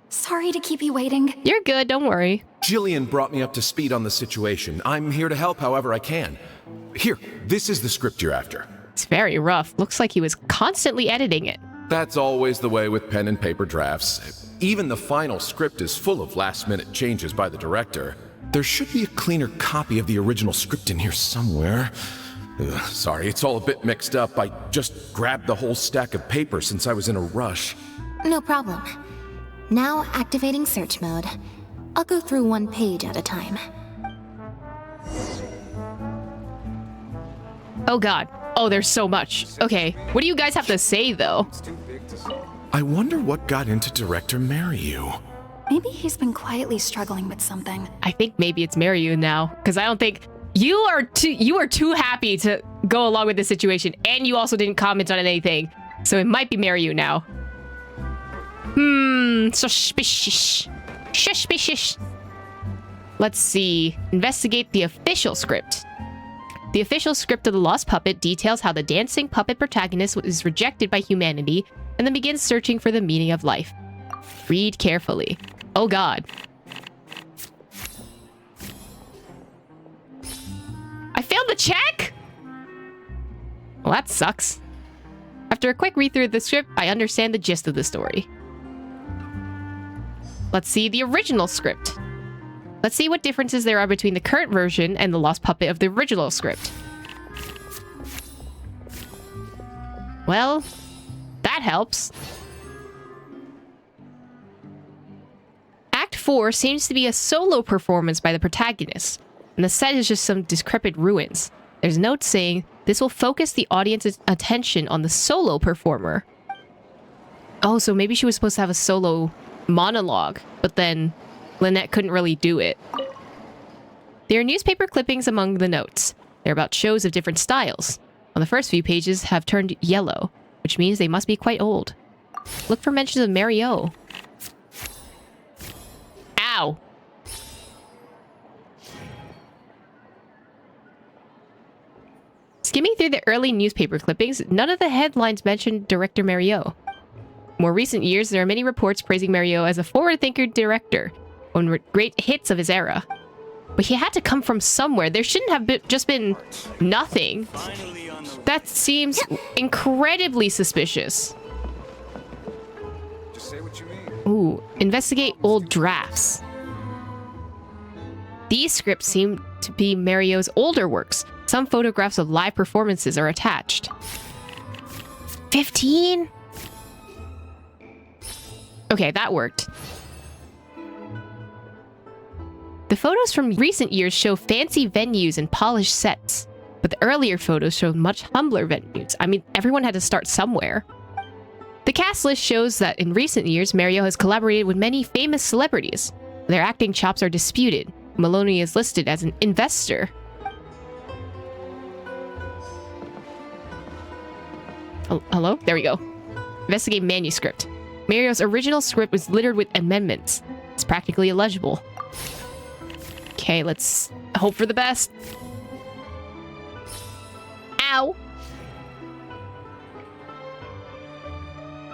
Sorry to keep you waiting. You're good, don't worry. Jillian brought me up to speed on the situation. I'm here to help however I can. Here, this is the script you're after. It's very rough. Looks like he was constantly editing it. That's always the way with pen and paper drafts. Even the final script is full of last-minute changes by the director. There should be a cleaner copy of the original script in here somewhere. Sorry, it's all a bit mixed up. I just grabbed the whole stack of paper since I was in a rush. No problem. Now activating search mode. I'll go through one page at a time. Oh god. Oh, there's so much. Okay, what do you guys have to say, though? I wonder what got into director Mariu. Maybe he's been quietly struggling with something. I think maybe it's Mariu now, because I don't think... You are too happy to go along with this situation, and you also didn't comment on anything. So it might be Mariu now. Suspicious. Suspicious. Let's see. Investigate the official script. The official script of The Lost Puppet details how the dancing puppet protagonist is rejected by humanity and then begins searching for the meaning of life. Read carefully. Oh god. I failed the check? Well, that sucks. After a quick read through of the script, I understand the gist of the story. Let's see the original script. Let's see what differences there are between the current version and the Lost Puppet of the original script. Well, that helps. Act 4 seems to be a solo performance by the protagonist, and the set is just some decrepit ruins. There's a note saying, this will focus the audience's attention on the solo performer. Oh, so maybe she was supposed to have a solo monologue, but then Lynette couldn't really do it. There are newspaper clippings among the notes. They're about shows of different styles. On the first few pages have turned yellow, which means they must be quite old. Look for mentions of Mario. Ow! Skimming through the early newspaper clippings, none of the headlines mentioned director Mario. More recent years, there are many reports praising Mario as a forward-thinker director, one of the great hits of his era. But he had to come from somewhere. There shouldn't have just been nothing. That seems incredibly suspicious. Just say what you mean. Ooh, investigate old drafts. These scripts seem to be Mario's older works. Some photographs of live performances are attached. 15? Okay, that worked. The photos from recent years show fancy venues and polished sets, but the earlier photos showed much humbler venues. I mean, everyone had to start somewhere. The cast list shows that in recent years, Mario has collaborated with many famous celebrities. Their acting chops are disputed. Maloney is listed as an investor. Hello? There we go. Investigate manuscript. Mario's original script was littered with amendments. It's practically illegible. Okay, let's hope for the best. Ow!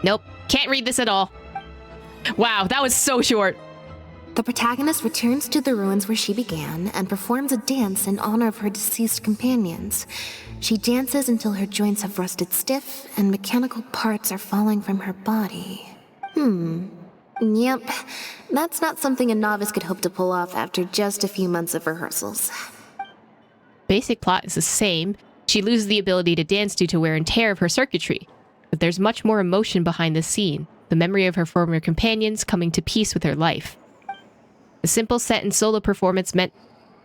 Nope, can't read this at all. Wow, that was so short. The protagonist returns to the ruins where she began and performs a dance in honor of her deceased companions. She dances until her joints have rusted stiff and mechanical parts are falling from her body. Yep, that's not something a novice could hope to pull off after just a few months of rehearsals. Basic plot is the same. She loses the ability to dance due to wear and tear of her circuitry. But there's much more emotion behind this scene. The memory of her former companions coming to peace with her life. The simple set and solo performance meant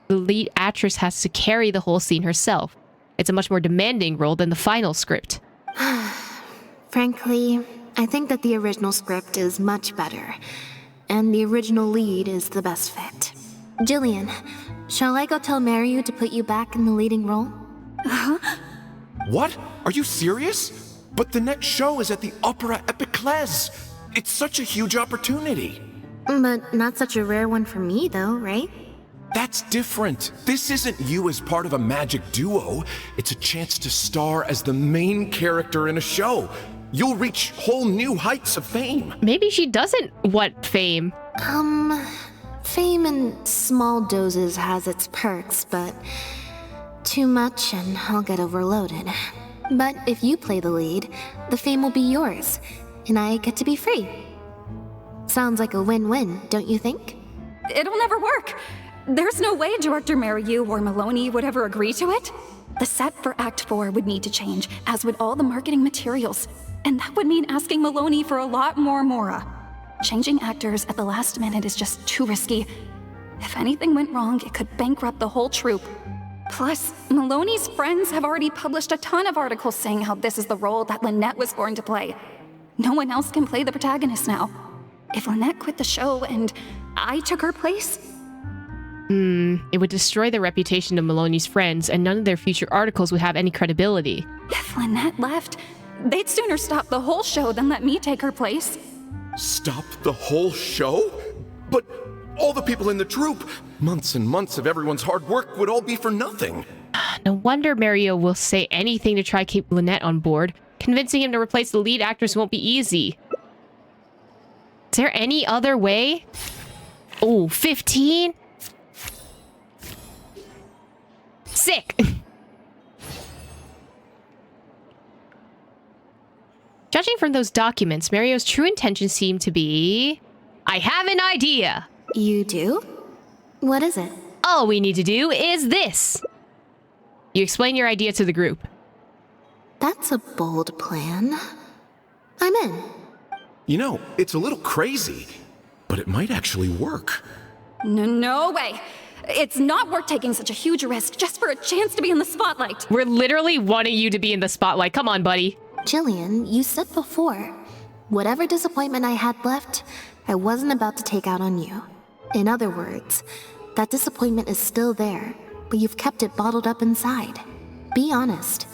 the lead actress has to carry the whole scene herself. It's a much more demanding role than the final script. Frankly, I think that the original script is much better, and the original lead is the best fit. Jillian, shall I go tell Mariu to put you back in the leading role? What? Are you serious? But the next show is at the Opera Epiclese. It's such a huge opportunity. But not such a rare one for me, though, right? That's different. This isn't you as part of a magic duo. It's a chance to star as the main character in a show. You'll reach whole new heights of fame. Maybe she doesn't want fame. Fame in small doses has its perks, but too much and I'll get overloaded. But if you play the lead, the fame will be yours, and I get to be free. Sounds like a win-win, don't you think? It'll never work. There's no way Director Mariu or Maloney would ever agree to it. The set for Act 4 would need to change, as would all the marketing materials. And that would mean asking Maloney for a lot more Mora. Changing actors at the last minute is just too risky. If anything went wrong, it could bankrupt the whole troupe. Plus, Maloney's friends have already published a ton of articles saying how this is the role that Lynette was born to play. No one else can play the protagonist now. If Lynette quit the show and I took her place... It would destroy the reputation of Maloney's friends, and none of their future articles would have any credibility. If Lynette left, they'd sooner stop the whole show than let me take her place. Stop the whole show? But all the people in the troupe, months and months of everyone's hard work would all be for nothing. No wonder Mario will say anything to try to keep Lynette on board. Convincing him to replace the lead actress won't be easy. Is there any other way? Oh, 15? Sick! Judging from those documents, Mario's true intentions seem to be... I have an idea! You do? What is it? All we need to do is this! You explain your idea to the group. That's a bold plan. I'm in. You know, it's a little crazy, but it might actually work. No way! It's not worth taking such a huge risk just for a chance to be in the spotlight. We're literally wanting you to be in the spotlight. Come on, buddy. Jillian, you said before, whatever disappointment I had left, I wasn't about to take out on you. In other words, That disappointment is still there, but you've kept it bottled up inside. Be honest.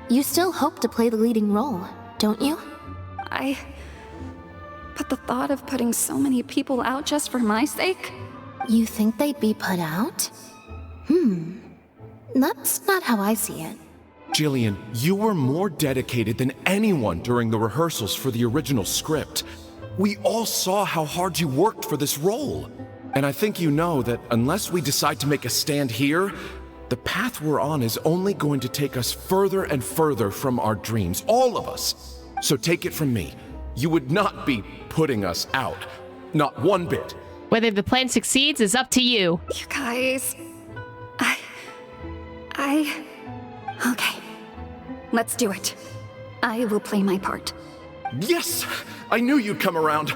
You still hope to play the leading role, don't you? But the thought of putting so many people out just for my sake? You think they'd be put out? That's not how I see it. Jillian, you were more dedicated than anyone during the rehearsals for the original script. We all saw how hard you worked for this role. And I think you know that unless we decide to make a stand here, the path we're on is only going to take us further and further from our dreams, all of us. So take it from me, you would not be putting us out. Not one bit. Whether the plan succeeds is up to you. You guys... Okay. Let's do it. I will play my part. Yes! I knew you'd come around.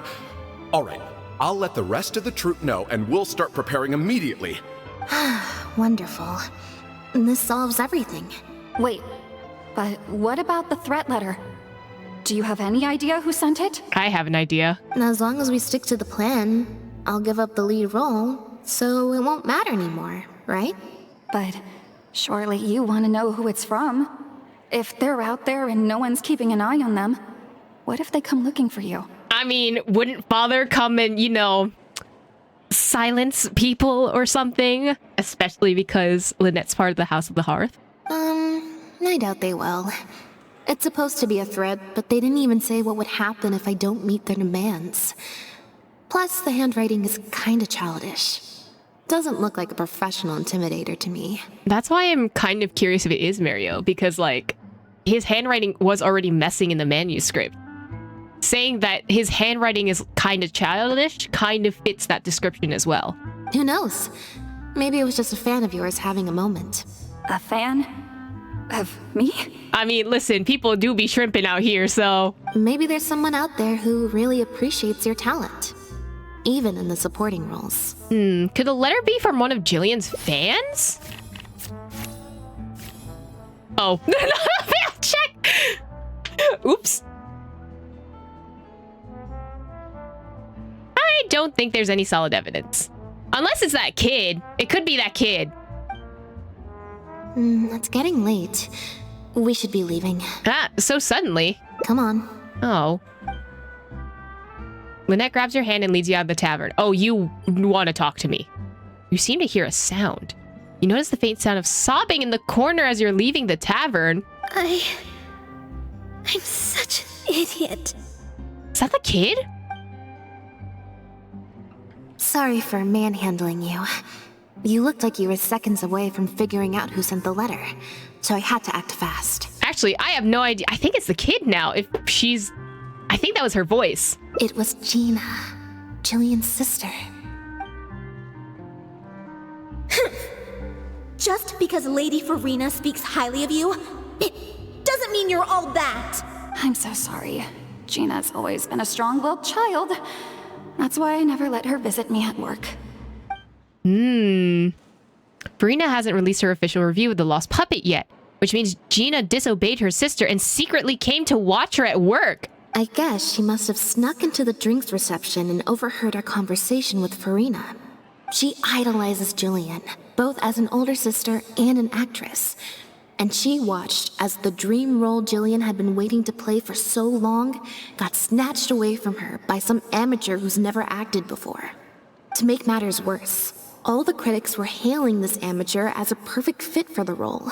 All right, I'll let the rest of the troupe know and we'll start preparing immediately. Wonderful. This solves everything. Wait, but what about the threat letter? Do you have any idea who sent it? I have an idea. As long as we stick to the plan, I'll give up the lead role, so it won't matter anymore, right? But surely you want to know who it's from. If they're out there and no one's keeping an eye on them, what if they come looking for you? I mean, wouldn't Father come and, silence people or something? Especially because Lynette's part of the House of the Hearth. I doubt they will. It's supposed to be a threat, but they didn't even say what would happen if I don't meet their demands. Plus, the handwriting is kinda childish. Doesn't look like a professional intimidator to me. That's why I'm kind of curious if it is Mario, because, his handwriting was already messing in the manuscript. Saying that his handwriting is kind of childish kind of fits that description as well. Who knows? Maybe it was just a fan of yours having a moment. A fan? Of me? I mean, listen, people do be shrimping out here, so... Maybe there's someone out there who really appreciates your talent. Even in the supporting roles. Could the letter be from one of Jillian's fans? Oh. Check! Oops. I don't think there's any solid evidence. Unless it's that kid. It could be that kid. It's getting late. We should be leaving. So suddenly. Come on. Oh. Lynette grabs your hand and leads you out of the tavern. Oh, you want to talk to me. You seem to hear a sound. You notice the faint sound of sobbing in the corner as you're leaving the tavern. I'm such an idiot. Is that the kid? Sorry for manhandling you. You looked like you were seconds away from figuring out who sent the letter, so I had to act fast. Actually, I have no idea. I think it's the kid now. I think that was her voice. It was Gina, Jillian's sister. Just because Lady Farina speaks highly of you, it doesn't mean you're all that. I'm so sorry. Gina's always been a strong-willed child. That's why I never let her visit me at work. Farina hasn't released her official review of The Lost Puppet yet, which means Gina disobeyed her sister and secretly came to watch her at work. I guess she must have snuck into the drinks reception and overheard our conversation with Farina. She idolizes Jillian, both as an older sister and an actress. And she watched as the dream role Jillian had been waiting to play for so long got snatched away from her by some amateur who's never acted before. To make matters worse, all the critics were hailing this amateur as a perfect fit for the role.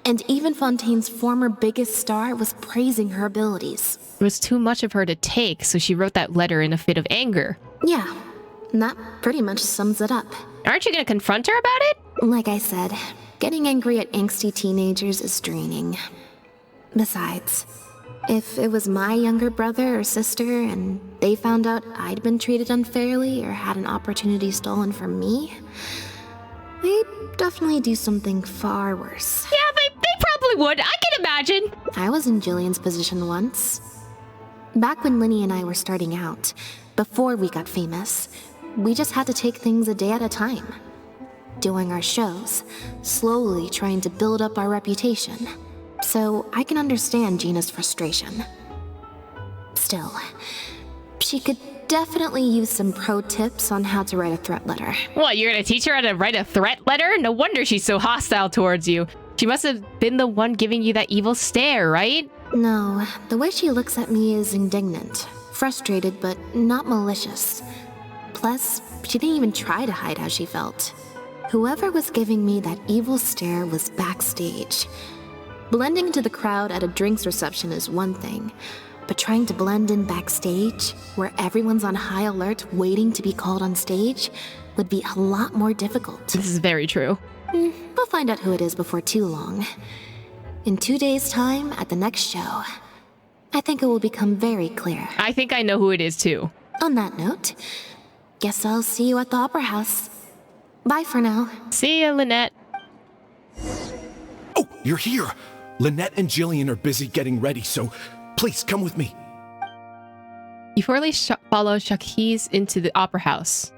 And even Fontaine's former biggest star was praising her abilities. It was too much of her to take, so she wrote that letter in a fit of anger. Yeah, that pretty much sums it up. Aren't you gonna confront her about it? Like I said, getting angry at angsty teenagers is draining. Besides, if it was my younger brother or sister and they found out I'd been treated unfairly or had an opportunity stolen from me, they'd definitely do something far worse. Yeah, they probably would. I can imagine. I was in Jillian's position once. Back when Linny and I were starting out, before we got famous, we just had to take things a day at a time. Doing our shows, slowly trying to build up our reputation. So I can understand Gina's frustration. Still, she could definitely use some pro tips on how to write a threat letter. What, you're gonna teach her how to write a threat letter? No wonder she's so hostile towards you. She must have been the one giving you that evil stare, right? No, the way she looks at me is indignant, frustrated, but not malicious. Plus, she didn't even try to hide how she felt. Whoever was giving me that evil stare was backstage. Blending into the crowd at a drinks reception is one thing, but trying to blend in backstage, where everyone's on high alert waiting to be called on stage, would be a lot more difficult. This is very true. We'll find out who it is before too long. In 2 days' time, at the next show, I think it will become very clear. I think I know who it is too. On that note, guess I'll see you at the Opera House. Bye for now. See ya, Lynette. Oh, you're here! Lynette and Jillian are busy getting ready, so please come with me. You follow Shakis into the Opera House.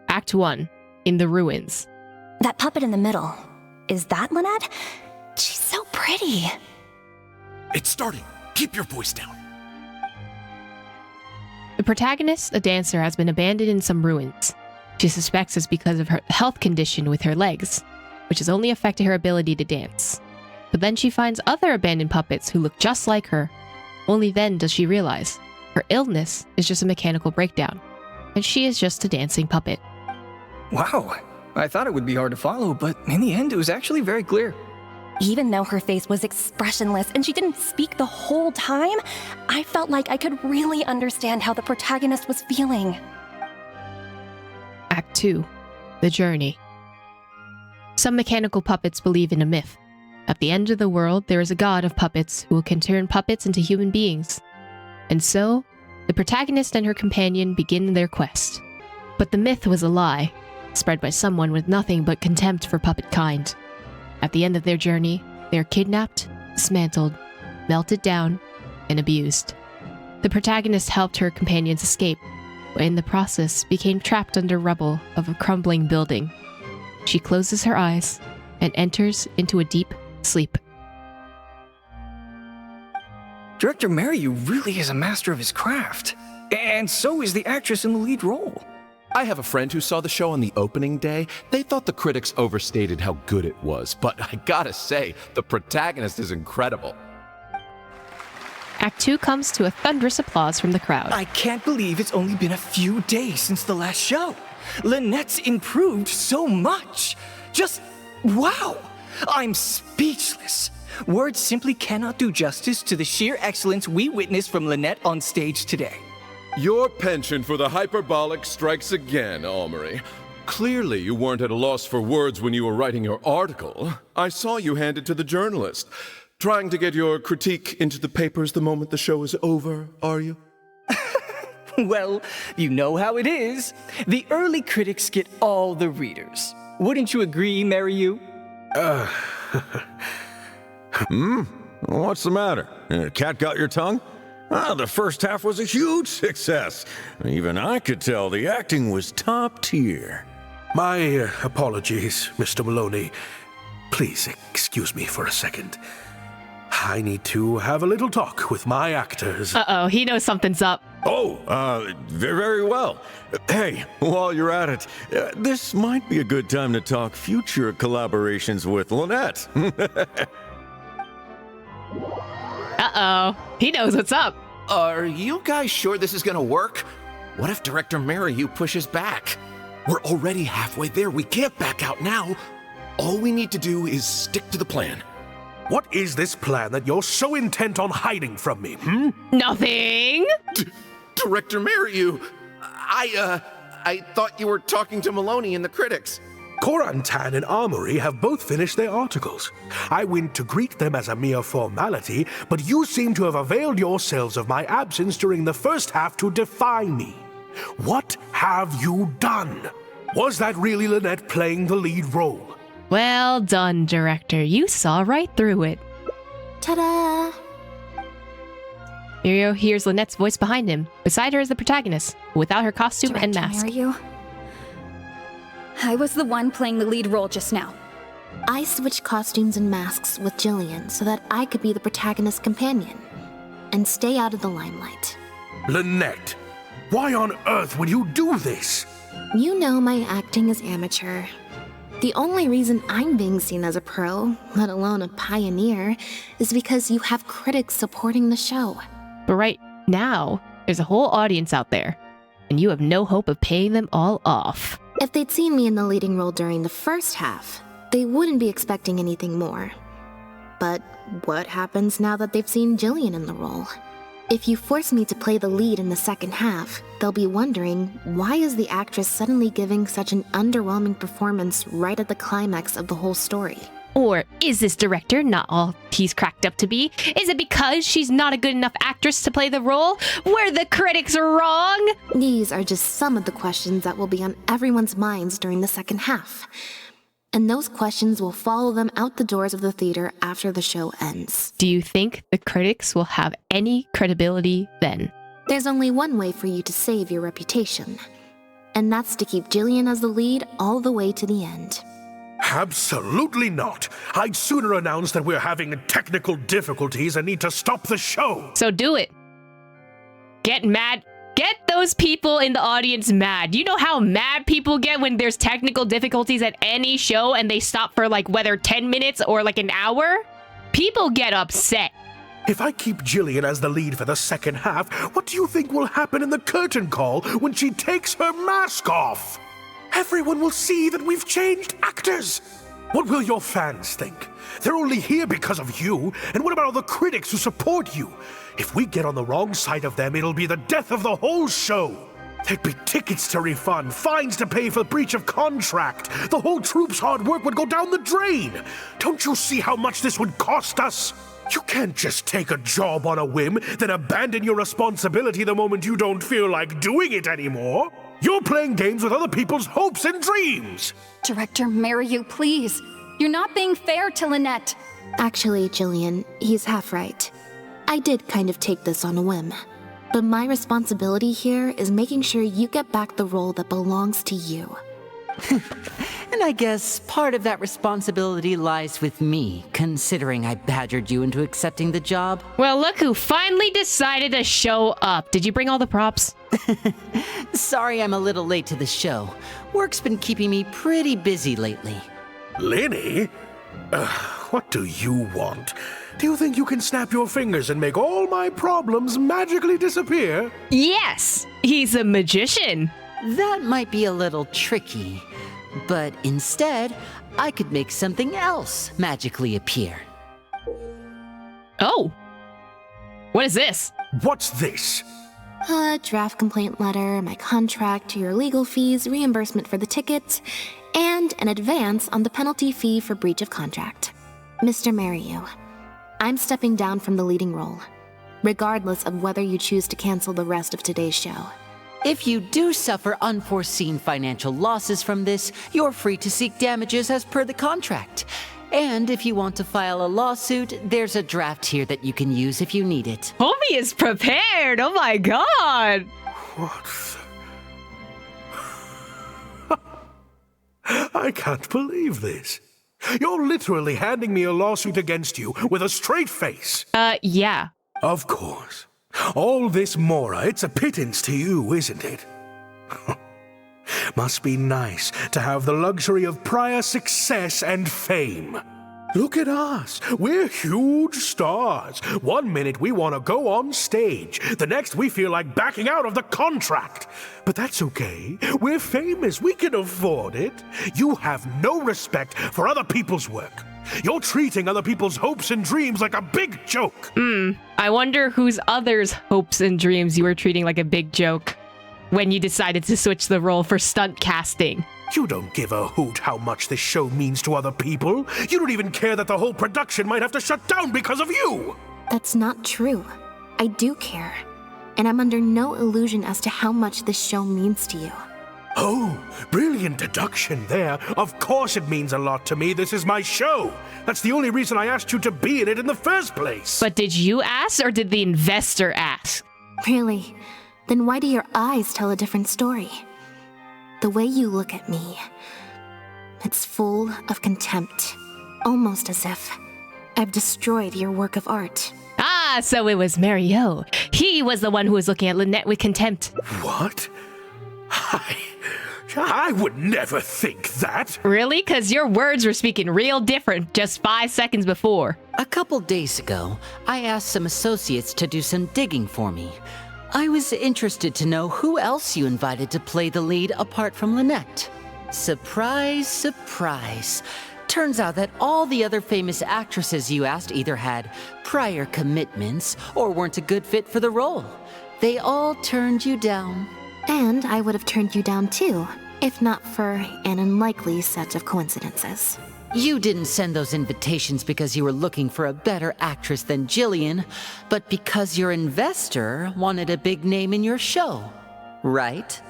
Act 1, in the ruins. That puppet in the middle, is that Lynette? She's so pretty. It's starting. Keep your voice down. The protagonist, a dancer, has been abandoned in some ruins. She suspects it's because of her health condition with her legs, which has only affected her ability to dance. But then she finds other abandoned puppets who look just like her. Only then does she realize her illness is just a mechanical breakdown, and she is just a dancing puppet. Wow, I thought it would be hard to follow, but in the end it was actually very clear. Even though her face was expressionless and she didn't speak the whole time, I felt like I could really understand how the protagonist was feeling. Act 2, the journey. Some mechanical puppets believe in a myth. At the end of the world, there is a god of puppets who can turn puppets into human beings. And so, the protagonist and her companion begin their quest. But the myth was a lie, spread by someone with nothing but contempt for puppet kind. At the end of their journey, they are kidnapped, dismantled, melted down, and abused. The protagonist helped her companions escape, but in the process became trapped under rubble of a crumbling building. She closes her eyes and enters into a deep sleep. Director Mariu really is a master of his craft. And so is the actress in the lead role. I have a friend who saw the show on the opening day. They thought the critics overstated how good it was, but I gotta say, the protagonist is incredible. Act 2 comes to a thunderous applause from the crowd. I can't believe it's only been a few days since the last show. Lynette's improved so much. Just wow! I'm speechless. Words simply cannot do justice to the sheer excellence we witnessed from Lynette on stage today. Your penchant for the hyperbolic strikes again, Almery. Clearly you weren't at a loss for words when you were writing your article. I saw you hand it to the journalist. Trying to get your critique into the papers the moment the show is over, are you? Well, you know how it is. The early critics get all the readers. Wouldn't you agree, Mariu? What's the matter? Cat got your tongue? The first half was a huge success. Even I could tell the acting was top tier. My apologies, Mr. Maloney. Please excuse me for a second. I need to have a little talk with my actors. Uh-oh, he knows something's up. Oh, very well. Hey, while you're at it, this might be a good time to talk future collaborations with Lynette. Uh-oh, he knows what's up. Are you guys sure this is gonna work? What if Director Mariu pushes back? We're already halfway there. We can't back out now. All we need to do is stick to the plan. What is this plan that you're so intent on hiding from me, Nothing! Director Mariu, I thought you were talking to Maloney and the critics. Corantan and Armory have both finished their articles. I went to greet them as a mere formality, but you seem to have availed yourselves of my absence during the first half to defy me. What have you done? Was that really Lynette playing the lead role? Well done, director. You saw right through it. Ta-da! Mirio hears Lynette's voice behind him. Beside her is the protagonist, without her costume and mask. Mariu? I was the one playing the lead role just now. I switched costumes and masks with Jillian so that I could be the protagonist's companion and stay out of the limelight. Lynette, Why on earth would you do this? You know my acting is amateur. The only reason I'm being seen as a pro, let alone a pioneer, is because you have critics supporting the show. But right now, there's a whole audience out there, and you have no hope of paying them all off. If they'd seen me in the leading role during the first half, they wouldn't be expecting anything more. But what happens now that they've seen Jillian in the role? If you force me to play the lead in the second half, they'll be wondering, why is the actress suddenly giving such an underwhelming performance right at the climax of the whole story? Or is this director not all he's cracked up to be? Is it because she's not a good enough actress to play the role? Were the critics wrong? These are just some of the questions that will be on everyone's minds during the second half. And those questions will follow them out the doors of the theater after the show ends. Do you think the critics will have any credibility then? There's only one way for you to save your reputation, and that's to keep Jillian as the lead all the way to the end. Absolutely not. I'd sooner announce that we're having technical difficulties and need to stop the show. So do it. Get mad. Get those people in the audience mad. You know how mad people get when there's technical difficulties at any show and they stop for like whether 10 minutes or like an hour? People get upset. If I keep Jillian as the lead for the second half, what do you think will happen in the curtain call when she takes her mask off? Everyone will see that we've changed actors. What will your fans think? They're only here because of you. And what about all the critics who support you? If we get on the wrong side of them, it'll be the death of the whole show. There'd be tickets to refund, fines to pay for breach of contract. The whole troupe's hard work would go down the drain. Don't you see how much this would cost us? You can't just take a job on a whim, then abandon your responsibility the moment you don't feel like doing it anymore. You're playing games with other people's hopes and dreams. Director Mariyu, please. You're not being fair to Lynette. Actually, Jillian, he's half right. I did kind of take this on a whim. But my responsibility here is making sure you get back the role that belongs to you. And I guess part of that responsibility lies with me, considering I badgered you into accepting the job. Well, look who finally decided to show up. Did you bring all the props? Sorry I'm a little late to the show. Work's been keeping me pretty busy lately. Lenny? What do you want? Do you think you can snap your fingers and make all my problems magically disappear? Yes! He's a magician. That might be a little tricky, but instead, I could make something else magically appear. Oh! What is this? What's this? A draft complaint letter, my contract, your legal fees, reimbursement for the tickets, and an advance on the penalty fee for breach of contract. Mr. Mariyu, I'm stepping down from the leading role, regardless of whether you choose to cancel the rest of today's show. If you do suffer unforeseen financial losses from this, you're free to seek damages as per the contract. And if you want to file a lawsuit, there's a draft here that you can use if you need it. Homie is prepared! Oh my god! What? I can't believe this. You're literally handing me a lawsuit against you with a straight face. Yeah. Of course. All this Mora, it's a pittance to you, isn't it? Must be nice to have the luxury of prior success and fame. Look at us. We're huge stars. One minute we want to go on stage. The next we feel like backing out of the contract. But that's okay. We're famous. We can afford it. You have no respect for other people's work. You're treating other people's hopes and dreams like a big joke. I wonder whose others' hopes and dreams you were treating like a big joke when you decided to switch the role for stunt casting. You don't give a hoot how much this show means to other people. You don't even care that the whole production might have to shut down because of you. That's not true. I do care. And I'm under no illusion as to how much this show means to you. Oh, brilliant deduction there. Of course it means a lot to me. This is my show. That's the only reason I asked you to be in it in the first place. But did you ask or did the investor ask? Really? Then why do your eyes tell a different story? The way you look at me, it's full of contempt. Almost as if I've destroyed your work of art. Ah, Ah, so it was Mario. He was the one who was looking at Lynette with contempt. What? I would never think that. Really? Because your words were speaking real different just 5 seconds before. A couple days ago, I asked some associates to do some digging for me. I was interested to know who else you invited to play the lead apart from Lynette. Surprise, surprise. Turns out that all the other famous actresses you asked either had prior commitments or weren't a good fit for the role. They all turned you down. And I would have turned you down too, if not for an unlikely set of coincidences. You didn't send those invitations because you were looking for a better actress than Jillian, but because your investor wanted a big name in your show, right?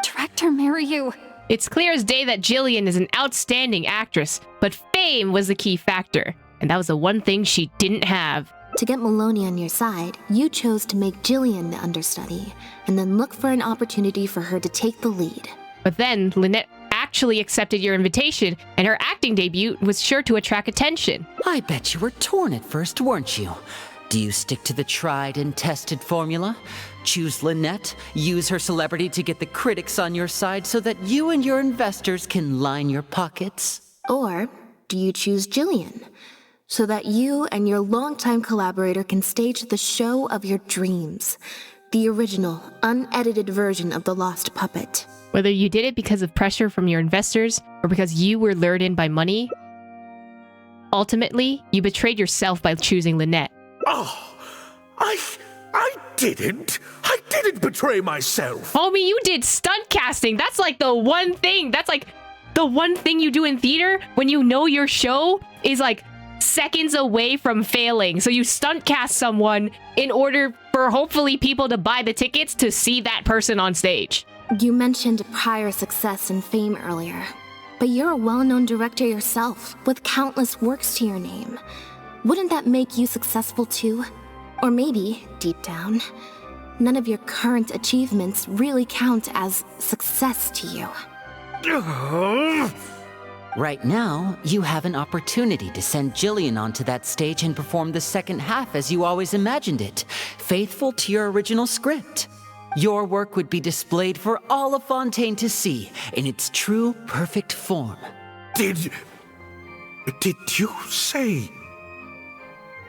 Director Mariu. It's clear as day that Jillian is an outstanding actress, but fame was the key factor, and that was the one thing she didn't have. To get Maloney on your side, you chose to make Jillian the understudy, and then look for an opportunity for her to take the lead. But then, Lynette actually accepted your invitation, and her acting debut was sure to attract attention. I bet you were torn at first, weren't you? Do you stick to the tried and tested formula? Choose Lynette, use her celebrity to get the critics on your side so that you and your investors can line your pockets? Or do you choose Jillian, so that you and your longtime collaborator can stage the show of your dreams, the original, unedited version of The Lost Puppet? Whether you did it because of pressure from your investors or because you were lured in by money, ultimately, you betrayed yourself by choosing Lynette. Oh, I didn't. I didn't betray myself. Homie, you did stunt casting. That's like the one thing. That's like the one thing you do in theater when you know your show is like seconds away from failing. So you stunt cast someone in order for hopefully people to buy the tickets to see that person on stage. You mentioned prior success and fame earlier, but you're a well-known director yourself with countless works to your name. Wouldn't that make you successful too? Or maybe, deep down, none of your current achievements really count as success to you. Right now, you have an opportunity to send Jillian onto that stage and perform the second half as you always imagined it, faithful to your original script. Your work would be displayed for all of Fontaine to see in its true, perfect form. Did you say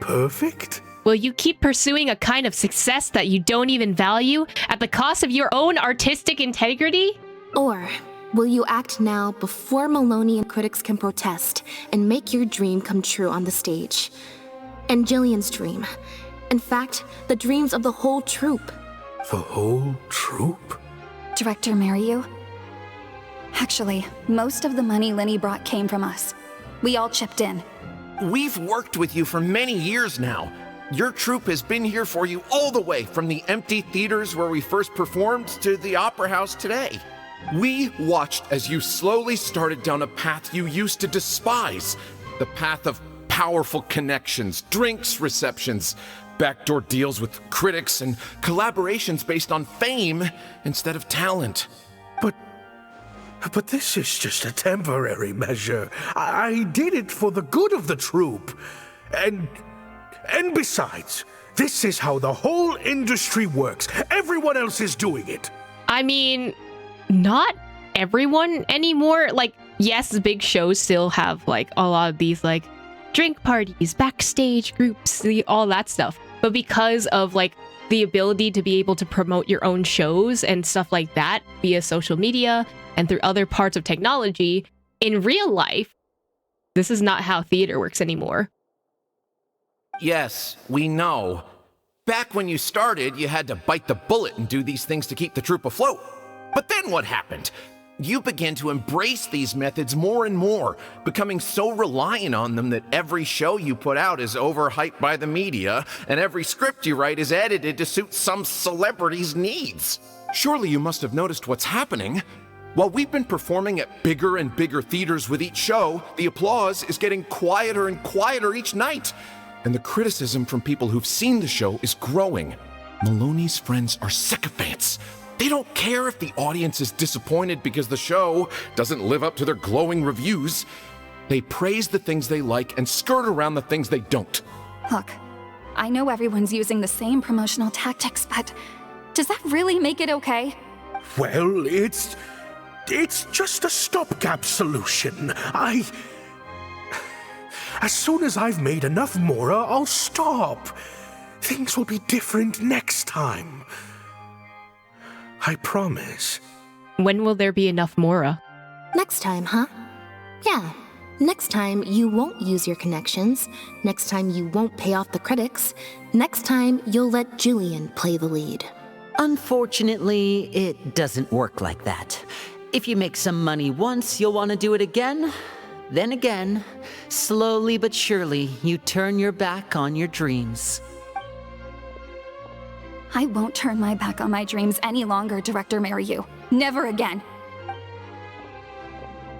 perfect? Will you keep pursuing a kind of success that you don't even value at the cost of your own artistic integrity? Or will you act now before Maloney and critics can protest and make your dream come true on the stage? And Jillian's dream. In fact, the dreams of the whole troupe. The whole troupe? Director Mariu. Actually, most of the money Lenny brought came from us. We all chipped in. We've worked with you for many years now. Your troupe has been here for you all the way from the empty theaters where we first performed to the Opera House today. We watched as you slowly started down a path you used to despise. The path of powerful connections, drinks receptions, backdoor deals with critics, and collaborations based on fame instead of talent. But this is just a temporary measure. I did it for the good of the troupe. And besides, this is how the whole industry works. Everyone else is doing it. I mean, not everyone anymore. Like, yes, big shows still have like a lot of these like drink parties, backstage groups, all that stuff. But because of like the ability to be able to promote your own shows and stuff like that via social media and through other parts of technology, in real life, this is not how theater works anymore. Yes, we know. Back when you started, you had to bite the bullet and do these things to keep the troupe afloat. But then what happened? You began to embrace these methods more and more, becoming so reliant on them that every show you put out is overhyped by the media, and every script you write is edited to suit some celebrity's needs. Surely you must have noticed what's happening. While we've been performing at bigger and bigger theaters with each show, the applause is getting quieter and quieter each night. And the criticism from people who've seen the show is growing. Maloney's friends are sycophants. They don't care if the audience is disappointed because the show doesn't live up to their glowing reviews. They praise the things they like and skirt around the things they don't. Look, I know everyone's using the same promotional tactics, but does that really make it okay? Well, it's just a stopgap solution. As soon as I've made enough Mora, I'll stop. Things will be different next time. I promise. When will there be enough Mora? Next time, huh? Yeah. Next time, you won't use your connections. Next time, you won't pay off the critics. Next time, you'll let Julian play the lead. Unfortunately, it doesn't work like that. If you make some money once, you'll want to do it again. Then again, slowly but surely, you turn your back on your dreams. I won't turn my back on my dreams any longer, Director Mariyu. Never again.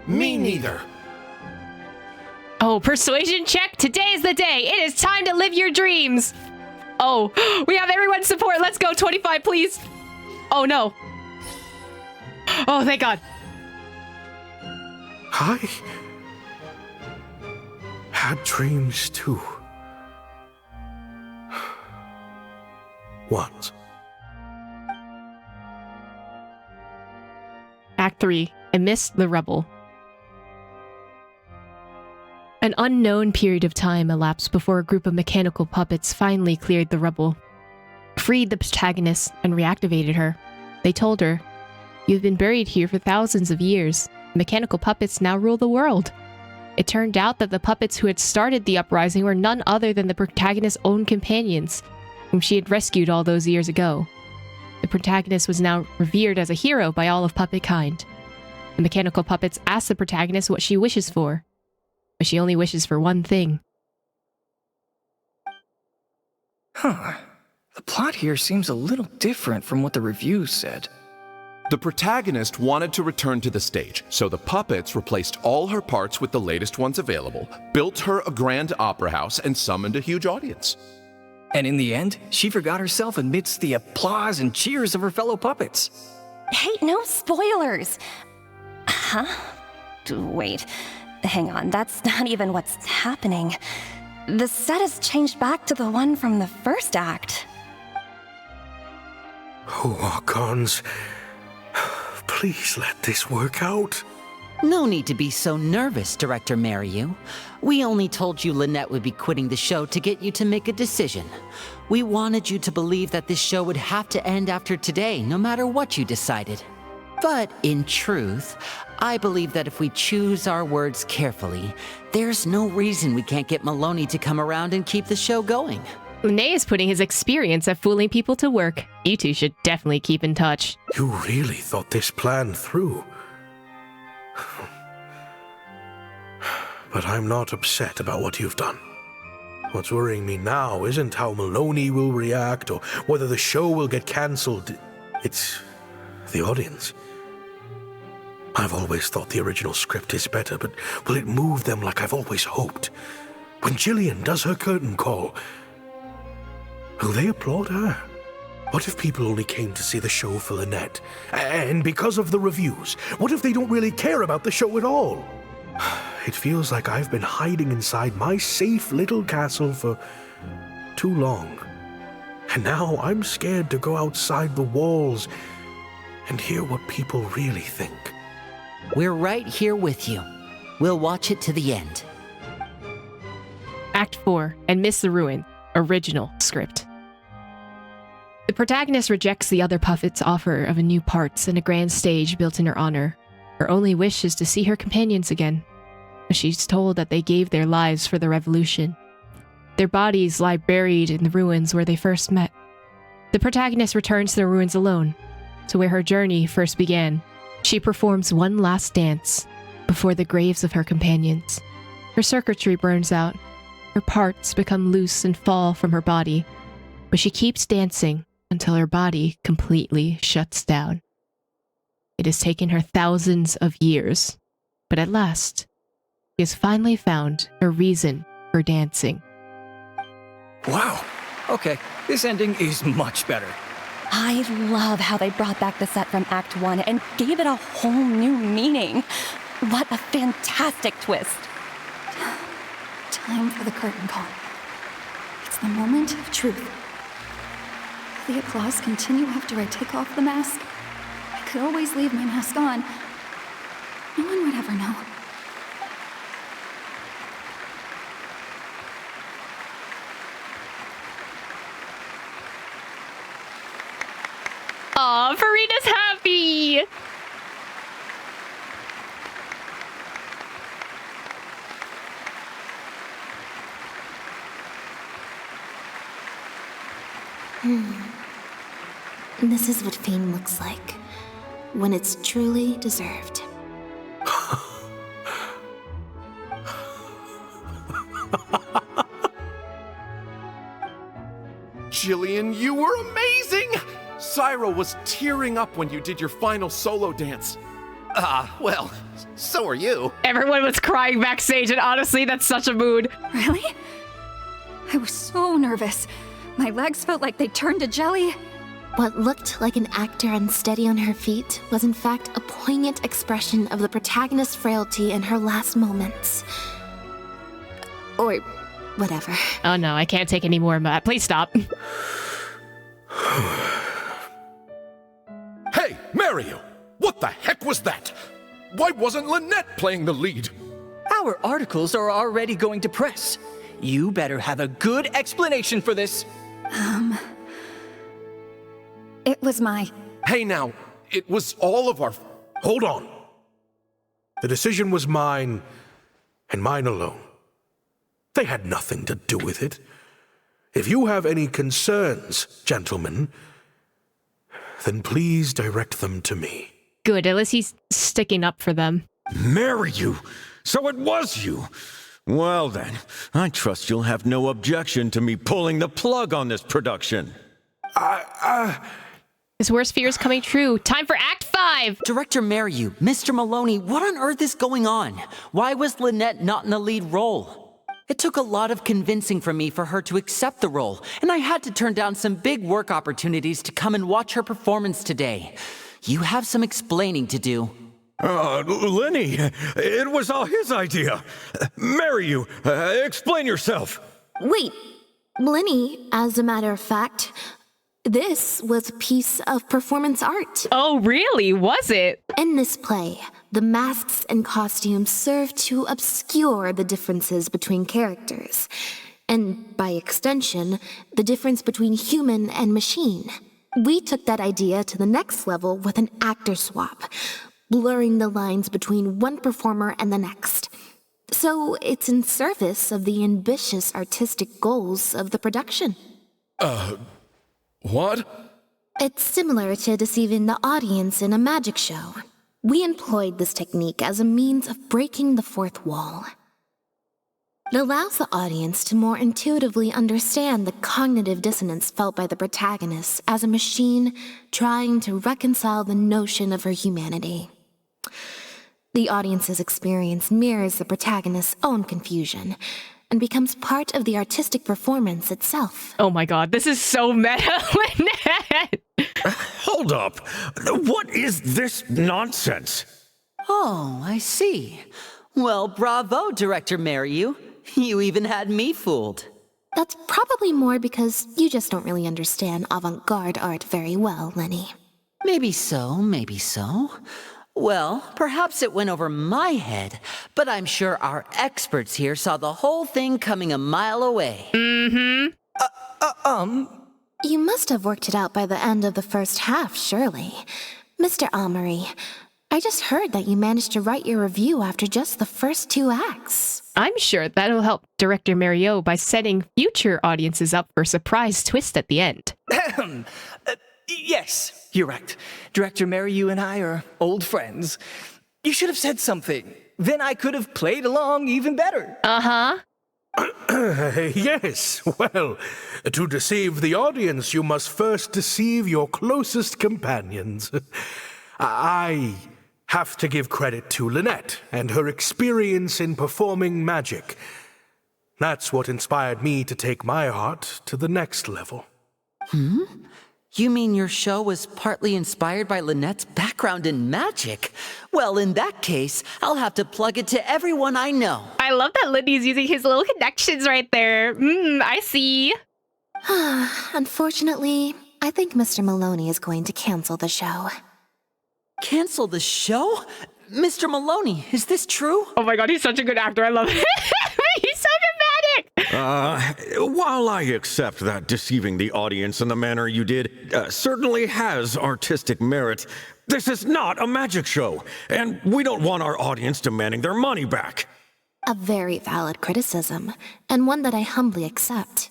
Me neither. Oh, persuasion check. Today's the day. It is time to live your dreams. Oh, we have everyone's support. Let's go. 25, please. Oh, no. Oh, thank God. I had dreams too. What? Act 3. Amidst the Rubble. An unknown period of time elapsed before a group of mechanical puppets finally cleared the rubble, freed the protagonist, and reactivated her. They told her, "You've been buried here for thousands of years. Mechanical puppets now rule the world." It turned out that the puppets who had started the uprising were none other than the protagonist's own companions, whom she had rescued all those years ago. The protagonist was now revered as a hero by all of puppet kind. The mechanical puppets ask the protagonist what she wishes for, but she only wishes for one thing. Huh. The plot here seems a little different from what the reviews said. The protagonist wanted to return to the stage, so the puppets replaced all her parts with the latest ones available, built her a grand opera house, and summoned a huge audience. And in the end, she forgot herself amidst the applause and cheers of her fellow puppets. Hey, no spoilers! Huh? Wait, hang on, that's not even what's happening. The set has changed back to the one from the first act. Oh, Archons, please let this work out. No need to be so nervous, Director Mariyu. We only told you Lynette would be quitting the show to get you to make a decision. We wanted you to believe that this show would have to end after today, no matter what you decided. But in truth, I believe that if we choose our words carefully, there's no reason we can't get Maloney to come around and keep the show going. Lene is putting his experience at fooling people to work. You two should definitely keep in touch. You really thought this plan through. But I'm not upset about what you've done. What's worrying me now isn't how Maloney will react or whether the show will get cancelled. It's the audience. I've always thought the original script is better, but will it move them like I've always hoped? When Jillian does her curtain call, will they applaud her? What if people only came to see the show for Lynette? And because of the reviews, what if they don't really care about the show at all? It feels like I've been hiding inside my safe little castle for too long. And now I'm scared to go outside the walls and hear what people really think. We're right here with you. We'll watch it to the end. Act 4, and Miss the Ruin. Original script. The protagonist rejects the other puppets' offer of a new parts and a grand stage built in her honor. Her only wish is to see her companions again. She's told that they gave their lives for the revolution. Their bodies lie buried in the ruins where they first met. The protagonist returns to the ruins alone, to where her journey first began. She performs one last dance before the graves of her companions. Her circuitry burns out. Her parts become loose and fall from her body, but she keeps dancing until her body completely shuts down. It has taken her thousands of years, but at last, she has finally found a reason for dancing. Wow. Okay, this ending is much better. I love how they brought back the set from Act 1 and gave it a whole new meaning. What a fantastic twist. Time for the curtain call. It's the moment of truth. Will the applause continue after I take off the mask? I could always leave my mask on. No one would ever know. Aw, Farina's happy! This is what fame looks like, when it's truly deserved. Jillian, you were amazing! Syra was tearing up when you did your final solo dance. Well, so are you. Everyone was crying backstage, and honestly, that's such a mood. Really? I was so nervous. My legs felt like they turned to jelly. What looked like an actor unsteady on her feet was in fact a poignant expression of the protagonist's frailty in her last moments. Or whatever. Oh no, I can't take any more of that. Please stop. Hey, Mario! What the heck was that? Why wasn't Lynette playing the lead? Our articles are already going to press. You better have a good explanation for this. It was my... Hey now, it was all of our... Hold on. The decision was mine, and mine alone. They had nothing to do with it. If you have any concerns, gentlemen, then please direct them to me. Good, at least he's sticking up for them. Marry you? So it was you? Well then, I trust you'll have no objection to me pulling the plug on this production. His worst fear is coming true. Time for Act 5! Director Mariu, Mr. Maloney, what on earth is going on? Why was Lynette not in the lead role? It took a lot of convincing from me for her to accept the role, and I had to turn down some big work opportunities to come and watch her performance today. You have some explaining to do. Lenny, it was all his idea. Mariu, explain yourself. Wait, Linny, as a matter of fact, this was a piece of performance art. Oh, really? Was it? In this play, the masks and costumes serve to obscure the differences between characters, and by extension, the difference between human and machine. We took that idea to the next level with an actor swap, blurring the lines between one performer and the next. So it's in service of the ambitious artistic goals of the production. What? It's similar to deceiving the audience in a magic show. We employed this technique as a means of breaking the fourth wall. It allows the audience to more intuitively understand the cognitive dissonance felt by the protagonist as a machine trying to reconcile the notion of her humanity. The audience's experience mirrors the protagonist's own confusion and becomes part of the artistic performance itself. Oh my god, this is so meta, Lynette! Hold up. What is this nonsense? Oh, I see. Well, bravo, Director Mariu. You even had me fooled. That's probably more because you just don't really understand avant-garde art very well, Lenny. Maybe so, maybe so. Well, perhaps it went over my head, but I'm sure our experts here saw the whole thing coming a mile away. Mm-hmm. You must have worked it out by the end of the first half, surely. Mr. Amory, I just heard that you managed to write your review after just the first 2 acts. I'm sure that'll help Director Mario by setting future audiences up for a surprise twist at the end. Yes, you're right. Director Mariu and I are old friends. You should have said something. Then I could have played along even better. Uh-huh. Yes, well, to deceive the audience, you must first deceive your closest companions. I have to give credit to Lynette and her experience in performing magic. That's what inspired me to take my art to the next level. You mean your show was partly inspired by Lynette's background in magic? Well, in that case, I'll have to plug it to everyone I know. I love that Lindy's using his little connections right there. I see. Unfortunately, I think Mr. Maloney is going to cancel the show. Cancel the show? Mr. Maloney, is this true? Oh my god, he's such a good actor. I love it. He's so dramatic. While I accept that deceiving the audience in the manner you did certainly has artistic merit, this is not a magic show, and we don't want our audience demanding their money back. A very valid criticism, and one that I humbly accept.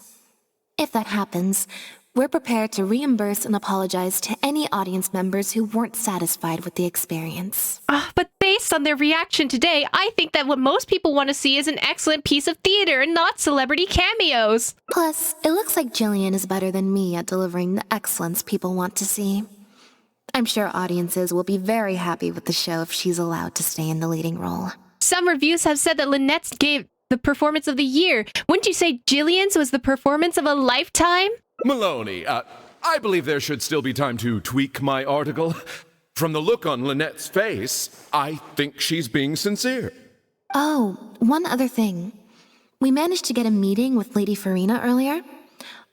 If that happens, we're prepared to reimburse and apologize to any audience members who weren't satisfied with the experience. But based on their reaction today, I think that what most people want to see is an excellent piece of theater and not celebrity cameos. Plus, it looks like Jillian is better than me at delivering the excellence people want to see. I'm sure audiences will be very happy with the show if she's allowed to stay in the leading role. Some reviews have said that Lynette's gave the performance of the year. Wouldn't you say Jillian's was the performance of a lifetime? Maloney, I believe there should still be time to tweak my article. From the look on Lynette's face, I think she's being sincere. Oh, one other thing. We managed to get a meeting with Lady Farina earlier.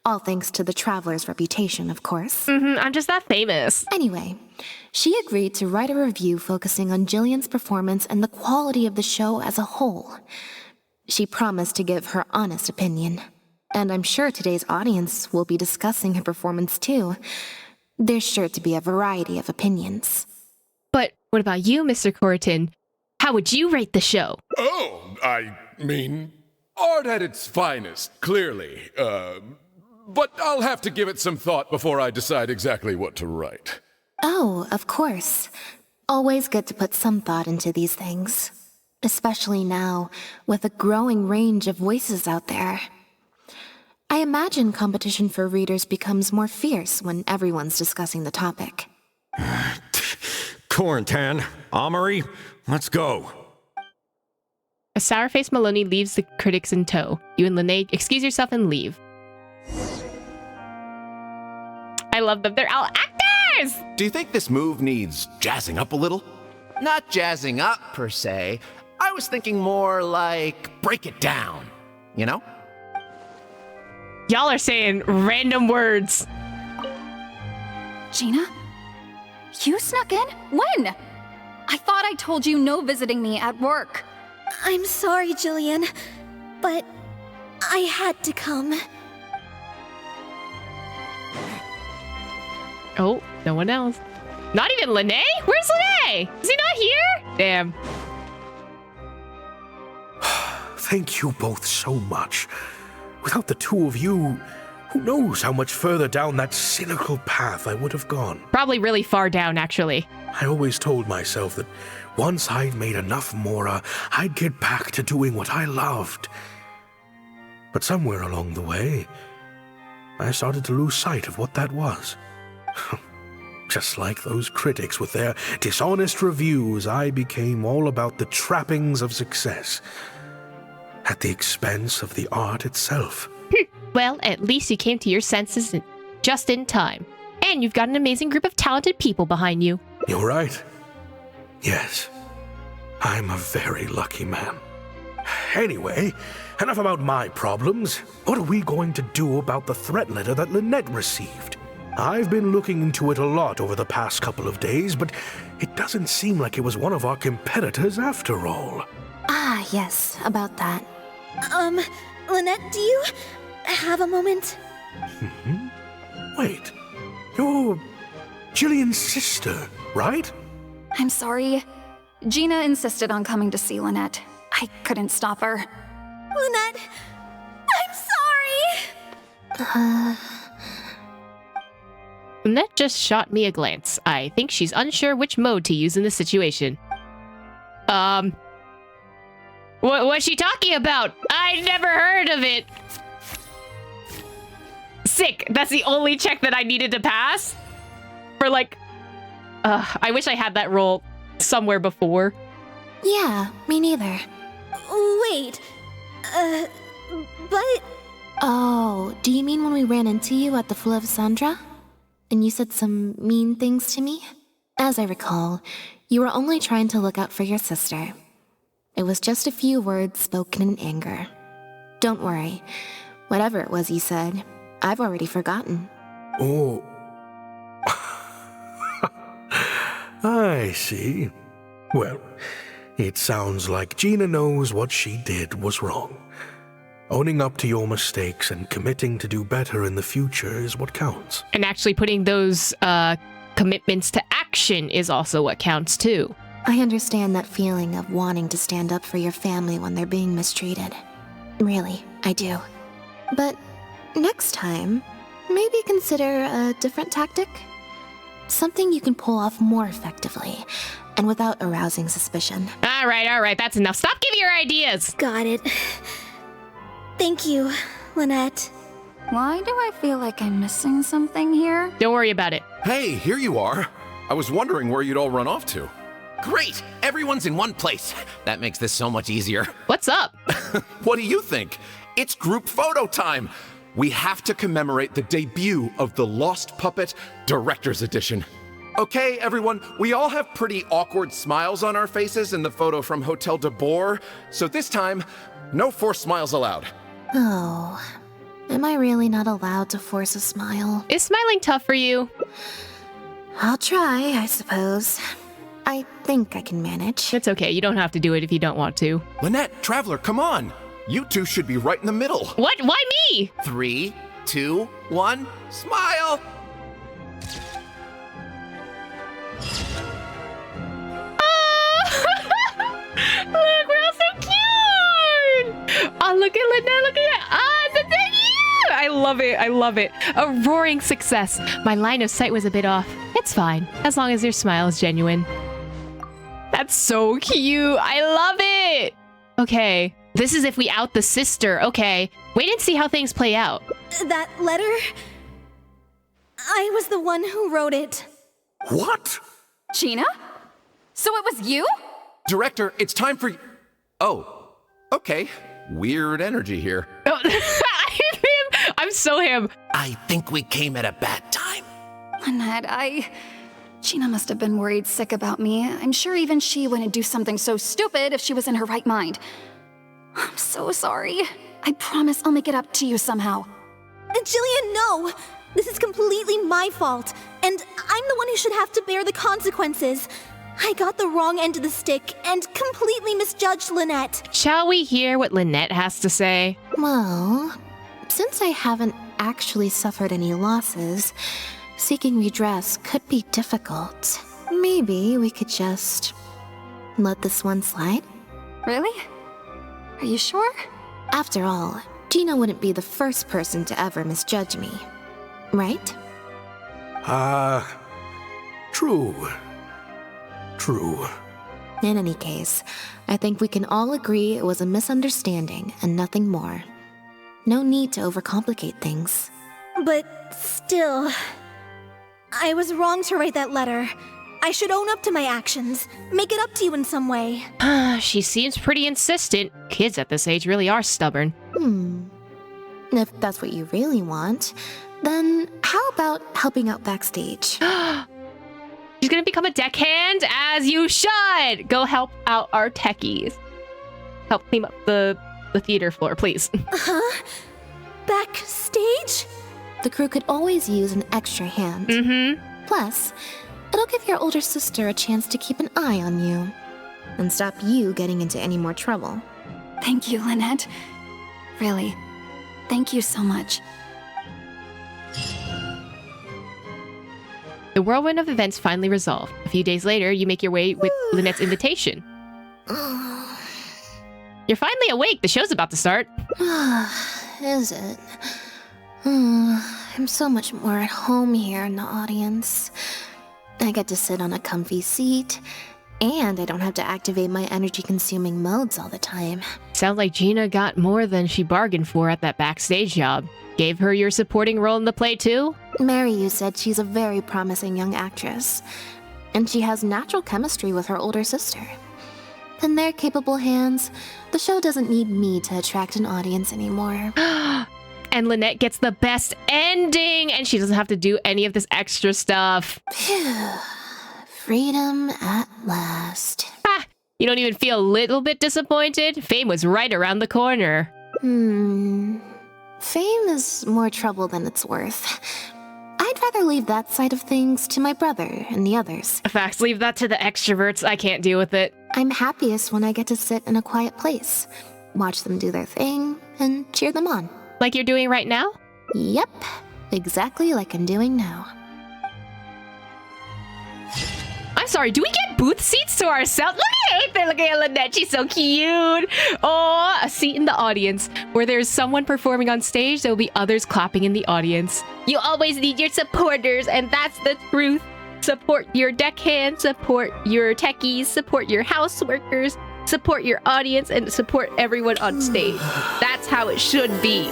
All thanks to the Traveler's reputation, of course. I'm just that famous. Anyway, she agreed to write a review focusing on Jillian's performance and the quality of the show as a whole. She promised to give her honest opinion. And I'm sure today's audience will be discussing her performance too. There's sure to be a variety of opinions. But what about you, Mr. Corriton? How would you rate the show? Oh, I mean, art at its finest, clearly. But I'll have to give it some thought before I decide exactly what to write. Oh, of course. Always good to put some thought into these things. Especially now, with a growing range of voices out there. I imagine competition for readers becomes more fierce when everyone's discussing the topic. Corentin, Amory, let's go. A sour-faced Maloney leaves the critics in tow. You and Lynette excuse yourself and leave. I love them. They're all actors! Do you think this move needs jazzing up a little? Not jazzing up, per se. I was thinking more like break it down, you know? Y'all are saying random words. Gina? You snuck in? When? I thought I told you no visiting me at work. I'm sorry, Jillian, but I had to come. Oh, no one else. Not even Lynette? Where's Lynette? Is he not here? Damn. Thank you both so much. Without the two of you, who knows how much further down that cynical path I would have gone. Probably really far down, actually. I always told myself that once I'd made enough Mora, I'd get back to doing what I loved. But somewhere along the way, I started to lose sight of what that was. Just like those critics with their dishonest reviews, I became all about the trappings of success, at the expense of the art itself. Well, at least you came to your senses just in time. And you've got an amazing group of talented people behind you. You're right. Yes, I'm a very lucky man. Anyway, enough about my problems. What are we going to do about the threat letter that Lynette received? I've been looking into it a lot over the past couple of days, but it doesn't seem like it was one of our competitors after all. Ah, yes, about that. Lynette, do you have a moment? Wait, you're Jillian's sister, right? I'm sorry. Gina insisted on coming to see Lynette. I couldn't stop her. Lynette, I'm sorry! Lynette just shot me a glance. I think she's unsure which mode to use in this situation. What's she talking about? I never heard of it. Sick. That's the only check that I needed to pass. For like, I wish I had that roll somewhere before. Yeah, me neither. Wait, but... Oh, do you mean when we ran into you at the Fleuve Sandra? And you said some mean things to me? As I recall, you were only trying to look out for your sister. It was just a few words spoken in anger. Don't worry. Whatever it was you said, I've already forgotten. Oh. I see. Well, it sounds like Gina knows what she did was wrong. Owning up to your mistakes and committing to do better in the future is what counts. And actually putting those commitments to action is also what counts too. I understand that feeling of wanting to stand up for your family when they're being mistreated. Really, I do. But next time, maybe consider a different tactic? Something you can pull off more effectively and without arousing suspicion. All right, that's enough. Stop giving your ideas. Got it. Thank you, Lynette. Why do I feel like I'm missing something here? Don't worry about it. Hey, here you are. I was wondering where you'd all run off to. Great! Everyone's in one place. That makes this so much easier. What's up? What do you think? It's group photo time. We have to commemorate the debut of the Lost Puppet Director's Edition. Okay, everyone, we all have pretty awkward smiles on our faces in the photo from Hotel de Boer, so this time, no forced smiles allowed. Oh, am I really not allowed to force a smile? Is smiling tough for you? I'll try, I suppose. I think I can manage. It's okay, you don't have to do it if you don't want to. Lynette, Traveler, come on. You two should be right in the middle. What? Why me? 3, 2, 1, smile! Look, we're all so cute! Oh, look at Lynette, look at that. Ah, that's so cute! I love it, I love it. A roaring success. My line of sight was a bit off. It's fine, as long as your smile is genuine. That's so cute. I love it. Okay, this is if we out the sister. Okay, wait and see how things play out. That letter? I was the one who wrote it. What? Gina? So it was you? Director, it's time for you. Oh, okay. Weird energy here. Oh, I'm so him. I think we came at a bad time. Lynette, Gina must have been worried sick about me. I'm sure even she wouldn't do something so stupid if she was in her right mind. I'm so sorry. I promise I'll make it up to you somehow. Jillian, no! This is completely my fault, and I'm the one who should have to bear the consequences. I got the wrong end of the stick and completely misjudged Lynette. Shall we hear what Lynette has to say? Well, since I haven't actually suffered any losses, seeking redress could be difficult. Maybe we could just let this one slide? Really? Are you sure? After all, Gina wouldn't be the first person to ever misjudge me, right? True. True. In any case, I think we can all agree it was a misunderstanding and nothing more. No need to overcomplicate things. But still, I was wrong to write that letter. I should own up to my actions, make it up to you in some way. She seems pretty insistent. Kids at this age really are stubborn. If that's what you really want, then how about helping out backstage? She's gonna become a deckhand, as you should! Go help out our techies. Help clean up the theater floor, please. Huh? Backstage? The crew could always use an extra hand. Plus, it'll give your older sister a chance to keep an eye on you. And stop you getting into any more trouble. Thank you, Lynette. Really, thank you so much. The whirlwind of events finally resolved. A few days later, you make your way with Lynette's invitation. You're finally awake. The show's about to start. Is it? I'm so much more at home here in the audience. I get to sit on a comfy seat, and I don't have to activate my energy-consuming modes all the time. Sounds like Gina got more than she bargained for at that backstage job. Gave her your supporting role in the play, too? Mary, you said she's a very promising young actress, and she has natural chemistry with her older sister. In their capable hands, the show doesn't need me to attract an audience anymore. And Lynette gets the best ending, and she doesn't have to do any of this extra stuff. Phew. Freedom at last. You don't even feel a little bit disappointed? Fame was right around the corner. Fame is more trouble than it's worth. I'd rather leave that side of things to my brother and the others. Facts, leave that to the extroverts. I can't deal with it. I'm happiest when I get to sit in a quiet place, watch them do their thing, and cheer them on. Like you're doing right now? Yep, exactly like I'm doing now. I'm sorry, do we get booth seats to ourselves? Look at Lynette, she's so cute. Oh, a seat in the audience. Where there's someone performing on stage, there will be others clapping in the audience. You always need your supporters, and that's the truth. Support your deckhand, support your techies, support your house workers, support your audience, and support everyone on stage. That's how it should be.